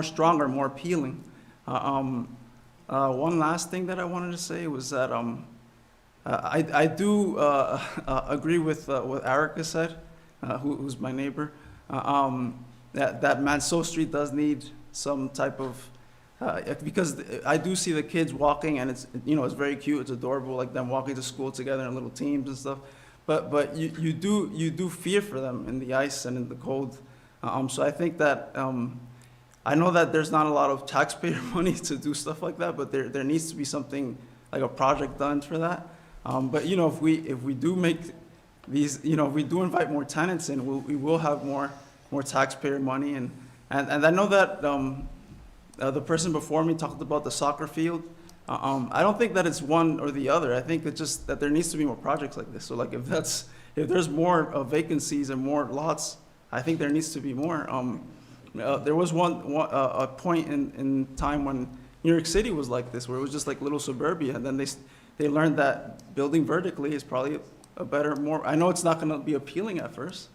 stronger, more appealing. One last thing that I wanted to say was that I do agree with what Erica said, who's my neighbor, that Manceau Street does need some type of, because I do see the kids walking, and it's very cute, it's adorable, like them walking to school together in little teams and stuff. But you do fear for them in the ice and in the cold. So I think that I know that there's not a lot of taxpayer money to do stuff like that, but there needs to be something like a project done for that. But if we do make these, if we do invite more tenants in, we will have more taxpayer money, and I know that the person before me talked about the soccer field. I don't think that it's one or the other. I think it's just that there needs to be more projects like this. So like if there's more vacancies and more lots, I think there needs to be more. There was a point in time when New York City was like this, where it was just like little suburbia, and then they learned that building vertically is probably a better, more. I know it's not going to be appealing at first,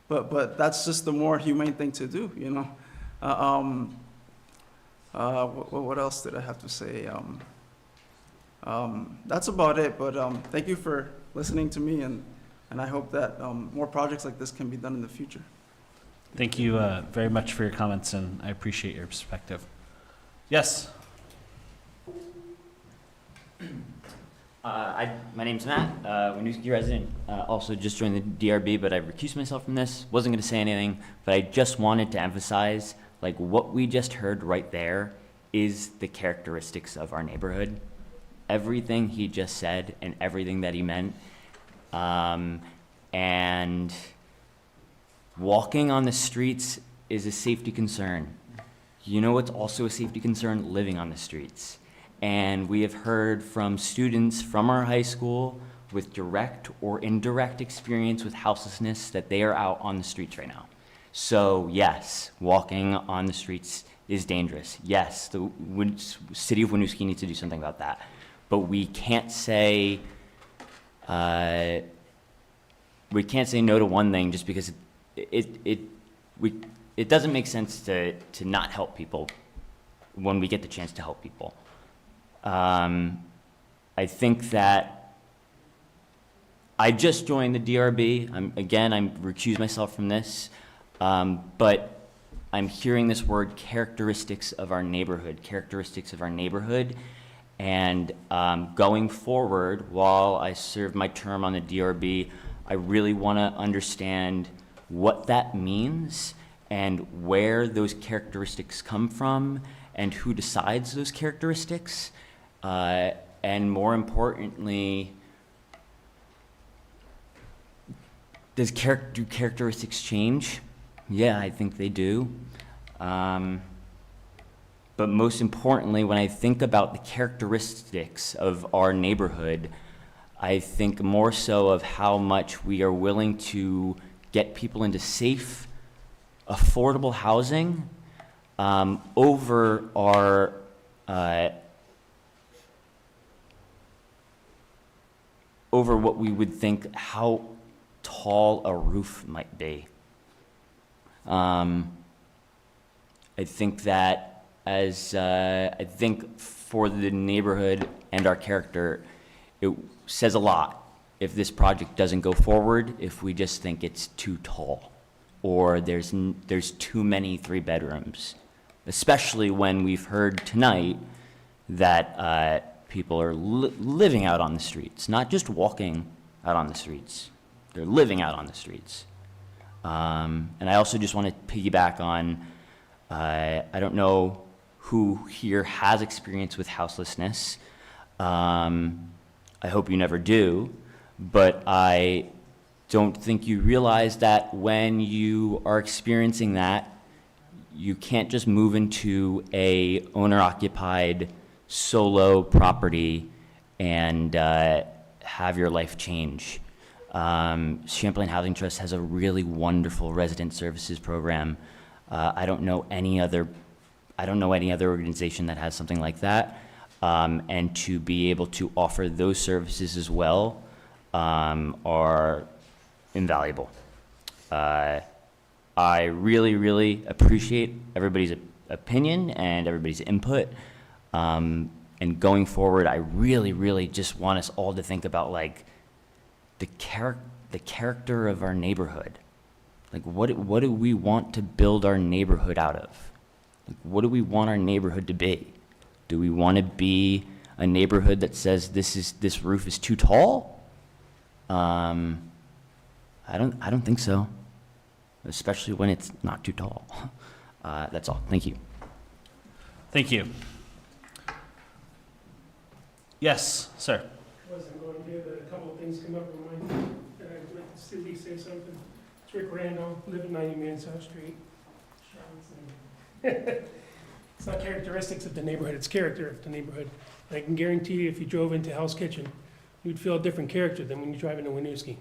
but that's just the more humane thing to do, What else did I have to say? That's about it. But thank you for listening to me, and I hope that more projects like this can be done in the future.
Thank you very much for your comments, and I appreciate your perspective. Yes?
My name's Matt, Winooski resident, also just joined the DRB, but I recused myself from this. Wasn't going to say anything, but I just wanted to emphasize, like, what we just heard right there is the characteristics of our neighborhood. Everything he just said and everything that he meant And walking on the streets is a safety concern. You know what's also a safety concern? Living on the streets. And we have heard from students from our high school with direct or indirect experience with houselessness that they are out on the streets right now. So yes, walking on the streets is dangerous. Yes, the city of Winooski needs to do something about that. But we can't say no to one thing just because it doesn't make sense to not help people when we get the chance to help people. I think that I just joined the DRB. I'm recused myself from this, but I'm hearing this word, characteristics of our neighborhood, and going forward, while I serve my term on the DRB, I really want to understand what that means and where those characteristics come from and who decides those characteristics, and more importantly, do characteristics change? Yeah, I think they do. But most importantly, when I think about the characteristics of our neighborhood, I think more so of how much we are willing to get people into safe, affordable housing over our over what we would think how tall a roof might be. I think that I think for the neighborhood and our character, it says a lot if this project doesn't go forward, if we just think it's too tall or there's too many 3 bedrooms, especially when we've heard tonight that people are living out on the streets, not just walking out on the streets. They're living out on the streets. And I also just want to piggyback on, I don't know who here has experience with houselessness. I hope you never do, but I don't think you realize that when you are experiencing that, you can't just move into a owner-occupied solo property and have your life change. Champlain Housing Trust has a really wonderful resident services program. I don't know any other organization that has something like that. And to be able to offer those services as well are invaluable. I really, really appreciate everybody's opinion and everybody's input. And going forward, I really, really just want us all to think about like the character of our neighborhood. Like what do we want to build our neighborhood out of? Like what do we want our neighborhood to be? Do we want to be a neighborhood that says this roof is too tall? I don't think so, especially when it's not too tall. That's all. Thank you.
Thank you. Yes, sir.
I wasn't going here, but a couple of things come up in mind that I'd like to see Lee say something. It's Rick Randall, live at 90 Mansell Street. It's not characteristics of the neighborhood, it's character of the neighborhood. And I can guarantee you, if you drove into Hell's Kitchen, you'd feel a different character than when you drive into Winooski.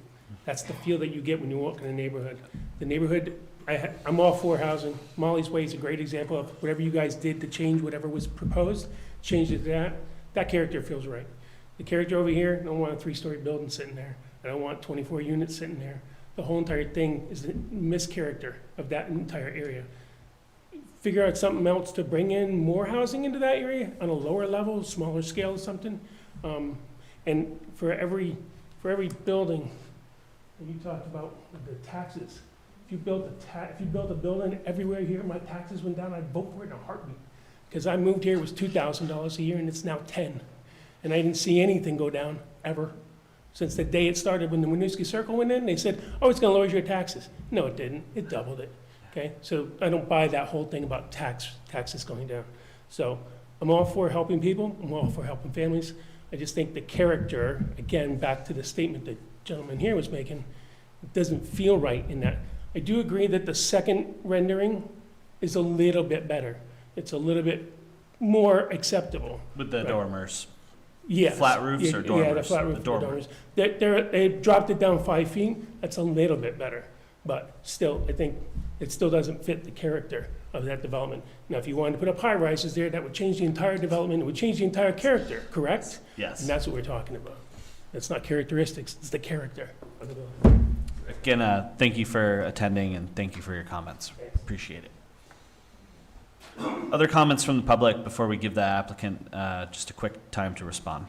That's the feel that you get when you walk in the neighborhood. The neighborhood, I'm all for housing. Molly's Way is a great example of whatever you guys did to change whatever was proposed, changed it to that. That character feels right. The character over here, I don't want a 3-story building sitting there. I don't want 24 units sitting there. The whole entire thing is the mischaracter of that entire area. Figure out something else to bring in more housing into that area on a lower level, smaller scale or something. And for every building, and you talked about the taxes. If you built a building everywhere here, my taxes went down, I'd vote for it in a heartbeat. Because I moved here, it was $2,000 a year, and it's now $10,000. And I didn't see anything go down, ever. Since the day it started, when the Winooski Circle went in, they said, oh, it's gonna lower your taxes. No, it didn't, it doubled it, okay? So I don't buy that whole thing about taxes going down. So I'm all for helping people, I'm all for helping families. I just think the character, again, back to the statement that gentleman here was making, it doesn't feel right in that. I do agree that the second rendering is a little bit better. It's a little bit more acceptable.
With the
Right.
dormers.
Yes.
Flat roofs or dormers?
Yeah, the flat roof,
The
the
dormers.
dormers. They dropped it down 5 feet, that's a little bit better. But still, I think it still doesn't fit the character of that development. Now, if you wanted to put up high rises there, that would change the entire development, it would change the entire character, correct?
Yes.
And that's what we're talking about. It's not characteristics, it's the character of the building.
Again, thank you for attending and thank you for your comments. Appreciate it. Other comments from the public before we give the applicant just a quick time to respond?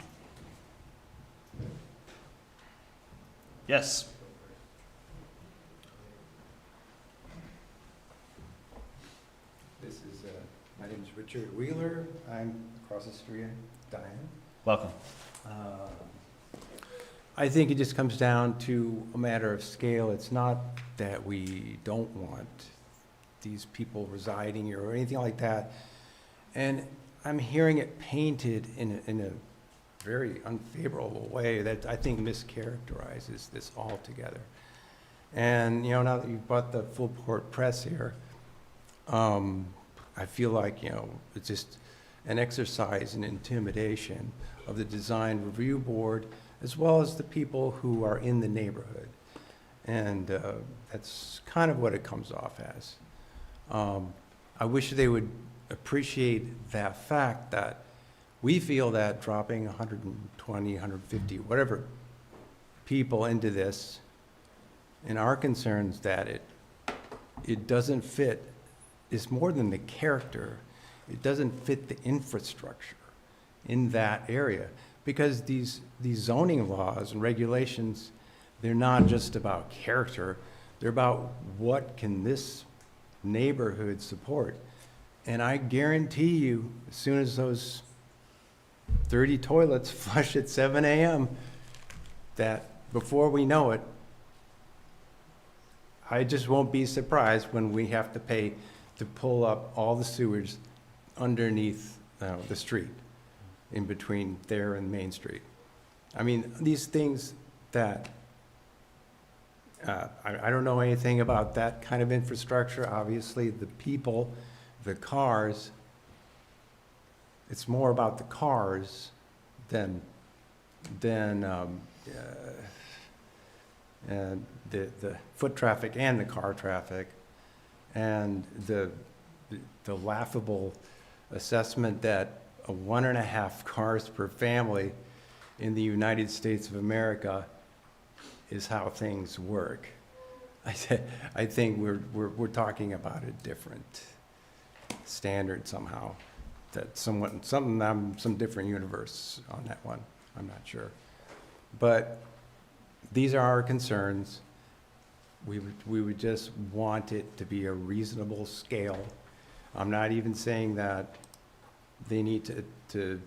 Yes.
This is, my name is Richard Wheeler. I'm across the street, Diane.
Welcome.
I think it just comes down to a matter of scale. It's not that we don't want these people residing here or anything like that. And I'm hearing it painted in a very unfavorable way that I think mischaracterizes this altogether. And, you know, now that you've brought the full court press here, I feel like, you know, it's just an exercise in intimidation of the design review board as well as the people who are in the neighborhood. And that's kind of what it comes off as. I wish they would appreciate that fact that we feel that dropping 120, 150, whatever people into this, and our concerns that it doesn't fit, is more than the character. It doesn't fit the infrastructure in that area. Because these zoning laws and regulations, they're not just about character, they're about what can this neighborhood support. And I guarantee you, as soon as those 30 toilets flush at 7 a.m., that before we know it, I just won't be surprised when we have to pay to pull up all the sewage underneath the street, in between there and Main Street. I mean, these things that, I don't know anything about that kind of infrastructure. Obviously, the people, the cars, it's more about the cars than the foot traffic and the car traffic, and the laughable assessment that 1.5 cars per family in the United States of America is how things work. I think we're talking about a different standard somehow, that some different universe on that one. I'm not sure, but these are our concerns. We would just want it to be a reasonable scale. I'm not even saying that they need to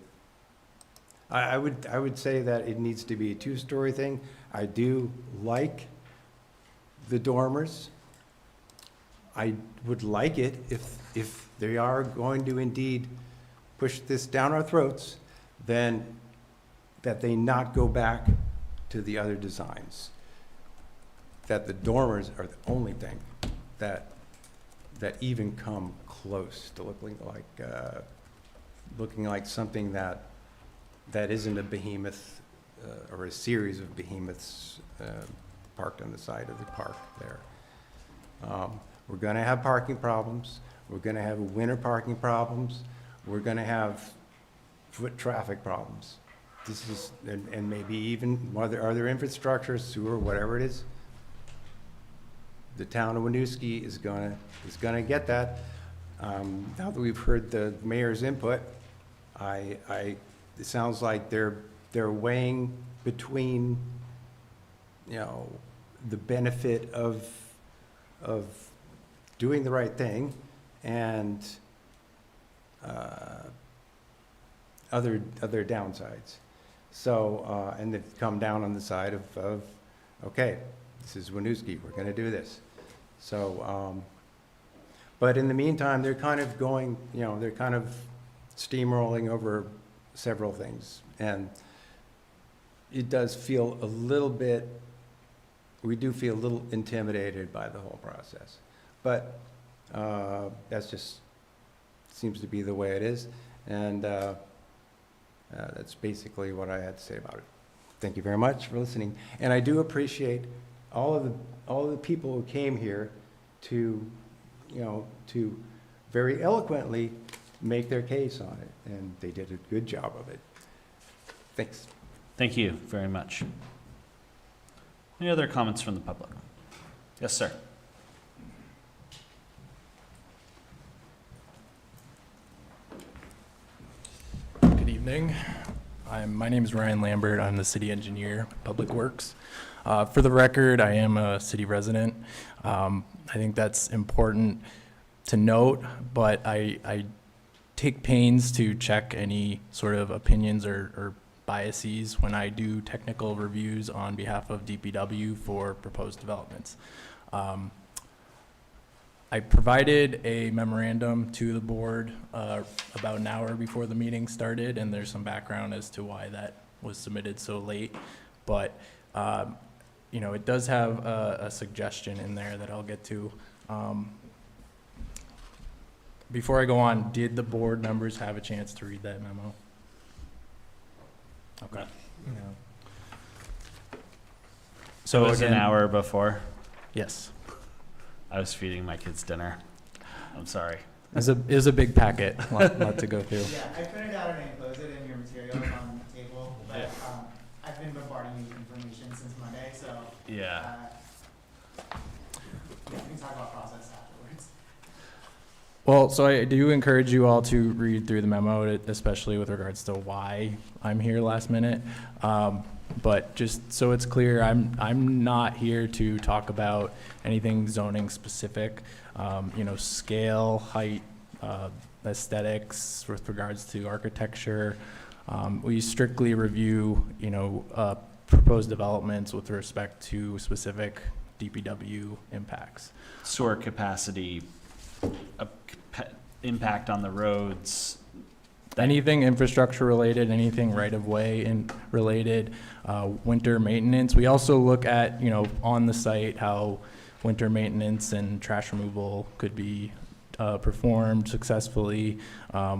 I would say that it needs to be a 2-story thing. I do like the dormers. I would like it if they are going to indeed push this down our throats, then that they not go back to the other designs. That the dormers are the only thing that even come close to looking like something that isn't a behemoth or a series of behemoths parked on the side of the park there. We're going to have parking problems. We're going to have winter parking problems. We're going to have foot traffic problems. This is, and maybe even other infrastructure, sewer, whatever it is. The town of Winooski is going to get that. Now that we've heard the mayor's input, it sounds like they're weighing between, you know, the benefit of doing the right thing and other downsides. So, and they've come down on the side of okay, this is Winooski, we're going to do this. So, but in the meantime, they're kind of going, you know, they're kind of steamrolling over several things. And it does feel a little bit we do feel a little intimidated by the whole process. But that's just, seems to be the way it is. And that's basically what I had to say about it. Thank you very much for listening. And I do appreciate all of the people who came here to, to very eloquently make their case on it. And they did a good job of it. Thanks.
Thank you very much. Any other comments from the public? Yes, sir.
Good evening. My name is Ryan Lambert. I'm the city engineer, Public Works. For the record, I am a city resident. I think that's important to note, but I take pains to check any sort of opinions or biases when I do technical reviews on behalf of DPW for proposed developments. I provided a memorandum to the board about an hour before the meeting started, and there's some background as to why that was submitted so late. But it does have a suggestion in there that I'll get to. Before I go on, did the board members have a chance to read that memo? Okay.
So it was an hour before?
Yes.
I was feeding my kids dinner. I'm sorry.
It was a big packet, lot to go through.
Yeah, I printed out and enclosed it in your materials on the table, but I've been bombarding you with information since Monday, so
yeah,
we can talk about process afterwards.
Well, so I do encourage you all to read through the memo, especially with regards to why I'm here last minute. But just so it's clear, I'm not here to talk about anything zoning specific, scale, height, aesthetics with regards to architecture. We strictly review, proposed developments with respect to specific DPW impacts.
Sewer capacity, impact on the roads.
Anything infrastructure related, anything right of way and related, winter maintenance. We also look at, on the site how winter maintenance and trash removal could be performed successfully.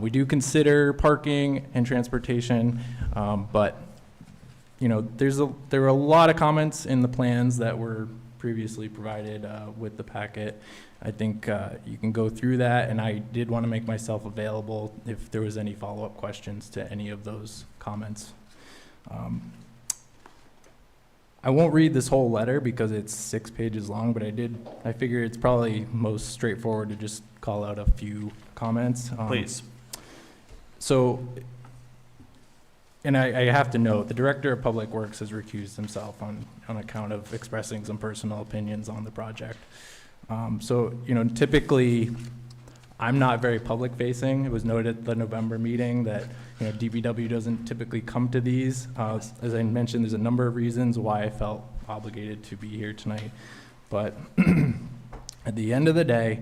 We do consider parking and transportation, but there were a lot of comments in the plans that were previously provided with the packet. I think you can go through that, and I did want to make myself available if there was any follow-up questions to any of those comments. I won't read this whole letter because it's 6 pages long, but I figure it's probably most straightforward to just call out a few comments.
Please.
So, and I have to note, the Director of Public Works has recused himself on account of expressing some personal opinions on the project. Typically, I'm not very public facing. It was noted at the November meeting that, DPW doesn't typically come to these. As I mentioned, there's a number of reasons why I felt obligated to be here tonight. But at the end of the day,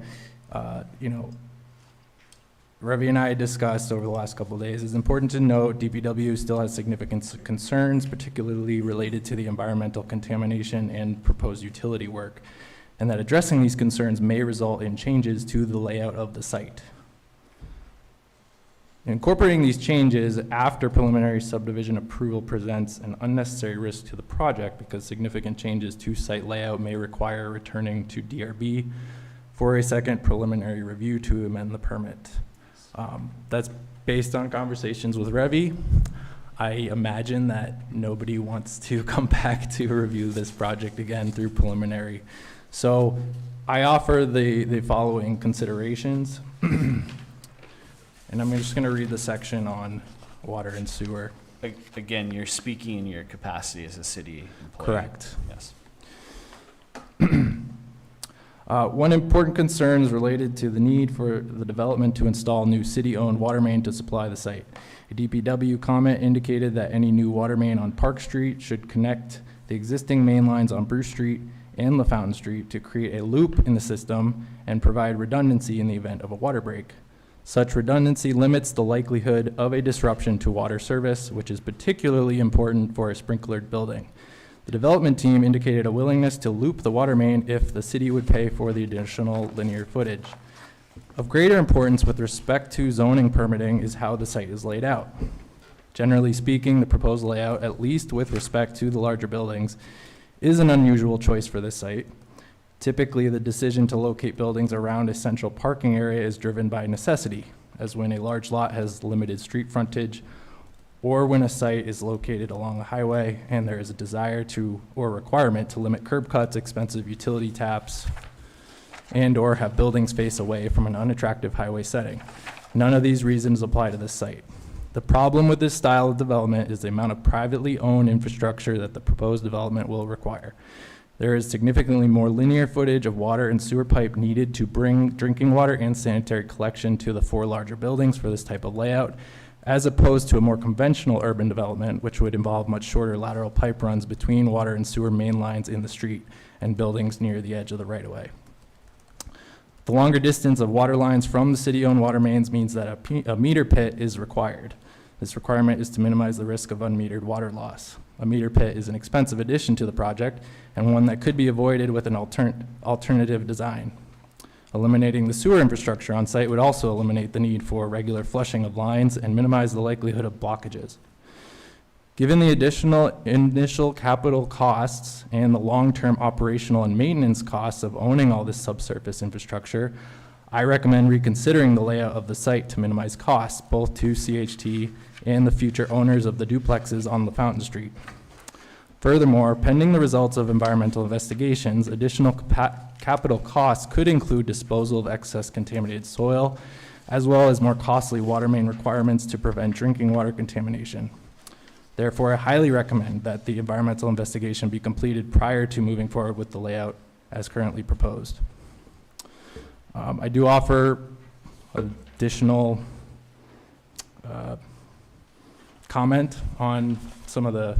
Ravi and I discussed over the last couple of days, it's important to note DPW still has significant concerns, particularly related to the environmental contamination and proposed utility work, and that addressing these concerns may result in changes to the layout of the site. Incorporating these changes after preliminary subdivision approval presents an unnecessary risk to the project because significant changes to site layout may require returning to DRB for a second preliminary review to amend the permit. That's based on conversations with Revi. I imagine that nobody wants to come back to review this project again through preliminary. So I offer the following considerations. And I'm just going to read the section on water and sewer.
Again, you're speaking in your capacity as a city employee.
Correct.
Yes.
One important concern is related to the need for the development to install new city-owned water main to supply the site. A DPW comment indicated that any new water main on Park Street should connect the existing main lines on Bruce Street and Lafountain Street to create a loop in the system and provide redundancy in the event of a water break. Such redundancy limits the likelihood of a disruption to water service, which is particularly important for a sprinklered building. The development team indicated a willingness to loop the water main if the city would pay for the additional linear footage. Of greater importance with respect to zoning permitting is how the site is laid out. Generally speaking, the proposed layout, at least with respect to the larger buildings, is an unusual choice for this site. Typically, the decision to locate buildings around a central parking area is driven by necessity, as when a large lot has limited street frontage, or when a site is located along a highway and there is a desire to, or requirement to limit curb cuts, expensive utility taps, and or have buildings face away from an unattractive highway setting. None of these reasons apply to this site. The problem with this style of development is the amount of privately owned infrastructure that the proposed development will require. There is significantly more linear footage of water and sewer pipe needed to bring drinking water and sanitary collection to the 4 larger buildings for this type of layout, as opposed to a more conventional urban development, which would involve much shorter lateral pipe runs between water and sewer main lines in the street and buildings near the edge of the right-of-way. The longer distance of water lines from the city-owned water mains means that a meter pit is required. This requirement is to minimize the risk of unmetered water loss. A meter pit is an expensive addition to the project and one that could be avoided with an alternative design. Eliminating the sewer infrastructure on site would also eliminate the need for regular flushing of lines and minimize the likelihood of blockages. Given the additional initial capital costs and the long-term operational and maintenance costs of owning all this subsurface infrastructure, I recommend reconsidering the layout of the site to minimize costs, both to CHT and the future owners of the duplexes on Lafountain Street. Furthermore, pending the results of environmental investigations, additional capital costs could include disposal of excess contaminated soil, as well as more costly water main requirements to prevent drinking water contamination. Therefore, I highly recommend that the environmental investigation be completed prior to moving forward with the layout as currently proposed. I do offer additional comment on some of the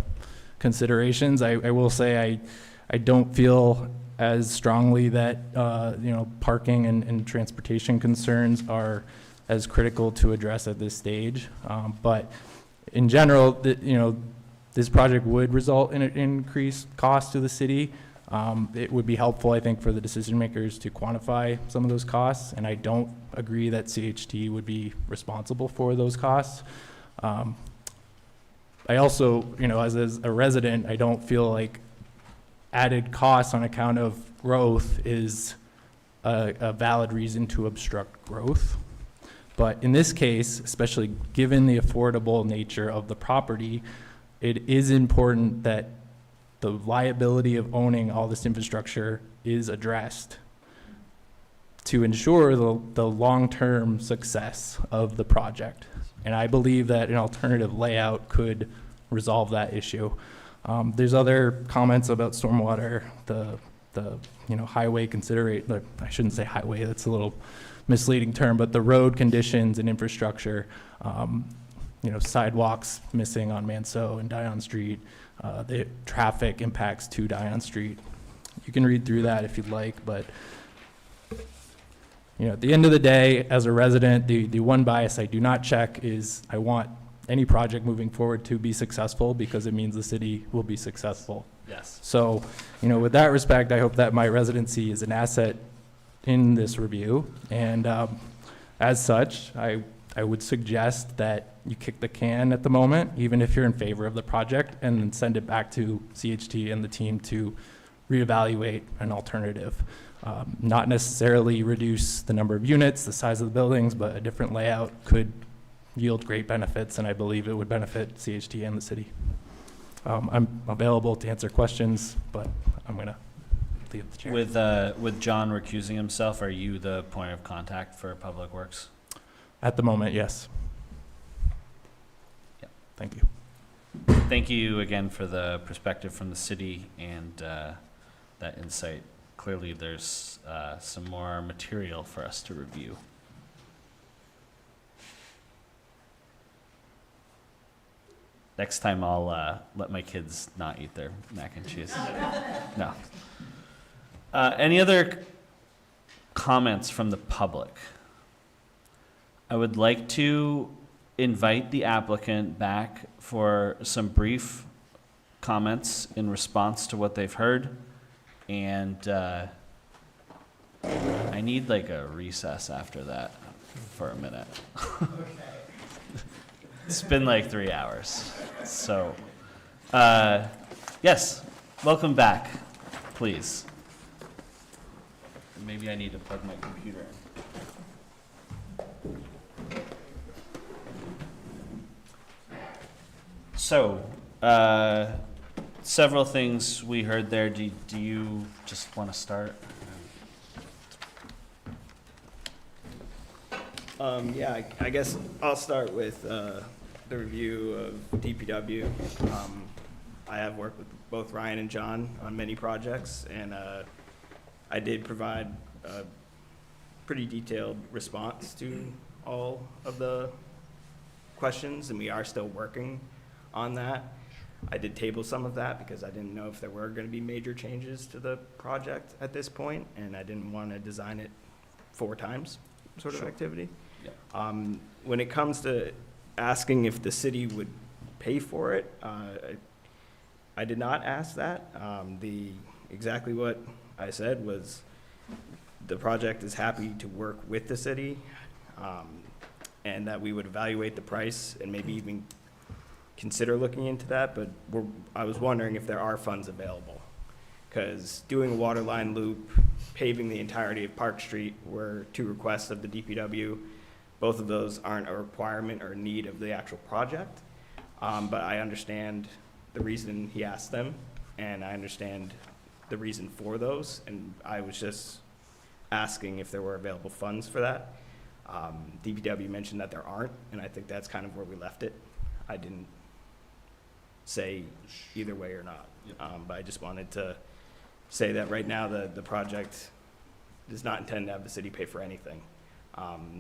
considerations. I will say I don't feel as strongly that parking and transportation concerns are as critical to address at this stage. But in general, this project would result in an increased cost to the city. It would be helpful, I think, for the decision makers to quantify some of those costs, and I don't agree that CHT would be responsible for those costs. I also, as a resident, I don't feel like added costs on account of growth is a valid reason to obstruct growth. But in this case, especially given the affordable nature of the property, it is important that the liability of owning all this infrastructure is addressed to ensure the long-term success of the project. And I believe that an alternative layout could resolve that issue. There's other comments about stormwater, the highway consideration. I shouldn't say highway, that's a little misleading term, but the road conditions and infrastructure, sidewalks missing on Manso and Dion Street, the traffic impacts to Dion Street. You can read through that if you'd like, but at the end of the day, as a resident, the one bias I do not check is I want any project moving forward to be successful because it means the city will be successful.
Yes.
So, with that respect, I hope that my residency is an asset in this review, and as such, I would suggest that you kick the can at the moment, even if you're in favor of the project, and then send it back to CHT and the team to reevaluate an alternative. Not necessarily reduce the number of units, the size of the buildings, but a different layout could yield great benefits, and I believe it would benefit CHT and the city. I'm available to answer questions, but I'm going to leave the chair.
With John recusing himself, are you the point of contact for Public Works?
At the moment, yes.
Yep.
Thank you.
Thank you again for the perspective from the city and that insight. Clearly, there's some more material for us to review. Next time, I'll let my kids not eat their mac and cheese. No. Any other comments from the public? I would like to invite the applicant back for some brief comments in response to what they've heard. And I need like a recess after that for a minute. It's been like 3 hours. So, yes, welcome back, please. Maybe I need to plug my computer in. So, several things we heard there. Do you just want to start?
Yeah, I guess I'll start with the review of DPW. I have worked with both Ryan and John on many projects, and I did provide a pretty detailed response to all of the questions, and we are still working on that. I did table some of that because I didn't know if there were going to be major changes to the project at this point, and I didn't want to design it 4 times sort of activity. When it comes to asking if the city would pay for it, I did not ask that. Exactly what I said was the project is happy to work with the city, and that we would evaluate the price and maybe even consider looking into that, but I was wondering if there are funds available. Because doing a water line loop, paving the entirety of Park Street were 2 requests of the DPW. Both of those aren't a requirement or need of the actual project, but I understand the reason he asked them, and I understand the reason for those, and I was just asking if there were available funds for that. DPW mentioned that there aren't, and I think that's kind of where we left it. I didn't say either way or not, but I just wanted to say that right now the project does not intend to have the city pay for anything.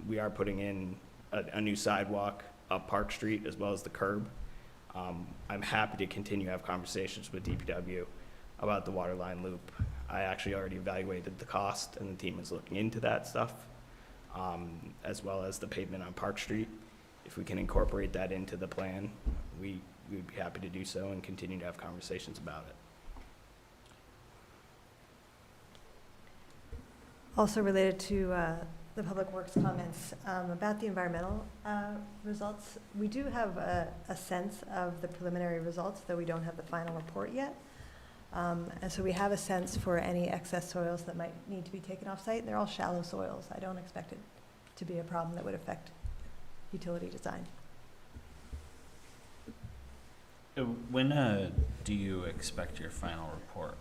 We are putting in a new sidewalk up Park Street as well as the curb. I'm happy to continue to have conversations with DPW about the water line loop. I actually already evaluated the cost, and the team is looking into that stuff, as well as the pavement on Park Street. If we can incorporate that into the plan, we would be happy to do so and continue to have conversations about it.
Also related to the Public Works comments about the environmental results, we do have a sense of the preliminary results, though we don't have the final report yet. And so we have a sense for any excess soils that might need to be taken off site. They're all shallow soils. I don't expect it to be a problem that would affect utility design.
When do you expect your final report?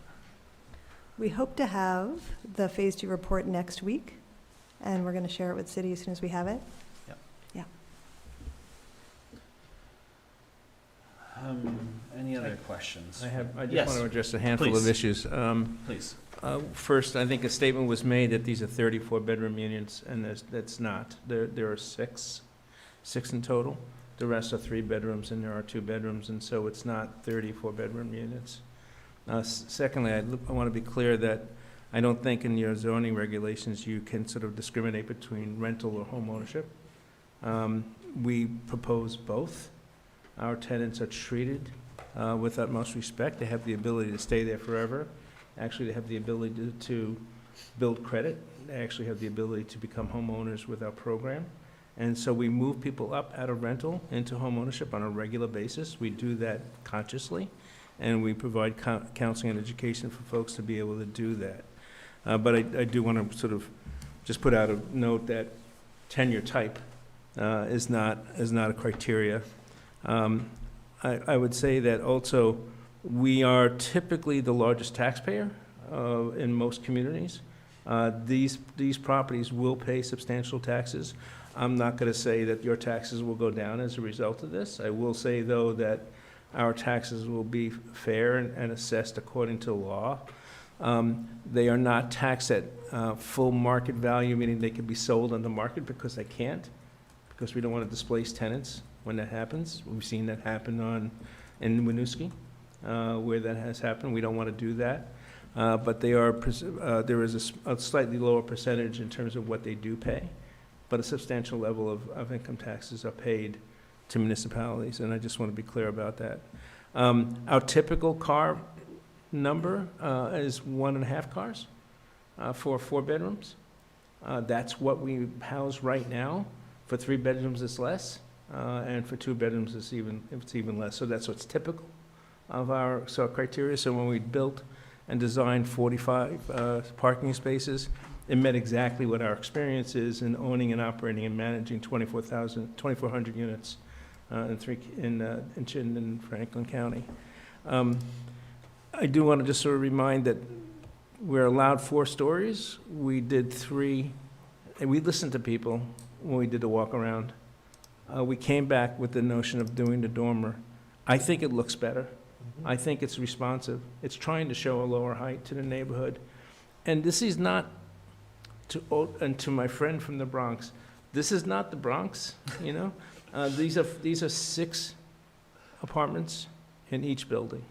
We hope to have the Phase 2 report next week, and we're going to share it with the city as soon as we have it.
Yep.
Yeah.
Any other questions?
I just
Yes.
want to address a handful
Please.
of issues.
Please.
First, I think a statement was made that these are 34-bedroom units, and that's not. There are six in total. The rest are 3 bedrooms, and there are 2 bedrooms, and so it's not 34-bedroom units. Secondly, I want to be clear that I don't think in your zoning regulations you can sort of discriminate between rental or home ownership. We propose both. Our tenants are treated with utmost respect. They have the ability to stay there forever. Actually, they have the ability to build credit. They actually have the ability to become homeowners with our program. And so we move people up out of rental into home ownership on a regular basis. We do that consciously, and we provide counseling and education for folks to be able to do that. But I do want to sort of just put out a note that tenure type is not a criteria. I would say that also we are typically the largest taxpayer in most communities. These properties will pay substantial taxes. I'm not going to say that your taxes will go down as a result of this. I will say, though, that our taxes will be fair and assessed according to law. They are not taxed at full market value, meaning they can be sold on the market, because they can't, because we don't want to displace tenants when that happens. We've seen that happen in Winooski, where that has happened. We don't want to do that. But there is a slightly lower percentage in terms of what they do pay, but a substantial level of income taxes are paid to municipalities, and I just want to be clear about that. Our typical car number is 1.5 cars for 4 bedrooms. That's what we house right now. For 3 bedrooms, it's less, and for 2 bedrooms, it's even less. So that's what's typical of our criteria. So when we built and designed 45 parking spaces, it met exactly what our experience is in owning and operating and managing 2,400 units in Chittenden and Franklin County. I do want to just sort of remind that we're allowed 4 stories. We did 3, and we listened to people when we did the walk around. We came back with the notion of doing the dormer. I think it looks better. I think it's responsive. It's trying to show a lower height to the neighborhood. And this is not, to my friend from the Bronx, this is not the Bronx, you know? These are 6 apartments in each building,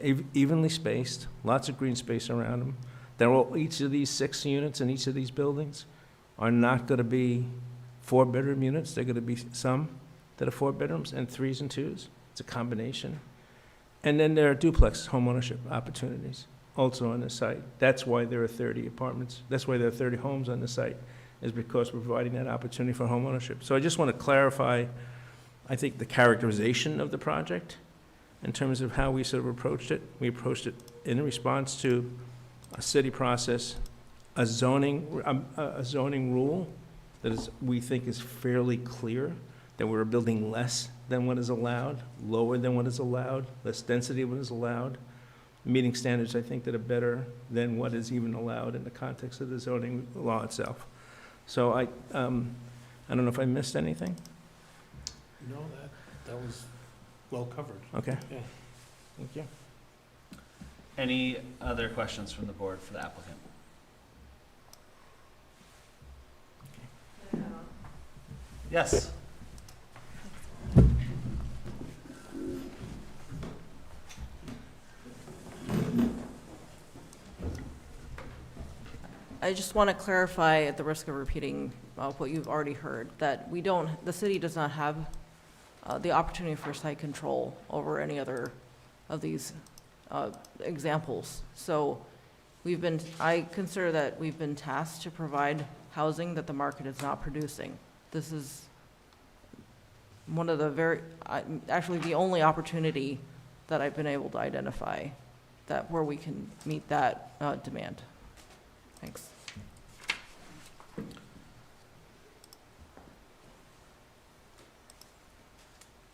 evenly spaced, lots of green space around them. Each of these 6 units in each of these buildings are not going to be 4-bedroom units. They're going to be some that are 4 bedrooms and 3s and 2s. It's a combination. And then there are duplex homeownership opportunities also on the site. That's why there are 30 apartments. That's why there are 30 homes on the site, is because we're providing that opportunity for homeownership. So I just want to clarify, I think, the characterization of the project in terms of how we sort of approached it. We approached it in response to a city process, a zoning rule that we think is fairly clear, that we're building less than what is allowed, lower than what is allowed, less density than what is allowed, meeting standards, I think, that are better than what is even allowed in the context of the zoning law itself. So I don't know if I missed anything.
No, that was well covered.
Okay.
Yeah.
Thank you.
Any other questions from the board for the applicant? Yes.
I just want to clarify, at the risk of repeating what you've already heard, that the city does not have the opportunity for site control over any other of these examples. So I consider that we've been tasked to provide housing that the market is not producing. This is one of the actually the only opportunity that I've been able to identify where we can meet that demand. Thanks.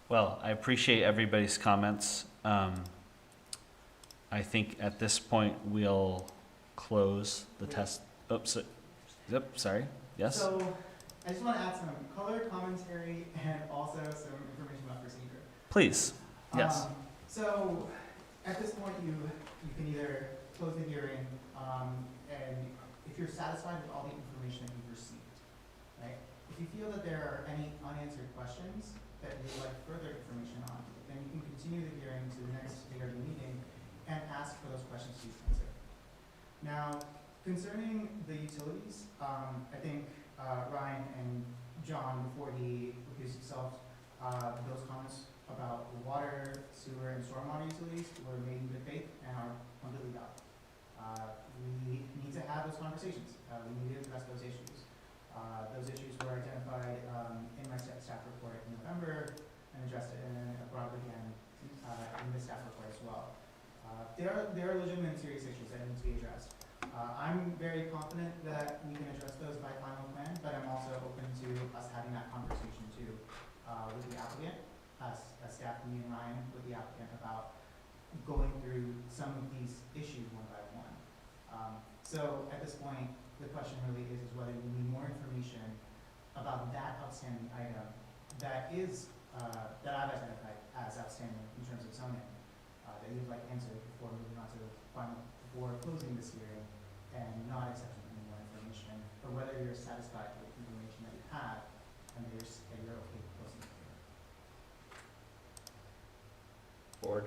Well, I appreciate everybody's comments. I think at this point, we'll close the test. Oops. Yep, sorry. Yes?
So I just want to add some color commentary and also some information about procedure.
Please. Yes.
So at this point, you can either close the hearing, and if you're satisfied with all the information that you've received, right? If you feel that there are any unanswered questions that you'd like further information on, then you can continue the hearing to the next DRB meeting and ask for those questions to be answered. Now, concerning the utilities, I think Ryan and John, before he recused himself, those comments about the water, sewer, and stormwater utilities were made in good faith and are completely valid. We need to have those conversations. We need to address those issues. Those issues were identified in my staff report in November and addressed it, and then brought up again in the staff report as well. There are legitimate and serious issues that need to be addressed. I'm very confident that we can address those by final plan, but I'm also open to us having that conversation too with the applicant, as staff meeting Ryan with the applicant about going through some of these issues one by one. So at this point, the question really is whether we need more information about that outstanding item that I've identified as outstanding in terms of zoning, that you'd like answered before moving on to the final, before closing this hearing and not accepting any more information, or whether you're satisfied with the information that you have and that you're okay with closing the hearing.
Board.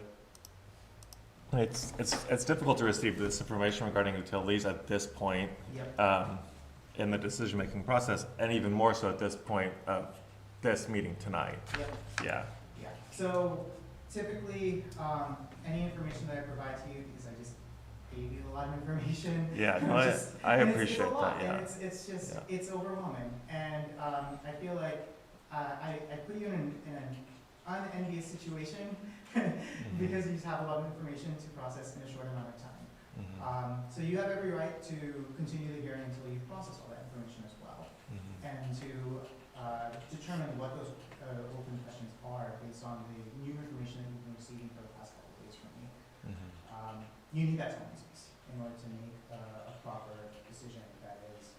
It's difficult to receive this information regarding utilities at this point.
Yep.
In the decision-making process, and even more so at this point of this meeting tonight.
Yep.
Yeah.
Yeah. So typically, any information that I provide to you, because I just gave you a lot of information.
Yeah, no, I
and
appreciate
it's a lot,
that, yeah.
And it's just,
Yeah.
it's overwhelming. And I feel like I put you in an unenvious situation because you just have a lot of information to process in a short amount of time. So you have every right to continue the hearing until you process all that information as well, and to determine what those open questions are based on the new information that you've been receiving for the past couple of days from me. You need that time space in order to make a proper decision that is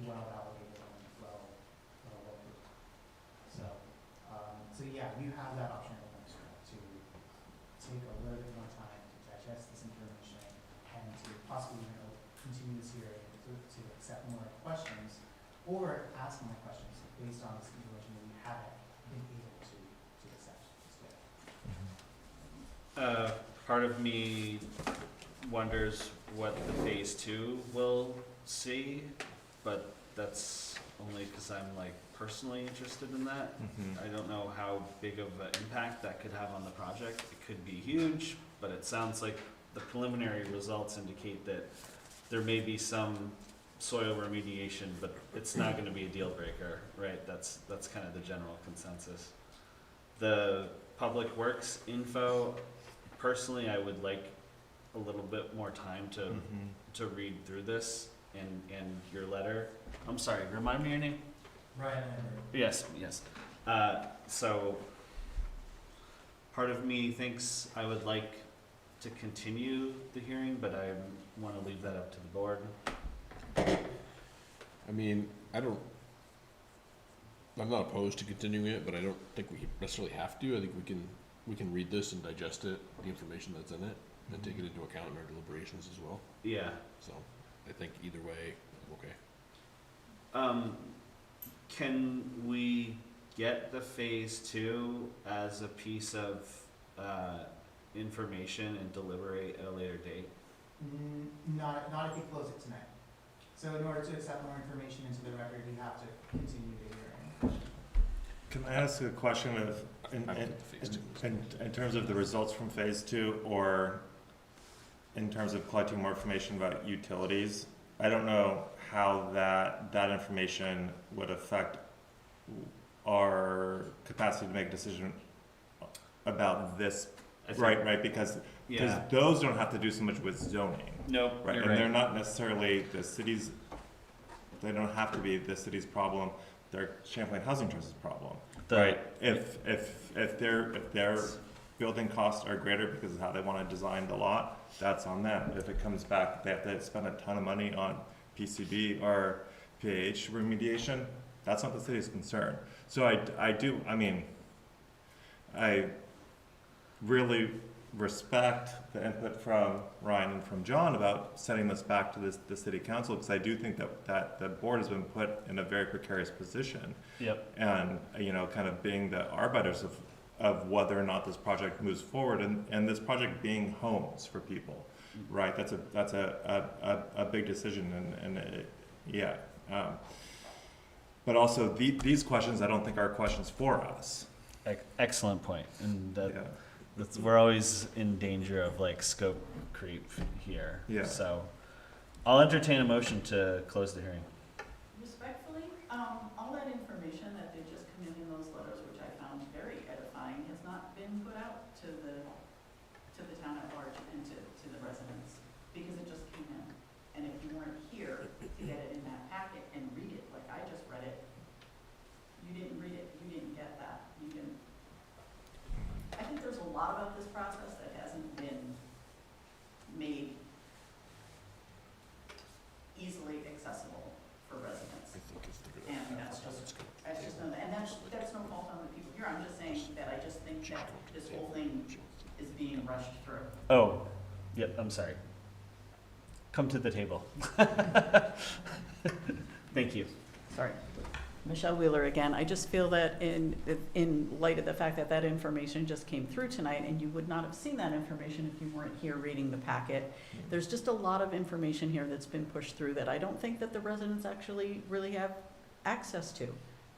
well validated and well approved. So yeah, you have that option to take a little bit more time to digest this information and to possibly continue this hearing to accept more questions or ask more questions based on this information that we haven't been able to accept just yet.
Part of me wonders what the phase 2 will see, but that's only because I'm like personally interested in that. I don't know how big of an impact that could have on the project. It could be huge, but it sounds like the preliminary results indicate that there may be some soil remediation, but it's not going to be a deal breaker, right? That's kind of the general consensus. The public works info, personally, I would like a little bit more time to read through this and your letter. I'm sorry, remind me your name?
Ryan.
Yes. So part of me thinks I would like to continue the hearing, but I want to leave that up to the board.
I mean, I'm not opposed to continuing it, but I don't think we necessarily have to. I think we can read this and digest it, the information that's in it, and take it into account in our deliberations as well.
Yeah.
So I think either way, okay.
Can we get the phase 2 as a piece of information and deliberate at a later date?
Not if you close it tonight. So in order to accept more information into the record, you have to continue the hearing.
Can I ask a question of, in terms of the results from phase 2, or in terms of collecting more information about utilities? I don't know how that information would affect our capacity to make a decision about this, right? Because those don't have to do so much with zoning.
No,
right?
You're
And
right.
they're not necessarily the city's, they don't have to be the city's problem. They're Champlain Housing Trust's problem, right? If their building costs are greater because of how they want to design the lot, that's on them. If it comes back, they have to spend a ton of money on PCB or PAH remediation, that's not the city's concern. So I really respect the input from Ryan and from John about sending this back to the city council, because I do think that the board has been put in a very precarious position.
Yep.
And, kind of being the arbiters of whether or not this project moves forward, and this project being homes for people, right? That's a big decision, but also these questions I don't think are questions for us.
Excellent point, and we're always in danger of like scope creep here.
Yeah.
So I'll entertain a motion to close the hearing.
Respectfully, all that information that did just come in those letters, which I found very edifying, has not been put out to the town at large and to the residents, because it just came in. And if you weren't here to get it in that packet and read it, like I just read it, you didn't read it, you didn't get that, you didn't. I think there's a lot about this process that hasn't been made easily accessible for residents. And that's just no, and that's no fault on the people here. I'm just saying that I just think that this whole thing is being rushed through.
Oh, yep, I'm sorry. Come to the table. Thank you.
Sorry. Michelle Wheeler again. I just feel that in light of the fact that that information just came through tonight, and you would not have seen that information if you weren't here reading the packet, there's just a lot of information here that's been pushed through that I don't think that the residents actually really have access to.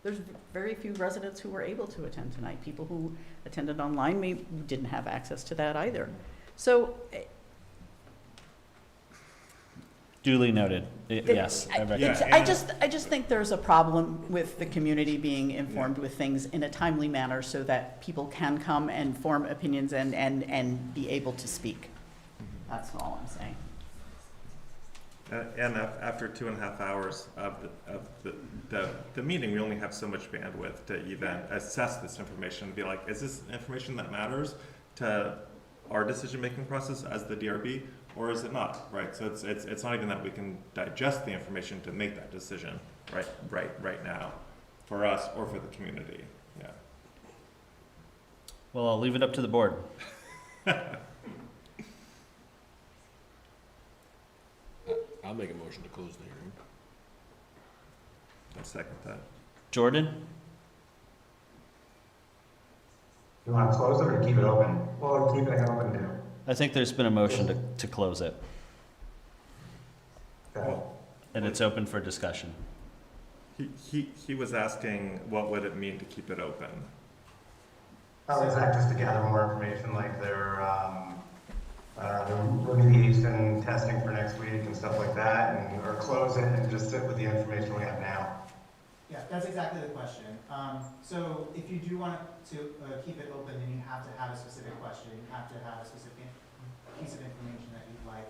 There's very few residents who were able to attend tonight. People who attended online maybe didn't have access to that either. So
Duly noted. Yes. I recognize.
I just think there's a problem with the community being informed with things in a timely manner so that people can come and form opinions and be able to speak. That's all I'm saying.
And after 2.5 hours of the meeting, we only have so much bandwidth to even assess this information and be like, is this information that matters to our decision-making process as the DRB, or is it not, right? So it's not even that we can digest the information to make that decision right now for us or for the community, yeah.
Well, I'll leave it up to the board.
I'll make a motion to close the hearing.
I'll second that.
Jordan?
You want to close it or keep it open? Well, keep it open now.
I think there's been a motion to close it.
Okay.
And it's open for discussion.
He was asking, what would it mean to keep it open?
Oh, is that just to gather more information, like their remediation testing for next week and stuff like that, and or close it and just sit with the information we have now?
Yeah, that's exactly the question. So if you do want to keep it open, then you have to have a specific question. You have to have a specific piece of information that you'd like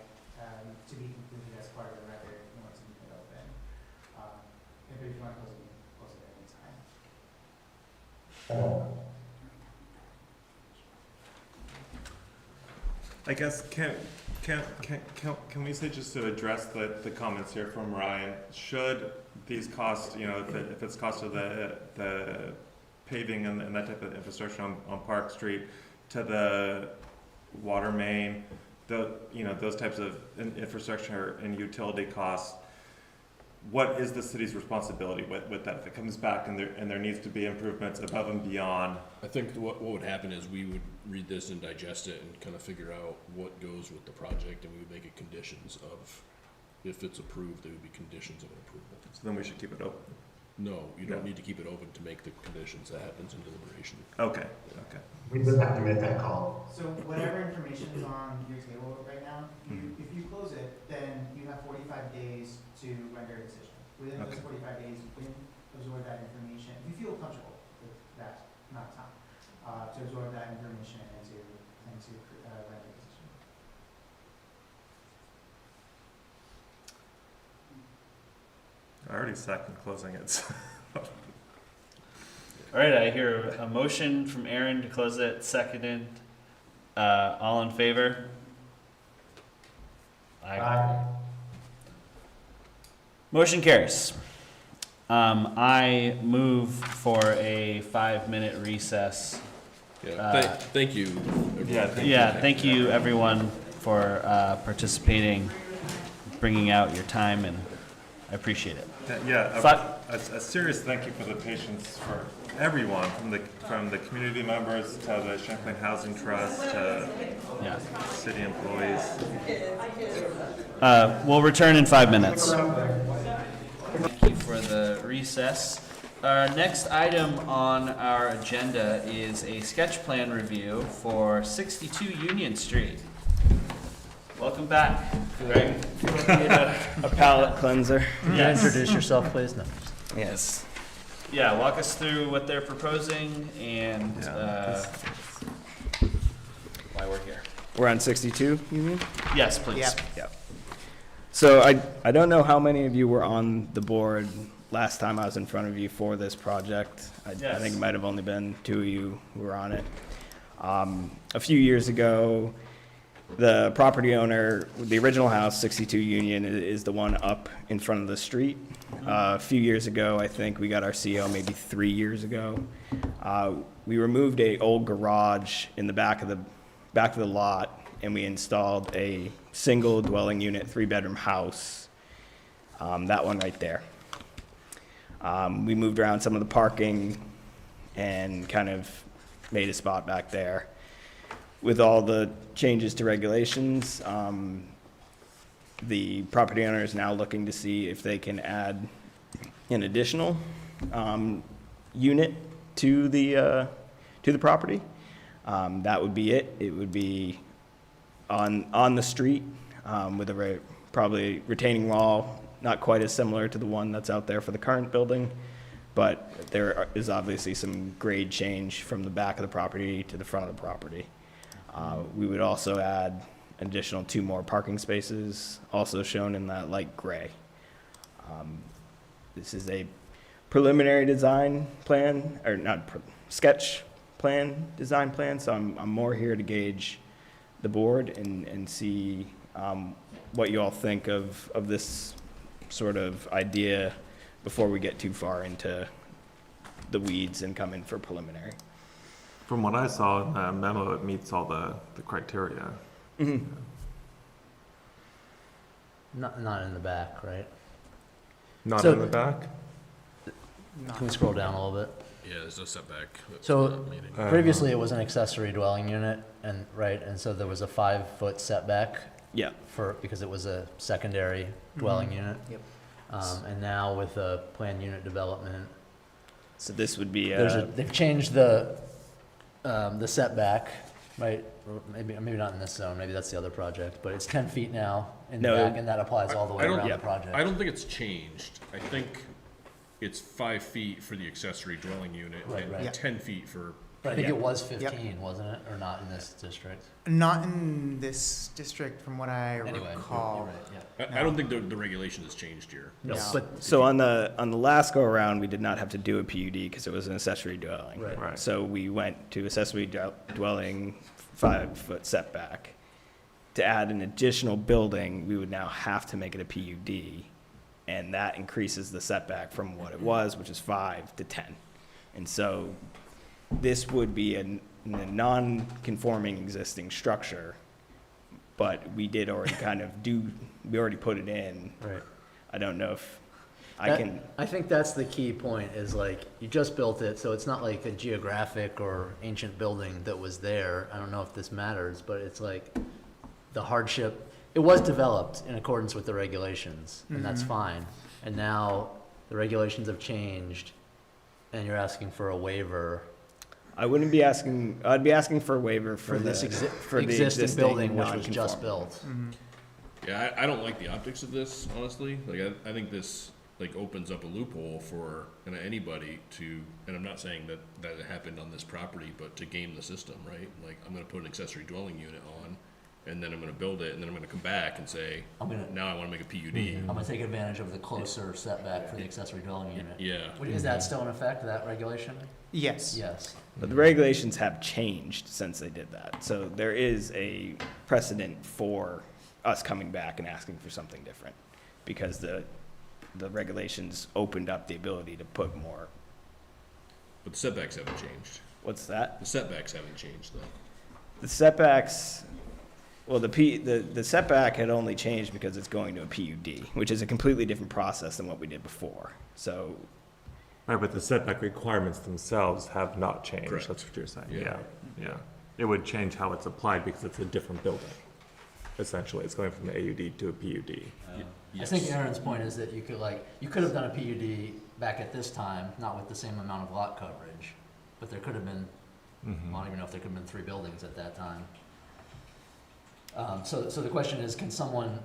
to be included as part of the record in order to keep it open. If you want to close it at any time.
I guess can we say, just to address the comments here from Ryan, should these costs, you know, if it's cost of the paving and that type of infrastructure on Park Street, to the water main, those types of infrastructure and utility costs, what is the city's responsibility with that? If it comes back and there needs to be improvements above and beyond?
I think what would happen is we would read this and digest it and kind of figure out what goes with the project, and we would make it conditions of, if it's approved, there would be conditions of an approval.
So then we should keep it open?
No, you don't need to keep it open to make the conditions. That happens in deliberation.
Okay.
We just have to make that call.
So whatever information is on your table right now, if you close it, then you have 45 days to render a decision. Within those 45 days, you can absorb that information. If you feel comfortable with that amount of time, to absorb that information and to render a decision.
I already second closing it. So.
All right, I hear a motion from Aaron to close it, seconded. All in favor? Aye. Motion carries. I move for a 5-minute recess.
Thank you.
Thank you everyone for participating, bringing out your time, and I appreciate it.
A serious thank you for the patience for everyone, from the community members to the Champlain Housing Trust to city employees.
We'll return in 5 minutes. Thank you for the recess. Our next item on our agenda is a sketch plan review for 62 Union Street. Welcome back, Greg.
A palate cleanser.
Yes.
Introduce yourself, please. No. Yes.
Yeah, walk us through what they're proposing and why we're here.
We're on 62, you mean?
Yes, please.
Yep. So I don't know how many of you were on the board last time I was in front of you for this project. I think it might have only been 2 of you who were on it. A few years ago, the property owner, the original house, 62 Union, is the one up in front of the street. A few years ago, I think we got our CO maybe 3 years ago. We removed a old garage in the back of the lot, and we installed a single dwelling unit, 3-bedroom house. That one right there. We moved around some of the parking and kind of made a spot back there. With all the changes to regulations, the property owner is now looking to see if they can add an additional unit to the property. That would be it. It would be on the street with a probably retaining wall, not quite as similar to the one that's out there for the current building, but there is obviously some grade change from the back of the property to the front of the property. We would also add an additional 2 more parking spaces, also shown in that light gray. This is a preliminary design plan, or not, sketch plan, design plan, so I'm more here to gauge the board and see what you all think of this sort of idea before we get too far into the weeds and come in for preliminary.
From what I saw in the memo, it meets all the criteria.
Mhm.
Not in the back, right?
Not
So-
in the back?
Can we scroll down a little bit?
Yeah, there's no setback.
So previously it was an accessory dwelling unit and, right, and so there was a 5-foot setback.
Yeah.
Because it was a secondary dwelling unit.
Yep.
And now with a planned unit development.
So this would be
They've changed the setback, right? Or maybe not in this zone, maybe that's the other project, but it's 10 feet now in the
No.
back and that applies all the way around the project.
I don't think it's changed. I think it's 5 feet for the accessory dwelling unit
Right,
and
right. Yeah.
10 feet for.
But I think
Yeah.
it was
Yep.
15, wasn't it? Or not in this district?
Not in this district, from what I
Anyway,
recall.
you're right, yeah.
I don't think the regulation has changed here.
No,
No.
but so on the last go around, we did not have to do a PUD because it was an accessory dwelling.
Right.
So we went to accessory dwelling 5-foot setback. To add an additional building, we would now have to make it a PUD, and that increases the setback from what it was, which is 5 to 10. And so this would be a non-conforming existing structure, but we did already we already put it in.
Right.
I don't know if
I think that's the key point, is like, you just built it, so it's not like a geographic or ancient building that was there. I don't know if this matters, but it's like the hardship, it was developed in accordance with the regulations, and that's
Mhm.
fine. And now the regulations have changed, and you're asking for a waiver
I wouldn't be asking, I'd be asking for a waiver
for this
for the
existing building, which was just
non-conforming.
built.
Yeah, I don't like the optics of this, honestly. Like, I think this, like, opens up a loophole for anybody to, and I'm not saying that it happened on this property, but to game the system, right? Like, I'm gonna put an accessory dwelling unit on, and then I'm gonna build it, and then I'm gonna come back and say, now I wanna make a PUD.
I'm gonna take advantage of the closer setback for the accessory dwelling unit.
Yeah.
Is that still in effect, that regulation?
Yes.
Yes.
But the regulations have changed since they did that. So there is a precedent for us coming back and asking for something different, because the regulations opened up the ability to put more.
But the setbacks haven't changed.
What's that?
The setbacks haven't changed, though.
The setbacks, well, the setback had only changed because it's going to a PUD, which is a completely different process than what we did before. So,
Right, but the setback requirements themselves have not changed.
Correct.
That's what you're saying.
Yeah.
Yeah. It would change how it's applied because it's a different building. Essentially, it's going from the AUD to a PUD.
I think Aaron's point is that you could have done a PUD back at this time, not with the same amount of lot coverage, but there could have been, I don't even know if there could have been 3 buildings at that time. So the question is, can someone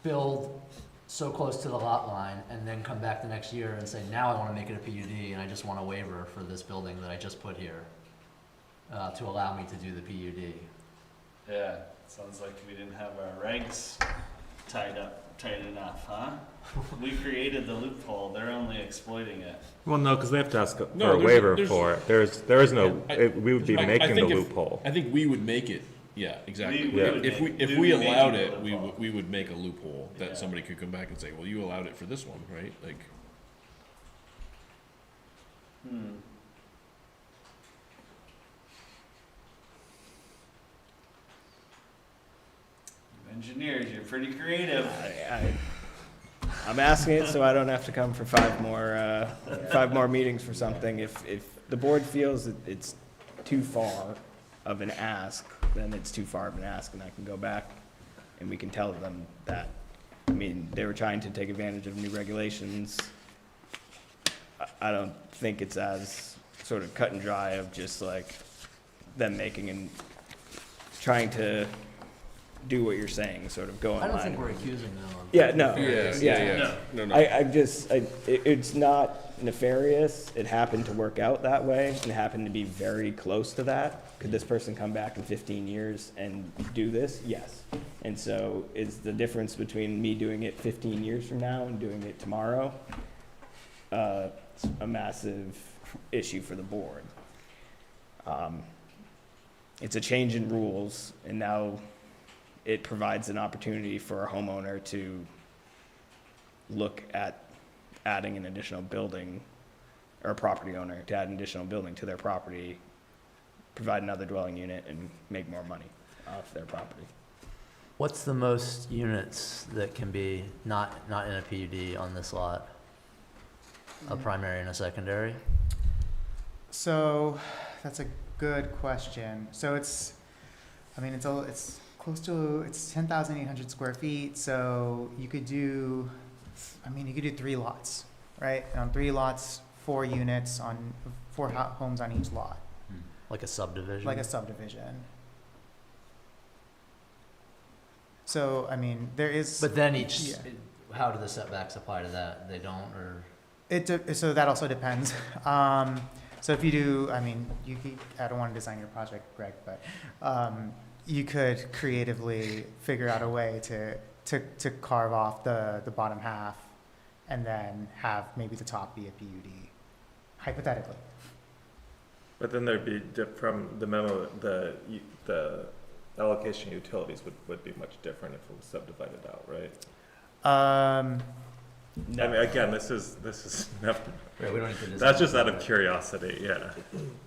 build so close to the lot line and then come back the next year and say, now I want to make it a PUD and I just want a waiver for this building that I just put here to allow me to do the PUD?
Yeah, sounds like we didn't have our regs tight enough, huh? We created the loophole, they're only exploiting it.
Well, no, because they have to ask for
No,
a waiver
there's-
for it. There is no, we would be
I
making the
think
loophole.
I think we would make it, yeah, exactly.
We would
If
make-
if
we
we
would make
allowed
it
it,
a
we
loophole.
would make a loophole
Yeah.
that somebody could come back and say, well, you allowed it for this one, right? Like,
Engineers, you're pretty creative.
I'm asking it so I don't have to come for 5 more meetings for something. If the board feels that it's too far of an ask, then it's too far of an ask, and I can go back and we can tell them that. I mean, they were trying to take advantage of new regulations. I don't think it's as sort of cut and dry of just like them making and trying to do what you're saying, sort of go
I don't
online.
think we're accusing them of.
Yeah, no,
Yeah,
yeah.
No.
It's not nefarious. It happened to work out that way, and it happened to be very close to that. Could this person come back in 15 years and do this? Yes. And so is the difference between me doing it 15 years from now and doing it tomorrow a massive issue for the board. It's a change in rules, and now it provides an opportunity for a homeowner to look at adding an additional building, or a property owner to add an additional building to their property, provide another dwelling unit, and make more money off their property.
What's the most units that can be not in a PUD on this lot? A primary and a secondary?
So that's a good question. So it's close to, it's 10,800 square feet. So you could do 3 lots, right? And on 3 lots, 4 units on 4 homes on each lot.
Like a subdivision?
Like a subdivision. So, I mean, there is.
But then how do the setbacks apply to that? They don't, or?
So that also depends. So if you do, I don't want to design your project, Greg, but you could creatively figure out a way to carve off the bottom half and then have maybe the top be a PUD, hypothetically.
But then there'd be, from the memo, the allocation utilities would be much different if it was subdivided out, right?
No.
I mean, again, this is never,
Right, we don't need to design
that's just out
it.
of curiosity, yeah.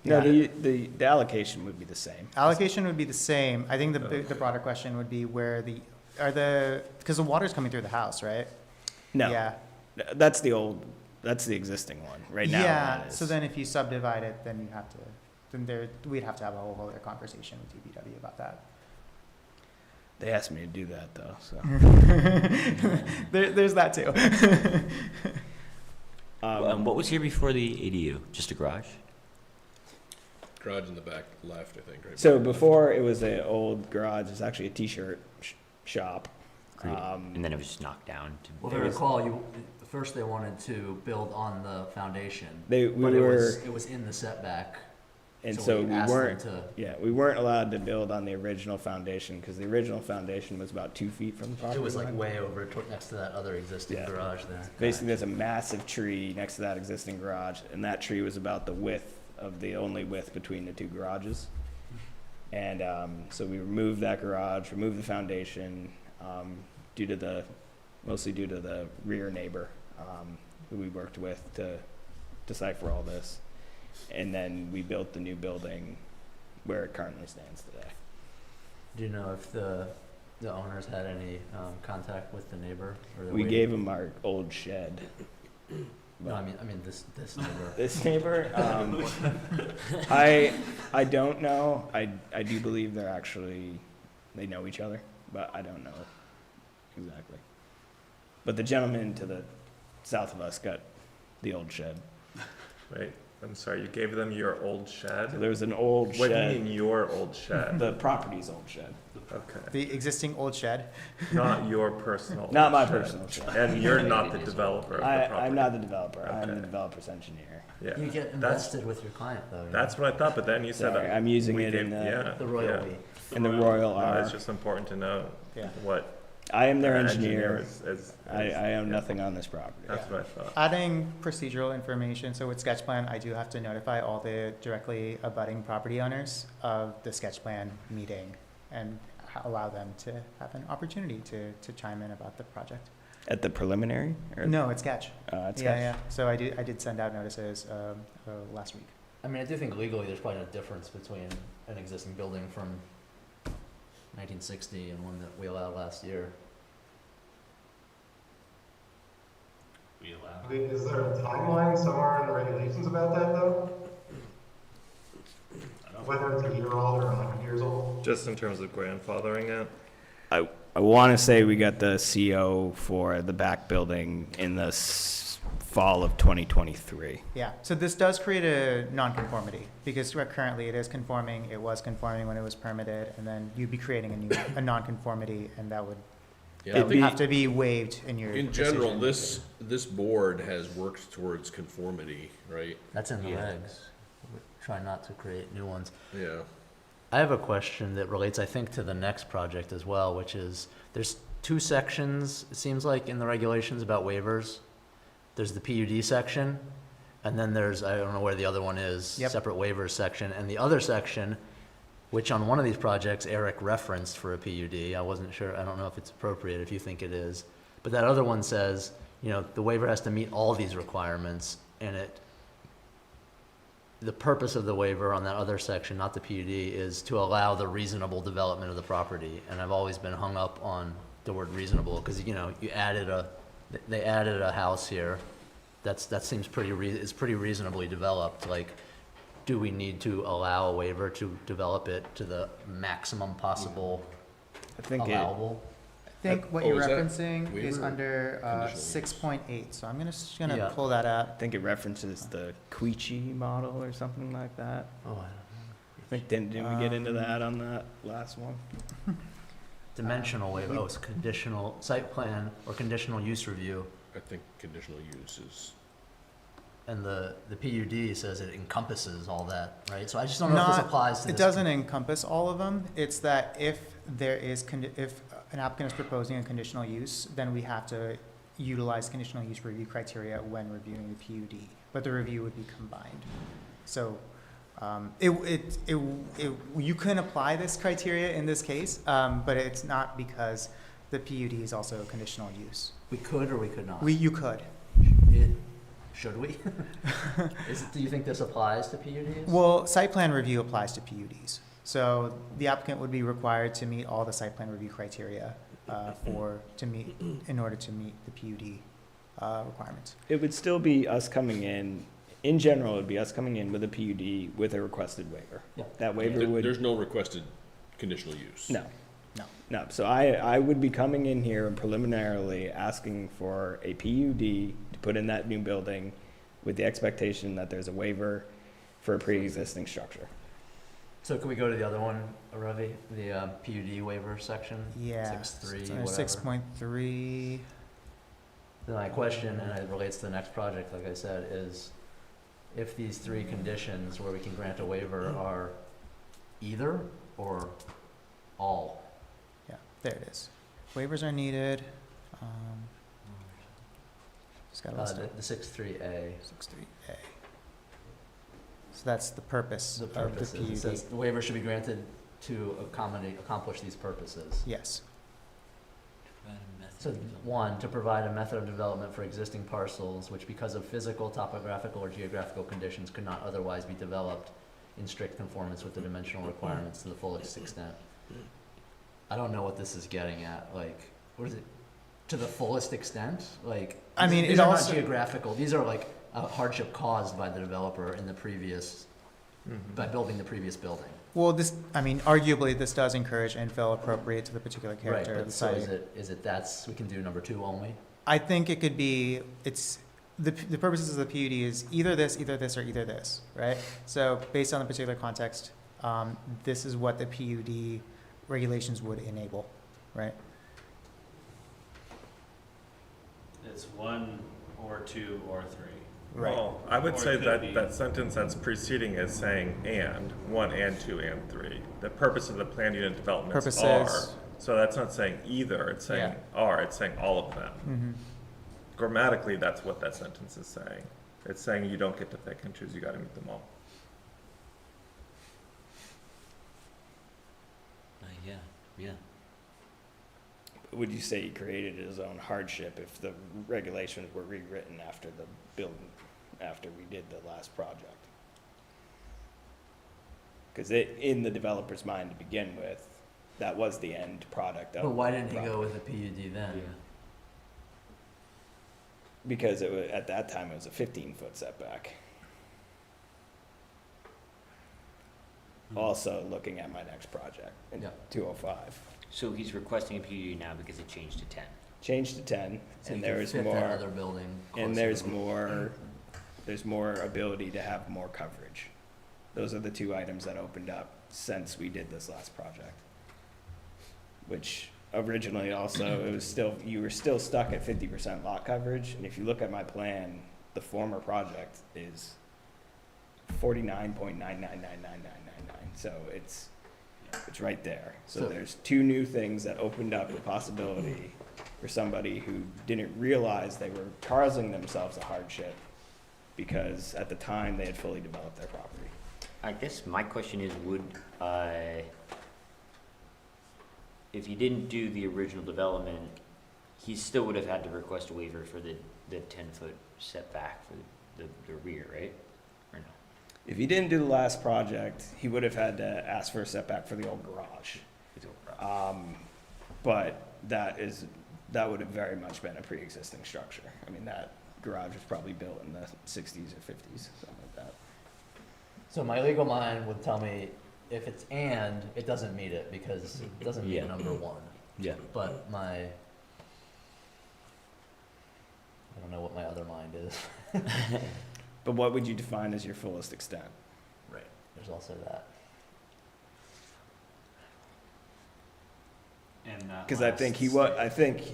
No, the allocation would be the same.
Allocation would be the same. I think the broader question would be where because the water's coming through the house, right?
No.
Yeah.
That's the existing one, right now.
Yeah,
that is.
so then if you subdivide it, then we'd have to have a whole other conversation with DPW about that.
They asked me to do that, though, so.
There's that too.
What was here before the ADU? Just a garage?
Garage in the back left, I think, right?
So before it was an old garage, it's actually a t-shirt shop.
And then it was just knocked down.
Well, if I recall, first they wanted to build on the foundation.
It
was in the setback.
And so we
asked
weren't,
them
we weren't allowed to build on the original foundation because the original foundation was about 2 feet from the property
It was like
line.
way over next to that other existing garage there.
Basically, there's a massive tree next to that existing garage, and that tree was about the only width between the 2 garages. And so we removed that garage, removed the foundation, mostly due to the rear neighbor who we worked with to decipher all this. And then we built the new building where it currently stands today.
Do you know if the owners had any contact with the neighbor?
We gave them our old shed.
No, I mean this neighbor.
This neighbor, I don't know. I do believe they know each other, but I don't know exactly. But the gentleman to the south of us got the old shed.
Wait, I'm sorry, you gave them your old shed?
So there was an old shed.
What do you mean your old shed?
The property's old shed.
Okay.
The existing old shed?
Not your personal
Not my
shed.
personal shed.
And you're not the developer of the property?
I'm not the developer. I'm
Okay.
the developer's engineer.
Yeah.
You get invested with your client though.
That's what I thought, but then you said
Sorry,
that
I'm using
we
it in
gave-
the royalty.
In the Royal R.
It's just important to know what.
I am their
our
engineer.
is-
I own nothing on this property.
That's what I thought.
Adding procedural information, so with sketch plan, I do have to notify all the directly abutting property owners of the sketch plan meeting and allow them to have an opportunity to chime in about the project.
At the preliminary? Or?
No, it's sketch.
It's
Yeah,
sketch.
yeah. So I did send out notices last week.
I mean, I do think legally there's probably no difference between an existing building from 1960 and one that we allowed last year.
Is there a timeline somewhere in the regulations about that, though? Whether it's a year old or 100 years old?
Just in terms of grandfathering it?
I want to say we got the CO for the back building in the fall of 2023.
Yeah, so this does create a nonconformity, because currently it is conforming, it was conforming when it was permitted, and then you'd be creating a nonconformity, and that would have to be waived in your
In general, this board has worked towards conformity, right?
That's in the regs. We try not to create new ones.
Yeah.
I have a question that relates, I think, to the next project as well, which is, there's 2 sections, it seems like, in the regulations about waivers. There's the PUD section, and then there's, I don't know where the other one is, separate waivers section, and the other section, which on one of these projects Eric referenced for a PUD. I wasn't sure, I don't know if it's appropriate, if you think it is. But that other one says, you know, the waiver has to meet all these requirements, and the purpose of the waiver on that other section, not the PUD, is to allow the reasonable development of the property. And I've always been hung up on the word reasonable, because, you know, they added a house here that seems is pretty reasonably developed. Like, do we need to allow a waiver to develop it to the maximum possible allowable?
I think what you're referencing is under 6.8, so I'm just gonna pull that up.
I think it references the Queechy model or something like that.
Oh, I don't know.
Didn't we get into that on that last one?
Dimensional waiver, it's conditional site plan or conditional use review.
I think conditional use is.
And the PUD says it encompasses all that, right? So I just don't know if this applies to this.
It doesn't encompass all of them. It's that if if an applicant is proposing a conditional use, then we have to utilize conditional use review criteria when reviewing the PUD, but the review would be combined. So you can apply this criteria in this case, but it's not, because the PUD is also a conditional use.
We could or we could not?
You could.
Should we? Do you think this applies to PUDs?
Well, site plan review applies to PUDs. So the applicant would be required to meet all the site plan review criteria in order to meet the PUD requirements.
It would still be us coming in general, it would be us coming in with a PUD with a requested waiver.
Yeah.
That waiver would.
There's no requested conditional use.
No, so I would be coming in here and preliminarily asking for a PUD to put in that new building with the expectation that there's a waiver for a pre-existing structure.
So can we go to the other one, Ravi, the PUD waiver section?
Yeah.
6.3,
whatever. 6.3.
Then my question, and it relates to the next project, like I said, is if these 3 conditions where we can grant a waiver are either or all?
Yeah, there it is. Waivers are needed. Just gotta list it.
The 6.3A.
6.3A. So that's the purpose of the PUD.
It says the waiver should be granted to accomplish these purposes.
Yes.
So 1, to provide a method of development for existing parcels which because of physical, topographical, or geographical conditions could not otherwise be developed in strict conformance with the dimensional requirements to the fullest extent. I don't know what this is getting at, like, what is it? To the fullest extent? Like,
I mean,
these are not geographical, these are like a hardship caused by the developer in the previous, by building the previous building.
Well, arguably, this does encourage infill appropriate to the particular character of the site.
So is it we can do number 2 only?
I think it could be, the purposes of the PUD is either this, or either this, right? So based on the particular context, this is what the PUD regulations would enable, right?
It's 1 or 2 or 3.
Right.
Well, I would say that sentence that's preceding is saying 1 and 2 and 3. The purpose of the planned unit developments are. So that's not saying either, it's saying are, it's saying all of them.
Mm-hmm.
Grammatically, that's what that sentence is saying. It's saying you don't get to pick and choose, you gotta meet them all.
Yeah.
Would you say he created his own hardship if the regulations were rewritten after we did the last project? Because in the developer's mind to begin with, that was the end product of.
But why didn't he go with a PUD then?
Yeah. Because at that time it was a 15-foot setback. Also looking at my next project in 205.
So he's requesting a PUD now because it changed to 10.
changed to 10,
So you
and
could
there's
fit that
more,
other building
and
closer
there's
to-
more ability to have more coverage. Those are the two items that opened up since we did this last project. Which originally also, it was still, you were still stuck at 50% lot coverage, and if you look at my plan, the former project is 49.9999999, so it's right there. So
So-
there's two new things that opened up the possibility for somebody who didn't realize they were causing themselves a hardship because at the time they had fully developed their property.
I guess my question is, would, if he didn't do the original development, he still would have had to request a waiver for the 10-foot setback for the rear, right? Or no?
If he didn't do the last project, he would have had to ask for a setback for the old garage. But that would have very much been a pre-existing structure. I mean, that garage was probably built in the 60s or 50s, something like that.
So my legal mind would tell me if it's and, it doesn't meet it because it doesn't meet number one.
Yeah.
But I don't know what my other mind is.
But what would you define as your fullest extent?
Right. There's also that.
Because I think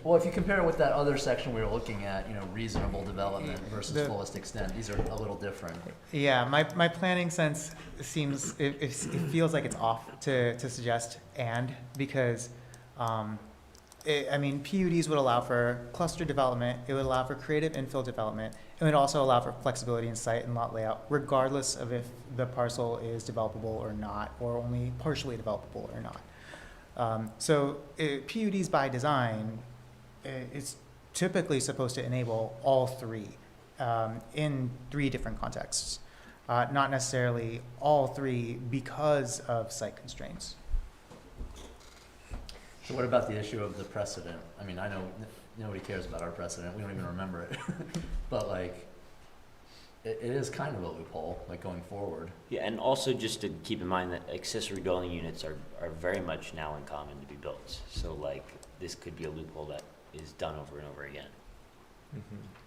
Well, if you compare it with that other section we were looking at, reasonable development versus
The-
fullest extent, these are a little different.
Yeah, my planning sense seems, it feels like it's off to suggest and, because, PUDs would allow for cluster development, it would allow for creative infill development, it would also allow for flexibility in site and lot layout, regardless of if the parcel is developable or not, or only partially developable or not. PUDs by design, it's typically supposed to enable all three in three different contexts. Not necessarily all three because of site constraints.
So what about the issue of the precedent? I mean, I know nobody cares about our precedent, we don't even remember it. But it is kind of a loophole, going forward.
Yeah, and also just to keep in mind that accessory dwelling units are very much now uncommon to be built. So this could be a loophole that is done over and over again.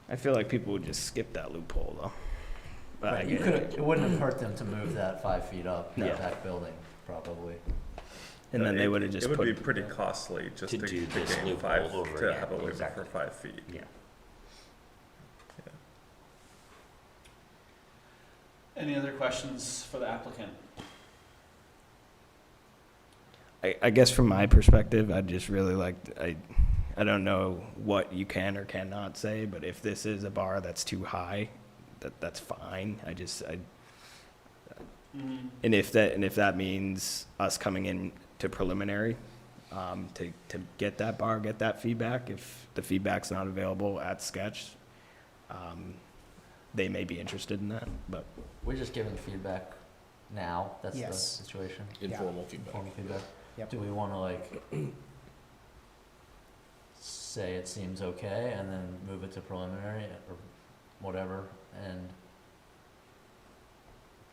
I feel like people would just skip that loophole though. But
Right, it wouldn't have hurt them to move that 5 feet up,
No.
that building, probably.
And then they would have just
It would be
put,
pretty costly just
To
to
do
gain
this loophole
5,
over
to
again,
have a waiver
exactly.
for 5 feet.
Yeah.
Any other questions for the applicant?
I guess from my perspective, I'd just really I don't know what you can or cannot say, but if this is a bar that's too high, that's fine. And if that means us coming in to preliminary, to get that bar, get that feedback, if the feedback's not available at sketch, they may be interested in that, but.
We're just giving feedback now, that's the
Yes.
situation?
Informal feedback.
Informal feedback.
Yep.
Do we want to say it seems okay and then move it to preliminary or whatever and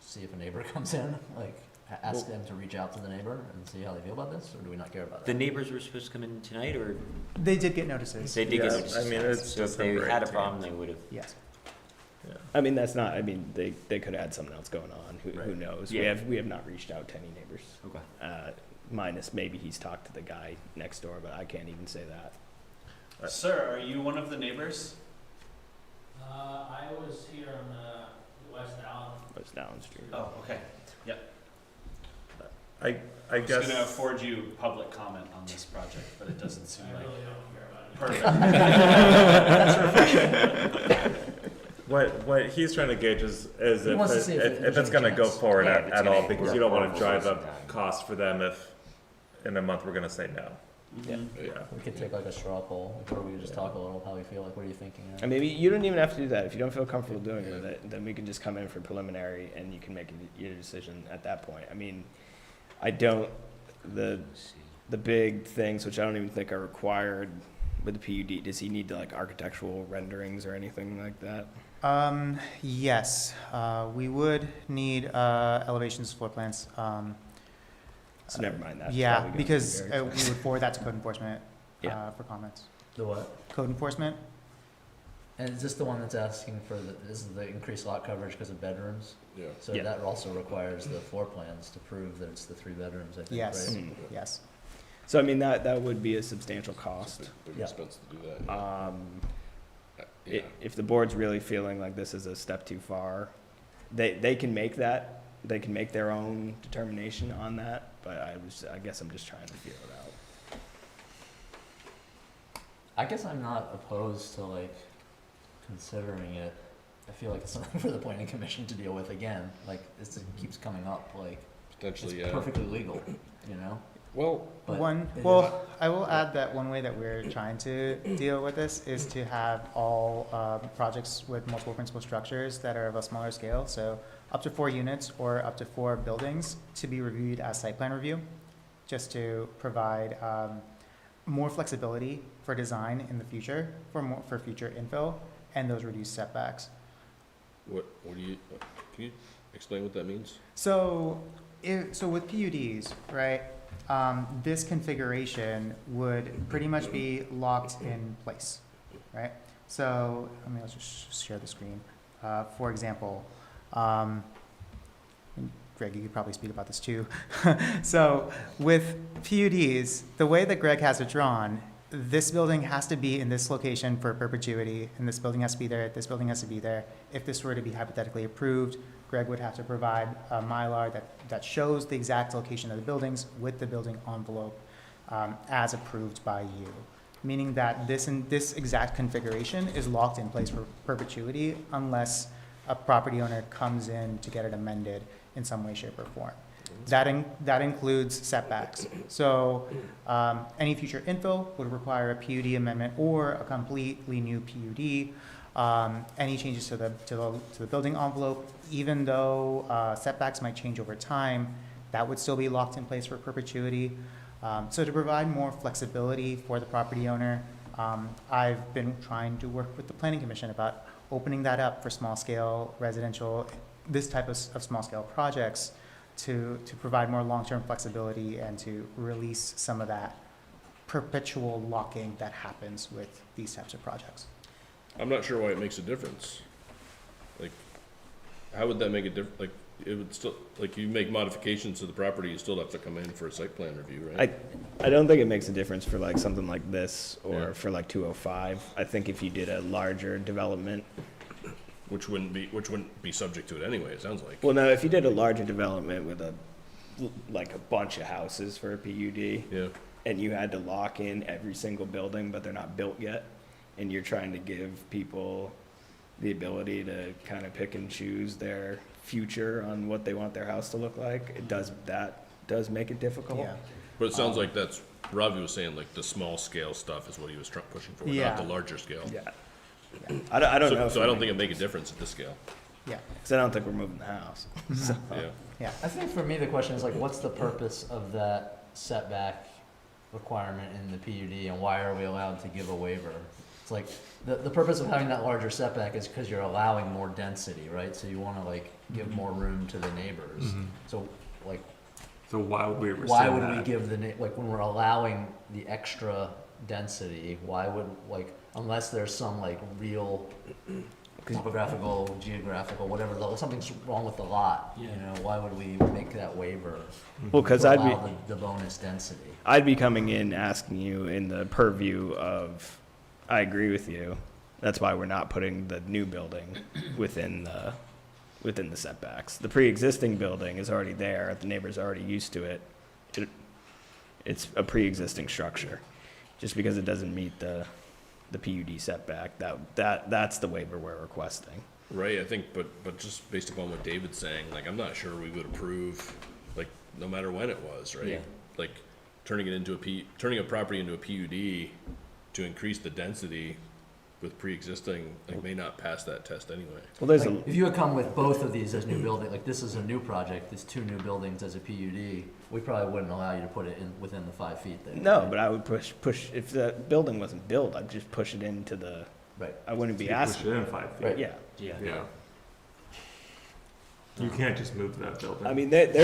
see if a neighbor comes in? Ask them to reach out to the neighbor and see how they feel about this, or do we not care about that?
The neighbors were supposed to come in tonight, or
They did get notices.
they did get
Yeah,
notices?
I mean, it's
So if they
December
had a
18th.
problem, they would have.
Yes.
They could have had something else going on, who
Right.
knows?
Yeah.
We have not reached out to any neighbors.
Okay.
Minus maybe he's talked to the guy next door, but I can't even say that.
Sir, are you one of the neighbors?
I was here on the West Allen.
West Allen Street.
Oh, okay. Yep.
I
I was
guess.
gonna afford you public comment on this project, but it doesn't seem
I
like.
really don't care about it.
Perfect. That's refreshing.
What he's trying to gauge is
He
if
wants to see if
it's
there's
gonna
any
go
chance.
forward
Yeah, if it's
at all,
gonna
because
work
you don't
for
wanna drive
both
up
sides.
cost for them if in a month we're gonna say no.
Yeah.
Yeah.
We could take a straw poll, or we could just talk a little, how we feel, what are you thinking?
And maybe you don't even have to do that. If you don't feel comfortable doing it, then we can just come in for preliminary and you can make your decision at that point. I mean, the big things, which I don't even think are required with the PUD, does he need architectural renderings or anything like that?
Yes, we would need elevations, floor plans.
So never mind that.
Yeah,
Probably gonna be
because
very
we would
expensive.
forward that to code enforcement
Yeah.
for comments.
The what?
Code enforcement.
And is this the one that's asking for this is the increased lot coverage because of bedrooms?
Yeah.
So
Yeah.
that also requires the floor plans to prove that it's the 3 bedrooms, I think,
Yes.
right?
Mm.
Yes.
So I mean, that would be a substantial cost.
Big
Yeah.
expense to do that. Yeah. Yeah.
If the board's really feeling like this is a step too far, they can make their own determination on that, but I guess I'm just trying to feel it out.
I guess I'm not opposed to like considering it. I feel like it's something for the planning commission to deal with again. Like this keeps coming up. Like
Potentially,
it's perfectly legal, you know.
Well,
But
I will add that one way that we're trying to deal with this is to have all projects with multiple principal structures that are of a smaller scale, so up to 4 units or up to 4 buildings to be reviewed as site plan review, just to provide more flexibility for design in the future, for future infill, and those reduced setbacks.
what do you, can you explain what that means?
So, so with PUDs, right, this configuration would pretty much be locked in place, right? So, let's just share the screen. For example, Greg, you could probably speak about this too. So with PUDs, the way that Greg has it drawn, this building has to be in this location for perpetuity, and this building has to be there, this building has to be there. If this were to be hypothetically approved, Greg would have to provide a Mylar that shows the exact location of the buildings with the building envelope as approved by you. Meaning that this exact configuration is locked in place for perpetuity unless a property owner comes in to get it amended in some way, shape, or form. That includes setbacks. So any future infill would require a PUD amendment or a completely new PUD. Any changes to the building envelope, even though setbacks might change over time, that would still be locked in place for perpetuity. So to provide more flexibility for the property owner, I've been trying to work with the Planning Commission about opening that up for small scale residential, this type of small scale projects to provide more long-term flexibility and to release some of that perpetual locking that happens with these types of projects.
I'm not sure why it makes a difference. Like, how would that make a difference? Like, it would still, like, you make modifications to the property, you still have to come in for a site plan review, right?
I don't think it makes a difference for like something like this or
Yeah.
for like 205. I think if you did a larger development,
Which wouldn't be subject to it anyway, it sounds like.
well, no, if you did a larger development with like a bunch of houses for a PUD,
Yeah.
and you had to lock in every single building, but they're not built yet, and you're trying to give people the ability to kind of pick and choose their future on what they want their house to look like, that does make it difficult.
Yeah.
But it sounds like that's, Ravi was saying, like, the small scale stuff is what he was pushing for,
Yeah.
not the larger scale.
Yeah. I don't know.
So I don't think it'd make a difference at this scale.
Yeah.
Because I don't think we're moving the house. So,
Yeah.
Yeah.
I think for me, the question is like, what's the purpose of that setback requirement in the PUD and why are we allowed to give a waiver? It's like, the purpose of having that larger setback is because you're allowing more density, right? So you want to like give more room to the neighbors. So like,
So why would we rescind
why would we
that?
give like when we're allowing the extra density, why would unless there's some like real topographical, geographical, whatever, something's wrong with the lot, you know, why would we make that waiver?
Well, 'cause
to
I'd be-
allow the bonus density.
I'd be coming in asking you in the purview of, I agree with you. That's why we're not putting the new building within the setbacks. The pre-existing building is already there. The neighbor's already used to it. It's a pre-existing structure. Just because it doesn't meet the PUD setback, that's the waiver we're requesting.
Right, I think, but just based upon what David's saying, like, I'm not sure we would approve, like, no matter when it was, right?
Yeah.
Like, turning a property into a PUD to increase the density with pre-existing, like, may not pass that test anyway.
Well, there's
Like, if you had come with both of these as new building, like this is a new project, there's 2 new buildings as a PUD, we probably wouldn't allow you to put it in within the 5 feet there.
no,
right?
but I would push, if the building wasn't built, I'd just push it into the,
Right.
I wouldn't be
You push
asking.
it in 5 feet.
Right.
Yeah.
Yeah. You can't just move that building.
I mean, there's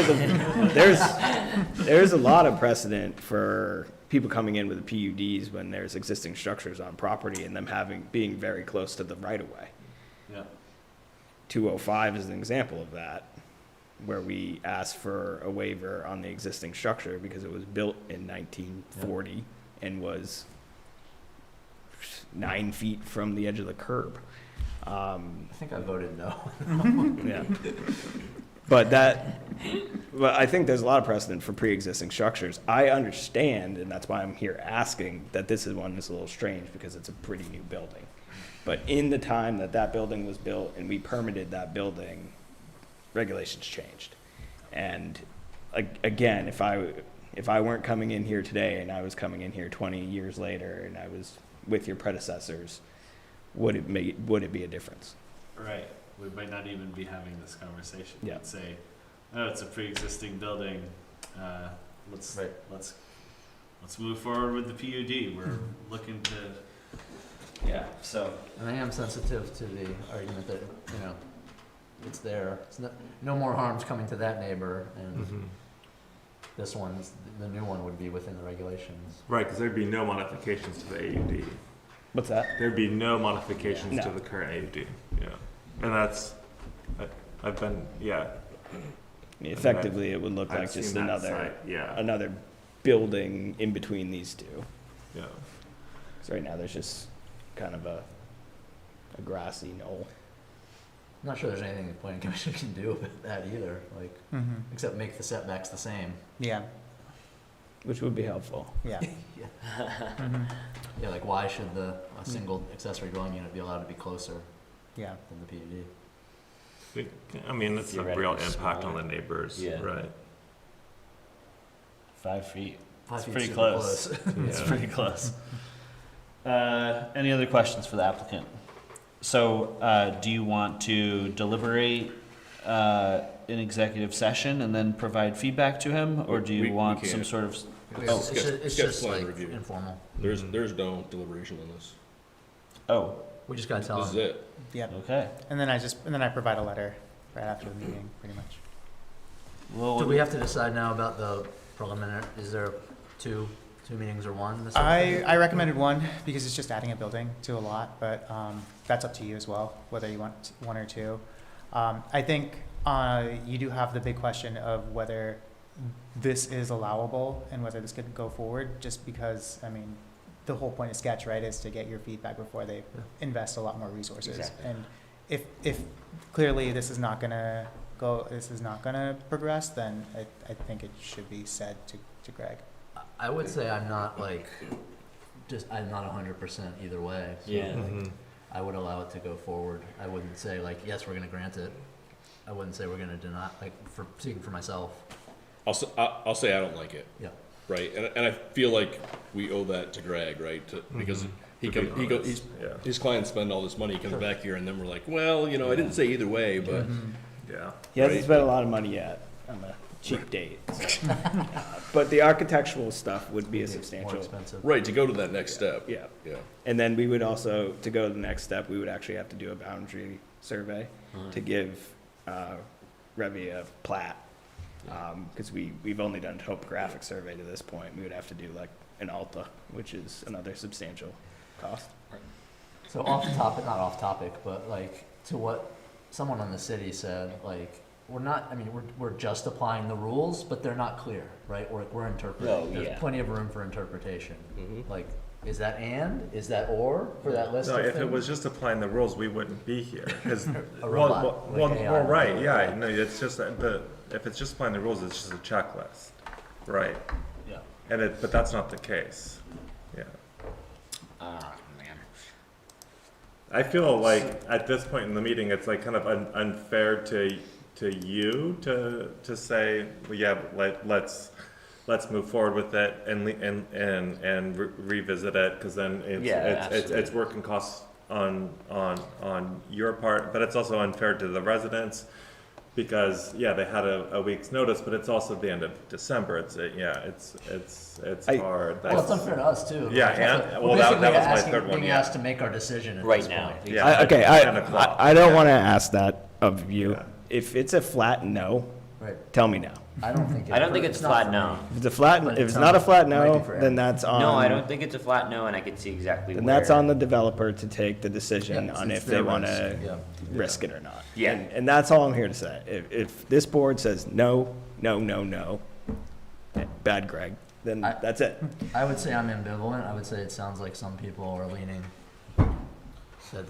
a lot of precedent for people coming in with the PUDs when there's existing structures on property and them being very close to the right-of-way.
Yeah.
205 is an example of that, where we asked for a waiver on the existing structure because it was built in 1940 and was 9 feet from the edge of the curb.
I think I voted no.
Yeah. But I think there's a lot of precedent for pre-existing structures. I understand, and that's why I'm here asking, that this is one that's a little strange because it's a pretty new building. But in the time that that building was built and we permitted that building, regulations changed. And again, if I weren't coming in here today and I was coming in here 20 years later and I was with your predecessors, would it be a difference?
Right. We might not even be having this conversation.
Yeah.
We'd say, oh, it's a pre-existing building. Let's move forward with the PUD. We're looking to, yeah, so.
And I am sensitive to the argument that, you know, it's there. It's no more harm's coming to that neighbor, and this one's, the new one would be within the regulations.
Right, because there'd be no modifications to the AUD.
What's that?
There'd be no modifications
No.
to the current AUD, yeah. And that's, I've been, yeah.
Effectively, it would look
I've
like just
seen that
another,
site, yeah.
another building in between these two.
Yeah.
So right now, there's just kind of a grassy knoll.
I'm not sure there's anything the planning commission can do with that either, like, except make the setbacks the same.
Yeah.
Which would be helpful.
Yeah.
Yeah, like why should a single accessory dwelling unit be allowed to be closer
Yeah.
than the PUD?
I mean, it's a real
Theoretically
impact on
smaller.
the neighbors,
Yeah.
right?
5 feet.
5
It's
feet's
pretty
super
close.
close.
It's pretty close. Any other questions for the applicant? So, do you want to deliberate in executive session and then provide feedback to him, or do you
We
want some
can't.
sort of?
It's just
plan
like
review.
informal.
There's no deliberation on this.
Oh,
We just gotta tell
This is
them.
it.
Yep.
okay.
And then I provide a letter right after the meeting, pretty much.
Well,
Do we have to decide now about the preliminary, is there two meetings or one? this
I
week?
recommended one because it's just adding a building to a lot, but that's up to you as well, whether you want one or two. I think you do have the big question of whether this is allowable and whether this could go forward, just because, I mean, the whole point of sketch, right, is to get your feedback before they invest a lot more resources.
Exactly.
And if clearly this is not gonna progress, then I think it should be said to Greg.
I would say I'm not like, I'm not 100% either way. So
Yeah.
like, I would allow it to go forward. I wouldn't say like, yes, we're gonna grant it. I wouldn't say we're gonna deny, like, speaking for myself.
I'll say I don't like it.
Yeah.
Right, and I feel like we owe that to Greg, right? Because his clients spend all this money, he comes back here, and then we're like, well, you know, I didn't say either way, but.
Yeah.
He hasn't spent a lot of money yet on the cheap date. So. But the architectural stuff would be a
More
substantial.
expensive.
Right, to go to that next step.
Yeah.
Yeah.
And then we would also, to go to the next step, we would actually have to do a boundary survey to give Revy a plat. Because we've only done a topographic survey to this point. We would have to do like an ALTA, which is another substantial cost.
So not off topic, but like to what someone on the city said, like, we're just applying the rules, but they're not clear, right? We're interpreting.
Oh,
There's
yeah.
plenty of room for interpretation. Like, is that and? Is that or for that list
No,
of
if
things?
it was just applying the rules, we wouldn't be here, because,
A robot, like AI.
well, right, yeah, no, it's just that if it's just applying the rules, it's just a checklist, right?
Yeah.
But that's not the case, yeah.
Man.
I feel like at this point in the meeting, it's like kind of unfair to you to say, well, yeah, let's move forward with it and revisit it, because then it's working costs on your part, but it's also unfair to the residents, because they had a week's notice, but it's also the end of December. It's hard.
Well, it's unfair to us too.
Yeah,
That's
well, that was my third one.
Being asked to make our decision at
Right
this
now.
point.
Yeah,
I don't want to ask that of you.
Yeah.
If it's a flat no,
Right.
tell me no.
I don't think.
I don't think it's a flat no.
If it's a flat,
But
if it's
it's
not a
on-
flat
might
no,
be for
then that's on.
No, I don't think it's a flat no, and I can see exactly
Then
where.
that's on the developer to take the decision
Yeah,
on
it's
if they
their
want
risk,
to
yeah.
risk it or not.
Yeah.
And that's all I'm here to say. If this board says no, no, no, no, bad Greg, then that's it.
I would say I'm ambivalent. I would say it sounds like some people are leaning that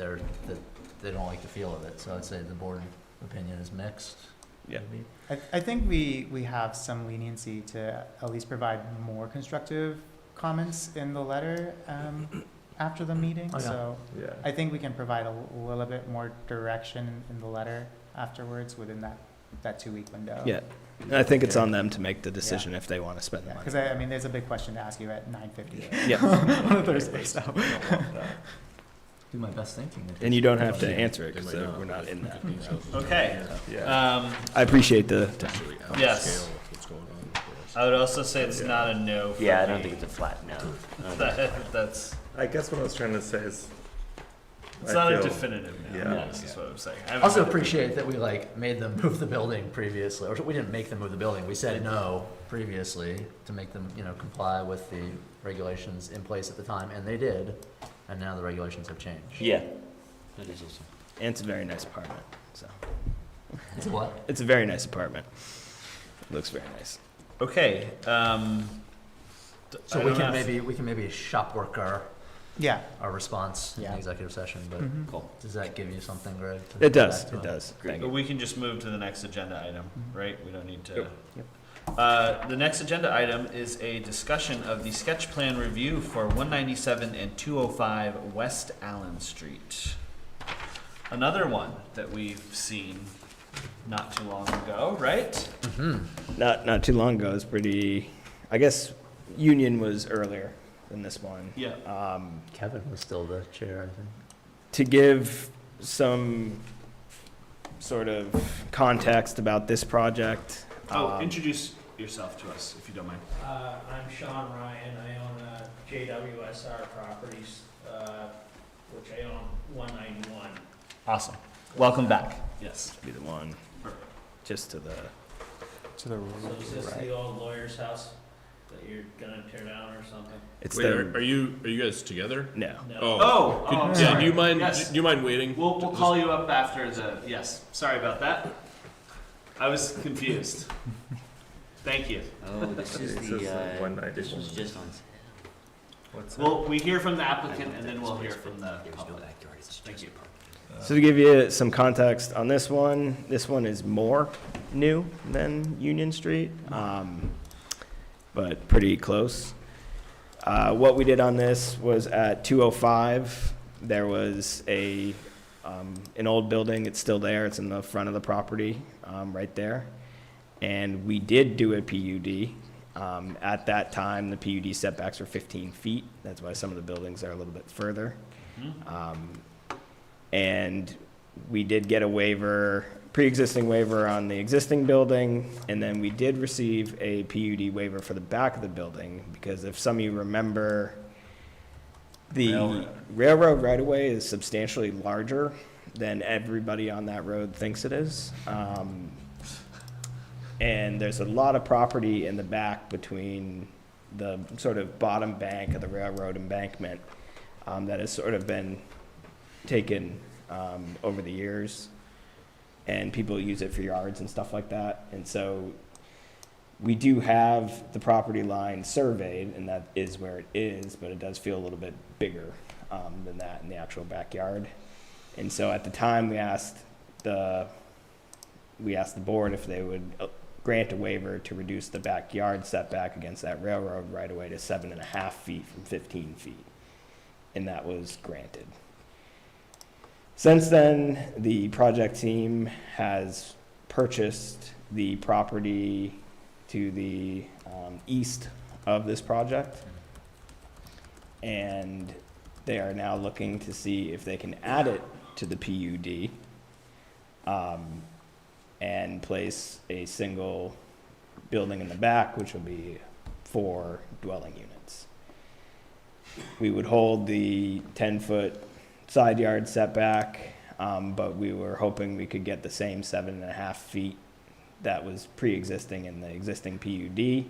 they don't like the feel of it. So I'd say the board opinion is mixed.
Yeah.
maybe.
I think we have some leniency to at least provide more constructive comments in the letter after the meeting.
Oh, yeah.
So
Yeah.
I think we can provide a little bit more direction in the letter afterwards within that 2-week window.
Yeah. And I think it's on them to make the decision if they want to spend the money.
Because I mean, there's a big question to ask you at 9:50
Yeah.
on a Thursday, so.
Do my best thinking.
And you don't have to answer it because we're not in that.
Okay.
I appreciate the.
Yes. I would also say it's not a no. For
Yeah, I don't
me.
think it's a flat no.
That's.
I guess what I was trying to say is.
It's
I
not a
feel-
definitive no.
Yeah.
This is what I'm saying.
I also appreciate that we like made them move the building previously, or we didn't make them move the building. We said no previously to make them, comply with the regulations in place at the time, and they did. And now the regulations have changed.
Yeah. That is also.
And it's a very nice apartment. So.
It's a what?
It's a very nice apartment. It looks very nice.
Okay.
So we can maybe shop work our
Yeah.
response in the executive session. But
Cool.
does that give you something, Greg? to
It
go
does.
back to?
It does. Thank
But
you.
we can just move to the next agenda item, right? We don't need to.
Yep.
The next agenda item is a discussion of the sketch plan review for 197 and 205 West Allen Street. Another one that we've seen not too long ago, right?
Not too long ago. It was pretty. I guess Union was earlier than this one.
Yeah.
Kevin was still the chair, I think.
To give some sort of context about this project.
Introduce yourself to us, if you don't mind.
I'm Sean Ryan. I own JWSR Properties, which I own 191.
Awesome. Welcome back. Yes.
Be the one. Just to the.
So is this the old lawyer's house that you're gonna tear down or something?
It's
Wait, are you guys together?
No.
No.
Oh,
Could-
I'm
yeah.
sorry.
Do you mind?
Yes.
Do you mind waiting?
We'll
Just-
call you up after the. Yes. Sorry about that. I was confused. Thank you.
Oh, this is
This
the,
is like 191.
this was just on sale.
What's that?
Well, we hear from the applicant and then we'll hear from the public. Thank you.
So to give you some context on this one is more new than Union Street, but pretty close. What we did on this was at 205, there was an old building. It's still there. It's in the front of the property, right there. And we did do a PUD. At that time, the PUD setbacks were 15 feet. That's why some of the buildings are a little bit further. And we did get a waiver, pre-existing waiver on the existing building, and then we did receive a PUD waiver for the back of the building, because if some of you remember, the railroad right-of-way is substantially larger than everybody on that road thinks it is. And there's a lot of property in the back between the sort of bottom bank of the railroad embankment that has sort of been taken over the years, and people use it for yards and stuff like that. And so we do have the property line surveyed, and that is where it is, but it does feel a little bit bigger than that in the actual backyard. And so at the time, we asked the board if they would grant a waiver to reduce the backyard setback against that railroad right away to 7.5 feet from 15 feet. And that was granted. Since then, the project team has purchased the property to the east of this project. And they are now looking to see if they can add it to the PUD and place a single building in the back, which will be 4 dwelling units. We would hold the 10-foot side yard setback, but we were hoping we could get the same 7.5 feet that was pre-existing in the existing PUD.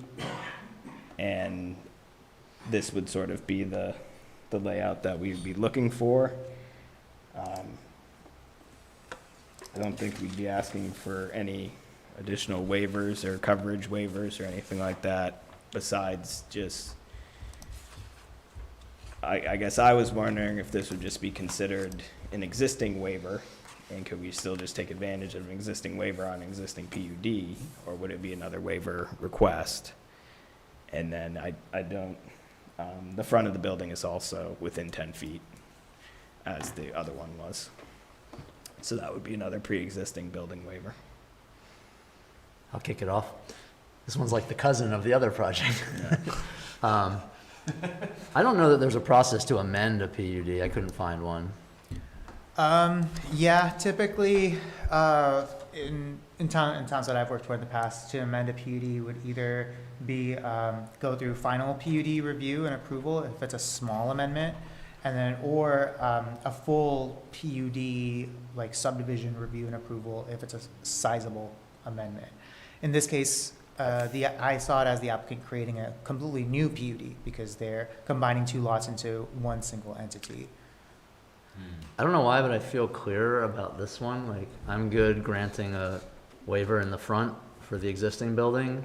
And this would sort of be the layout that we'd be looking for. I don't think we'd be asking for any additional waivers or coverage waivers or anything like that, besides just, I guess I was wondering if this would just be considered an existing waiver, and could we still just take advantage of an existing waiver on an existing PUD, or would it be another waiver request? And then I don't, the front of the building is also within 10 feet, as the other one was. So that would be another pre-existing building waiver.
I'll kick it off. This one's like the cousin of the other project. I don't know that there's a process to amend a PUD. I couldn't find one.
Yeah, typically, in towns that I've worked for in the past, to amend a PUD would either be, go through final PUD review and approval if it's a small amendment, and then, or, a full PUD, like subdivision review and approval if it's a sizable amendment. In this case, I saw it as the applicant creating a completely new PUD because they're combining two lots into one single entity.
I don't know why, but I feel clearer about this one. Like, I'm good granting a waiver in the front for the existing building.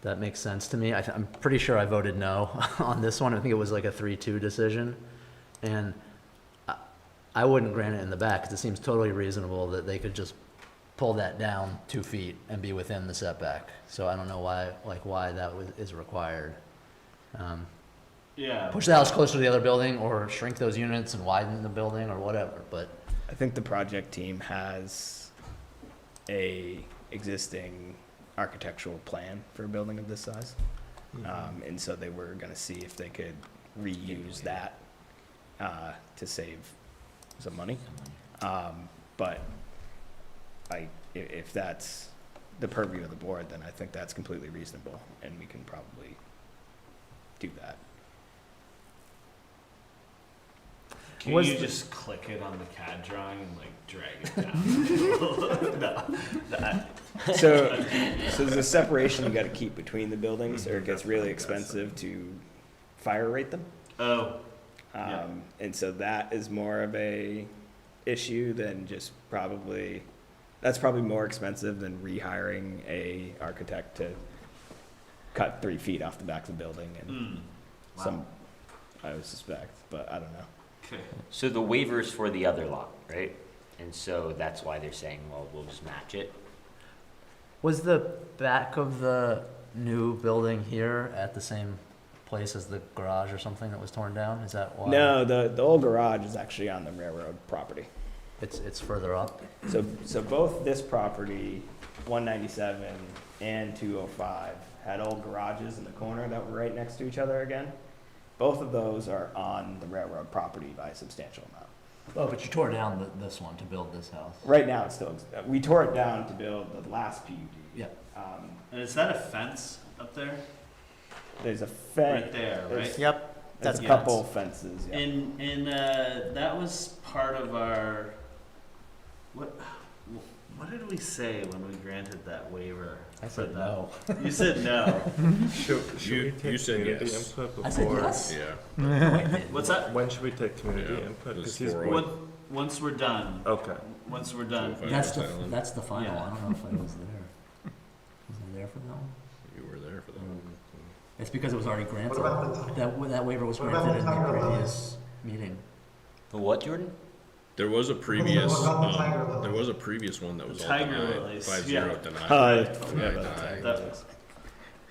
That makes sense to me. I'm pretty sure I voted no on this one. I think it was like a 3-2 decision. And I wouldn't grant it in the back because it seems totally reasonable that they could just pull that down 2 feet and be within the setback. So I don't know why that is required.
Yeah.
Push the house closer to the other building or shrink those units and widen the building or whatever, but.
I think the project team has a existing architectural plan for a building of this size. And so they were gonna see if they could reuse that, to save some money. But if that's the purview of the board, then I think that's completely reasonable and we can probably do that.
Can you just click it on the CAD drawing and like drag it down? No.
So there's a separation you gotta keep between the buildings or it gets really expensive to fire rate them.
Oh.
And so that is more of a issue than just probably, that's probably more expensive than rehiring a architect to cut 3 feet off the back of the building and some, I would suspect, but I don't know.
Okay.
So the waiver's for the other lot, right? And so that's why they're saying, well, we'll just match it.
Was the back of the new building here at the same place as the garage or something that was torn down? Is that why?
No, the old garage is actually on the railroad property.
It's further up?
So both this property, 197 and 205, had old garages in the corner that were right next to each other again. Both of those are on the railroad property by a substantial amount.
Oh, but you tore down this one to build this house.
Right now, it's still, we tore it down to build the last PUD.
Yeah.
And is that a fence up there?
There's a fence.
Right there, right?
Yep.
There's a couple fences, yeah.
And that was part of our, what did we say when we granted that waiver?
I said no.
You said no.
You said yes.
Input before?
I said yes.
Yeah.
What's that?
When should we take community
Yeah,
input?
this
'Cause he's
for-
one-
Once we're done.
Okay.
Once we're done.
That's the final.
Yeah.
I don't know if I was there. Was I there for that one?
You were there for that one.
It's because it was already granted.
What about
That waiver was
what about
granted in
the
the
Tiger
previous meeting.
The what, Jordan?
There was a previous,
What about the Tiger Lily?
there was a previous one that was all
Tiger
denied,
Lilies,
5-0
yeah.
denied.
That-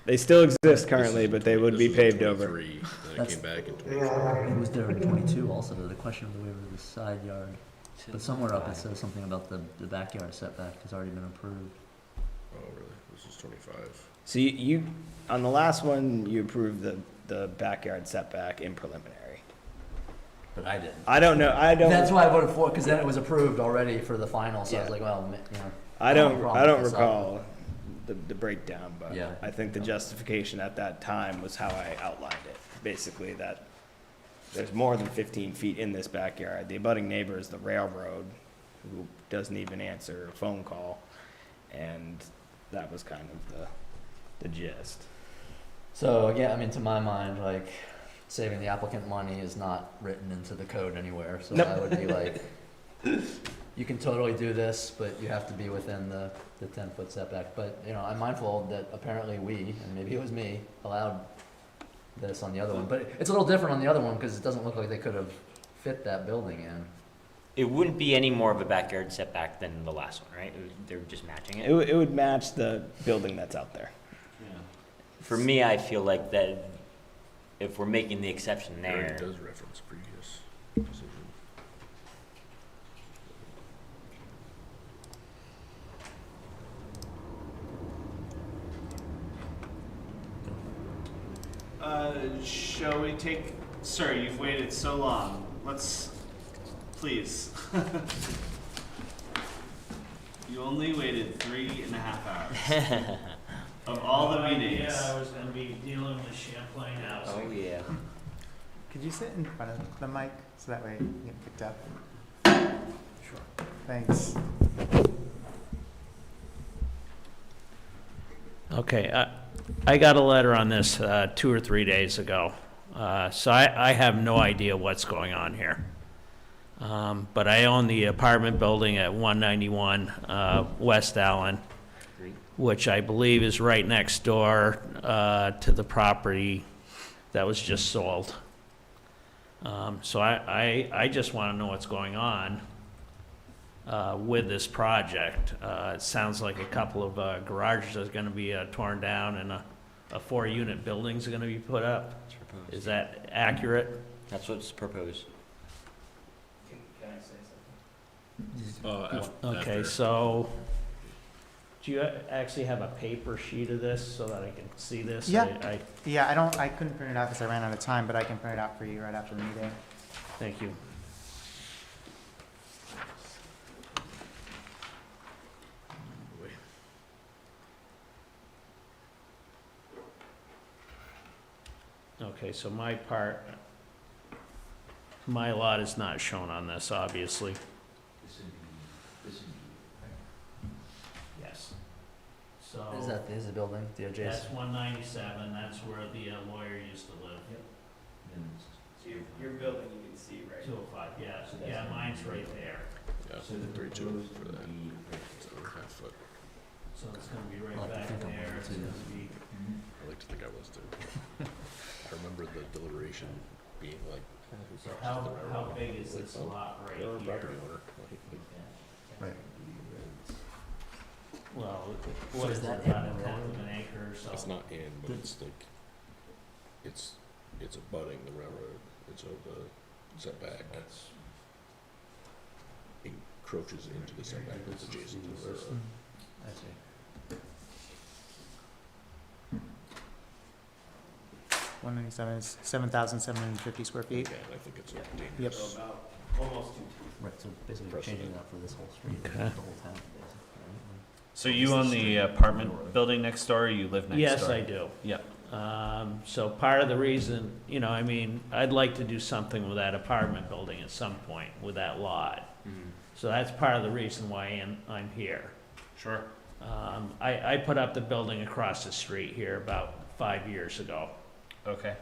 They still exist currently, but they would be
This was
paved over.
23, then it
That's-
came back in
Yeah.
It was there in 22 also, the question of the waiver of the side yard. But somewhere up it says something about the backyard setback has already been approved.
Oh, really? This is 25.
So you on the last one, you approved the backyard setback in preliminary.
But I didn't.
I don't know,
That's why I voted for it, because then it was approved already for the final, so I was like, well, you know.
I
have a
don't
problem with this
recall the breakdown, but
Yeah.
I think the justification at that time was how I outlined it. Basically that there's more than 15 feet in this backyard. The abutting neighbor is the railroad, who doesn't even answer a phone call. and that was kind of the gist.
So, yeah, I mean, to my mind, like, saving the applicant money is not written into the code anywhere, so
Nope.
I would be like, you can totally do this, but you have to be within the 10-foot setback. But, you know, I'm mindful that apparently we, and maybe it was me, allowed this on the other one. But it's a little different on the other one, because it doesn't look like they could have fit that building in.
It wouldn't be any more of a backyard setback than the last one, right? They're just matching it.
It would match the building that's out there.
For me, I feel like that if we're making the exception
It already
there,
does reference previous decision.
Shall we take, sir, you've waited so long. Let's, please. You only waited 3.5 hours of all the meetings.
Yeah, I was gonna be dealing with Champlain housing.
oh yeah.
Could you sit in front of the mic so that way you get picked up?
Sure.
Thanks.
Okay, I got a letter on this 2 or 3 days ago, so I have no idea what's going on here. But I own the apartment building at 191 West Allen, which I believe is right next door to the property that was just sold. So I just want to know what's going on with this project. It sounds like a couple of garages are going to be torn down and a 4-unit building's going to be put up. Is that accurate?
That's what's proposed.
Can I say something?
Okay, so, do you actually have a paper sheet of this so that I can see this?
Yeah.
I
I couldn't print it out because I ran out of time, but I can print it out for you right after the meeting.
Thank you. Okay, so my lot is not shown on this, obviously. Yes. So.
Is that the building, the
That's
adjacent?
197, that's where the lawyer used to live.
So your building you can see, right?
205, yeah, mine's right there.
Yeah, 32 for that. It's over half foot.
So it's gonna be
I
right back
think I'm
there,
right
it's
too.
gonna be,
I like to think I was too. I remember the deliberation being like,
so how big is this lot right
you're a
here?
property owner.
Right.
Well,
So
what
is
is
that
that, about
in
a
the
tenth
railroad?
of an acre or so?
It's not in, but it's like, it's abutting the railroad. It's of the setback.
That's,
Encroaches into the setback that's adjacent to the railroad.
I see.
197 is 7,750 square feet.
Yeah, and I think it's a
Yep.
dangerous.
So about almost 2
Right, so basically
Precedent.
changing that for this whole street,
Okay.
the whole town, basically.
So you own the apartment building next door, or you live next door?
yes, I do.
Yep.
So part of the reason, I mean, I'd like to do something with that apartment building at some point with that lot. So that's part of the reason why I'm here.
Sure.
I put up the building across the street here about 5 years ago.
Okay.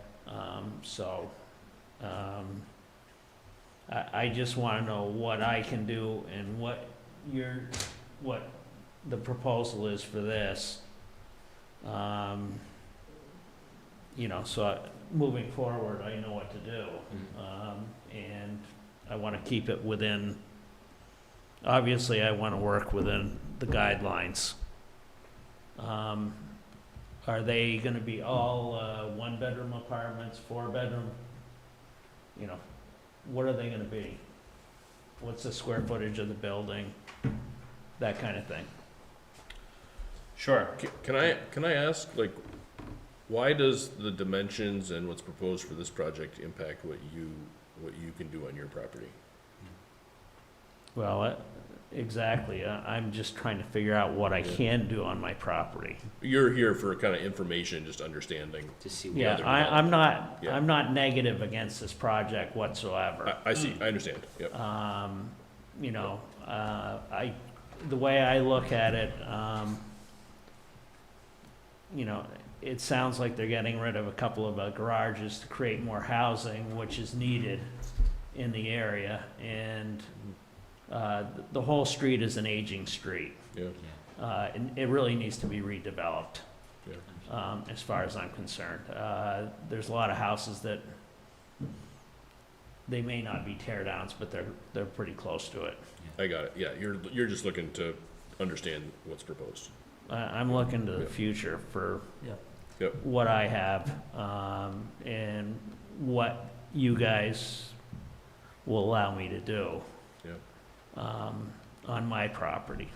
I just want to know what I can do and what the proposal is for this. So moving forward, I know what to do. And I want to keep it within, obviously, I want to work within the guidelines. Are they going to be all 1-bedroom apartments, 4-bedroom? What are they going to be? What's the square footage of the building? That kind of thing.
Sure.
Can I ask, like, why does the dimensions and what's proposed for this project impact what you can do on your property?
Well, exactly. I'm just trying to figure out what I can do on my property.
You're here for kind of information, just understanding.
To see
Yeah,
other
I'm not,
Yeah.
I'm not negative against this project whatsoever.
I see, I understand, yep.
the way I look at it, you know, it sounds like they're getting rid of a couple of garages to create more housing, which is needed in the area. And the whole street is an aging street.
Yeah.
And it really needs to be redeveloped,
Yeah.
as far as I'm concerned. There's a lot of houses that they may not be tear downs, but they're pretty close to it.
I got it. Yeah, you're just looking to understand what's proposed.
I'm looking to the future for
Yep.
what I have, and what you guys will allow me to do, on my property.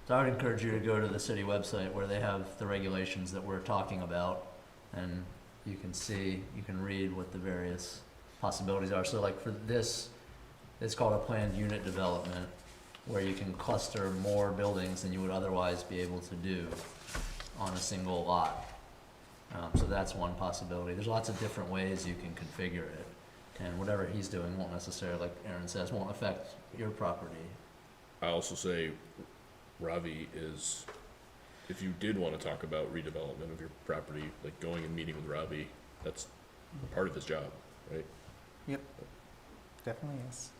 So I would encourage you to go to the city website where they have the regulations that we're talking about, and you can see, you can read what the various possibilities are. So like for this, it's called a planned unit development, where you can cluster more buildings than you would otherwise be able to do on a single lot. So that's one possibility. There's lots of different ways you can configure it, and whatever he's doing won't necessarily, like Aaron says, won't affect your property.
I also say, Ravi is, if you did want to talk about redevelopment of your property, like going and meeting with Ravi, that's part of his job, right?
Yep, definitely is.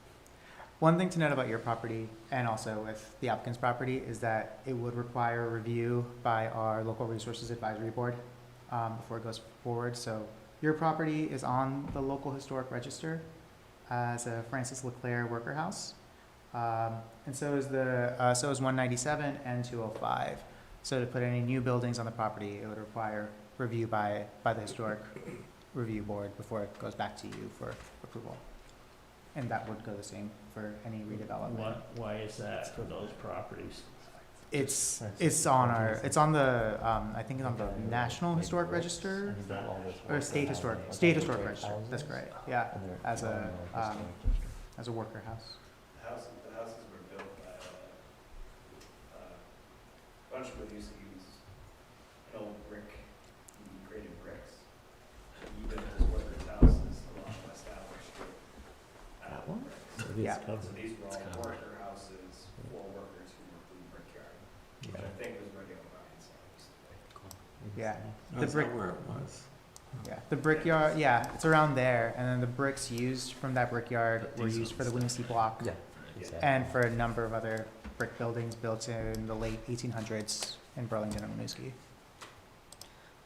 One thing to note about your property and also with the applicant's property is that it would require review by our local resources advisory board before it goes forward. So your property is on the local historic register as a Francis LeClaire worker house. And so is 197 and 205. So to put any new buildings on the property, it would require review by the historic review board before it goes back to you for approval. And that would go the same for any redevelopment.
Why is that for those properties?
It's on the I think it's on the National Historic Register or State Historic Register. That's correct. Yeah, as a worker house.
The houses were built by a bunch of Winooski use an old brick, graded bricks. Even his workers' houses along West Allen Street.
Yeah.
So these were all worker houses for workers who worked in the brickyard, which I think was where the O'Brien's house.
Yeah.
That's not where it was.
Yeah, the brickyard, yeah, it's around there, and then the bricks used from that brickyard were used for the Winooski block.
Yeah.
And for a number of other brick buildings built in the late 1800s in Burlington and Winooski.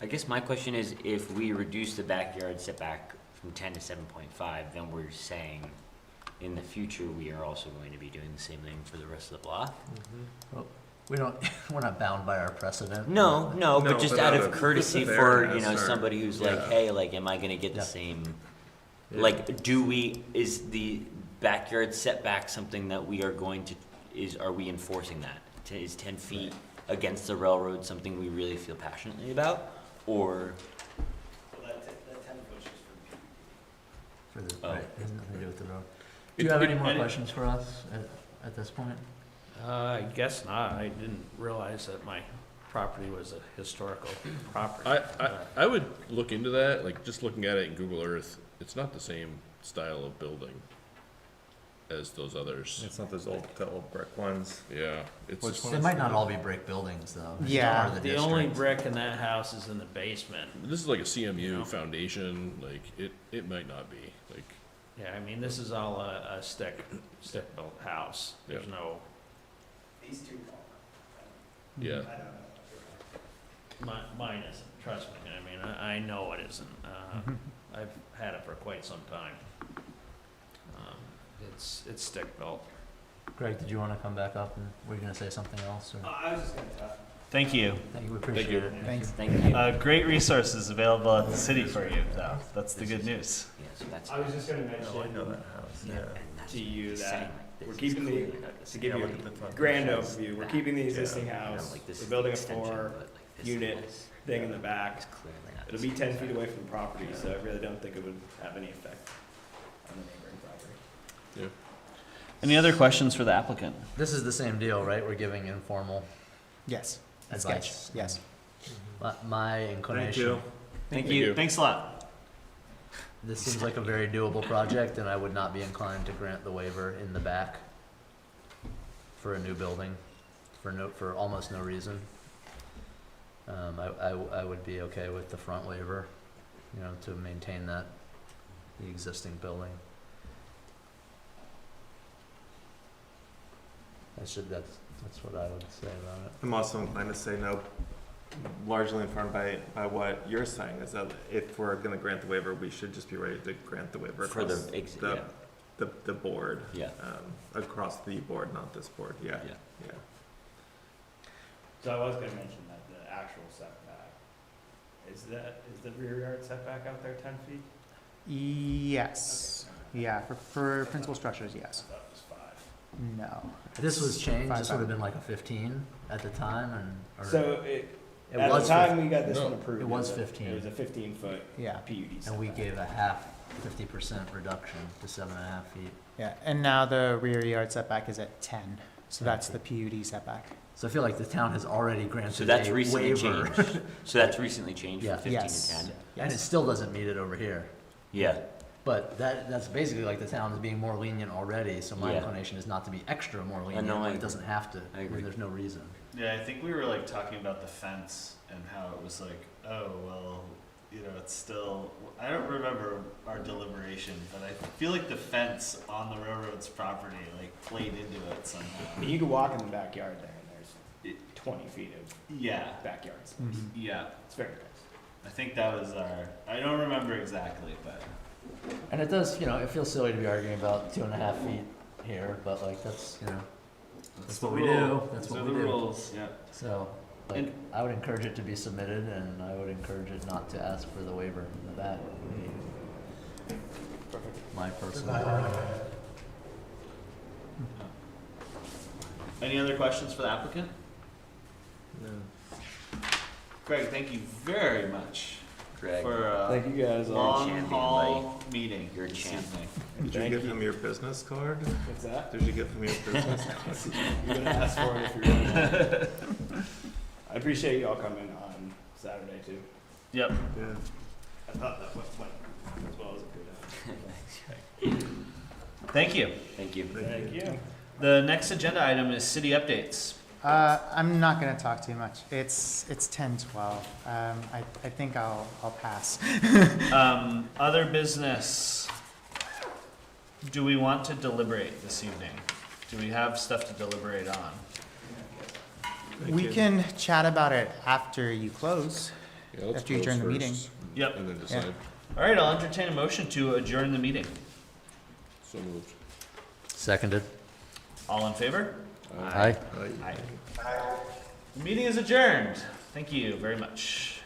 I guess my question is, if we reduce the backyard setback from 10 to 7.5, then we're saying in the future we are also going to be doing the same thing for the rest of the block?
Well, we're not bound by our precedent.
No, but just out of courtesy for, you know,
fairness or-
somebody who's like,
yeah.
hey, like, am I gonna get the same?
Yeah.
Like, is the backyard setback something that we are going to, are we enforcing that? Is 10 feet against the railroad something we really feel passionately about? Or,
Well, that 10 foot is for the
For the,
Oh.
right, has nothing to do with the road. Do you have any more questions for us at this point?
I guess not. I didn't realize that my property was a historical property.
I would look into that, like just looking at it in Google Earth, it's not the same style of building as those others.
It's not those old brick ones.
Yeah, it's.
Which one
They
is
might
it?
not all be brick buildings, though. They
Yeah.
are
The only
district.
brick in that house is in the basement.
This is like a CMU
No.
foundation, like it might not be, like,
Yeah, I mean, this is all a stick-built house. There's
Yeah.
no,
These two.
yeah.
I don't know.
mine isn't, trust me. I mean, I know it isn't. I've had it for quite some time. It's stick-built.
Greg, did you want to come back up and were you going to say something else? Or?
I was just gonna tell.
Thank you.
Thank you, we appreciate
you.
it.
Thanks.
thank you.
Great resources available at the city for you, though. That's the good news.
Yeah, so that's.
I was just gonna mention to you that we're keeping to give you a grand overview, we're keeping the existing house, we're building a 4-unit thing in the back. It'll be 10 feet away from the property, so I really don't think it would have any effect on the neighboring property.
Any other questions for the applicant?
This is the same deal, right? We're giving informal
Yes.
advice.
Sketch, yes.
My inclination.
you.
Thank you. Thanks a lot.
This seems like a very doable project, and I would not be inclined to grant the waiver in the back. for a new building, for almost no reason. I would be okay with the front waiver, you know, to maintain the existing building. That's what I would say about it.
I'm also inclined to say no, largely informed by what you're saying, is that if we're gonna grant the waiver, we should just be ready to grant the waiver
For
across the board.
Yeah.
Across the board, not this board, yeah.
So I was gonna mention that the actual setback, is the rear yard setback out there 10 feet?
Yes. Yeah, for principal structures, yes.
That was 5.
No.
If this was changed, this would have
5.
been like a 15 at the time, or
So
it
at
was
the time
15.
we got this
No,
one approved.
it was 15.
It was a 15-foot
Yeah.
PUD
and we
setback.
gave a half, 50% reduction to 7.5 feet.
Yeah, and now the rear yard setback is at 10, so
Yeah.
that's the PUD setback.
So I feel like the town has already granted
So that's
a
recently
waiver.
changed. So that's recently changed
Yeah.
from 15
Yes.
to 10?
And it still doesn't meet it over here.
Yeah.
But that's basically like the town is being more lenient already, so my
Yeah.
inclination is not to be extra more lenient,
no, I
but
agree.
it doesn't have to,
I agree.
when there's no reason.
Yeah, I think we were like talking about the fence and how it was like, oh, well, you know, it's still, I don't remember our deliberation, but I feel like the fence on the railroad's property like played into it somehow.
I mean, you could walk in the backyard there, and there's 20 feet of
Yeah,
backyard space.
yeah.
It's very nice.
I think that was I don't remember exactly, but.
And it does, you know, it feels silly to be arguing about 2.5 feet here, but like, that's, you know, that's what we do, that's what we do.
Rules, yeah.
So, like, I would encourage it to be submitted, and I would encourage it not to ask for the waiver in the back. My personal opinion.
Any other questions for the applicant?
No.
Greg, thank you very much
Greg,
for a
Thank you guys.
long
champion,
haul meeting.
you're a
this
champ.
evening.
Did you give him your business card?
What's that?
Did you give him your business card?
You're gonna ask for it if you're gonna. I appreciate y'all coming on Saturday too.
Yep.
Yeah.
I thought that went as well as it could.
Thank you.
Thank you.
Thank you.
The next agenda item is city updates.
I'm not gonna talk too much. It's 10:12. I think I'll pass.
Other business. Do we want to deliberate this evening? Do we have stuff to deliberate on?
We can chat about it after you close.
Yeah, let's
After you
close
adjourn the meeting.
first,
Yep.
and then decide.
All right, I'll entertain a motion to adjourn the meeting.
So moved.
Seconded.
All in favor?
Aye.
Aye. The meeting is adjourned. Thank you very much.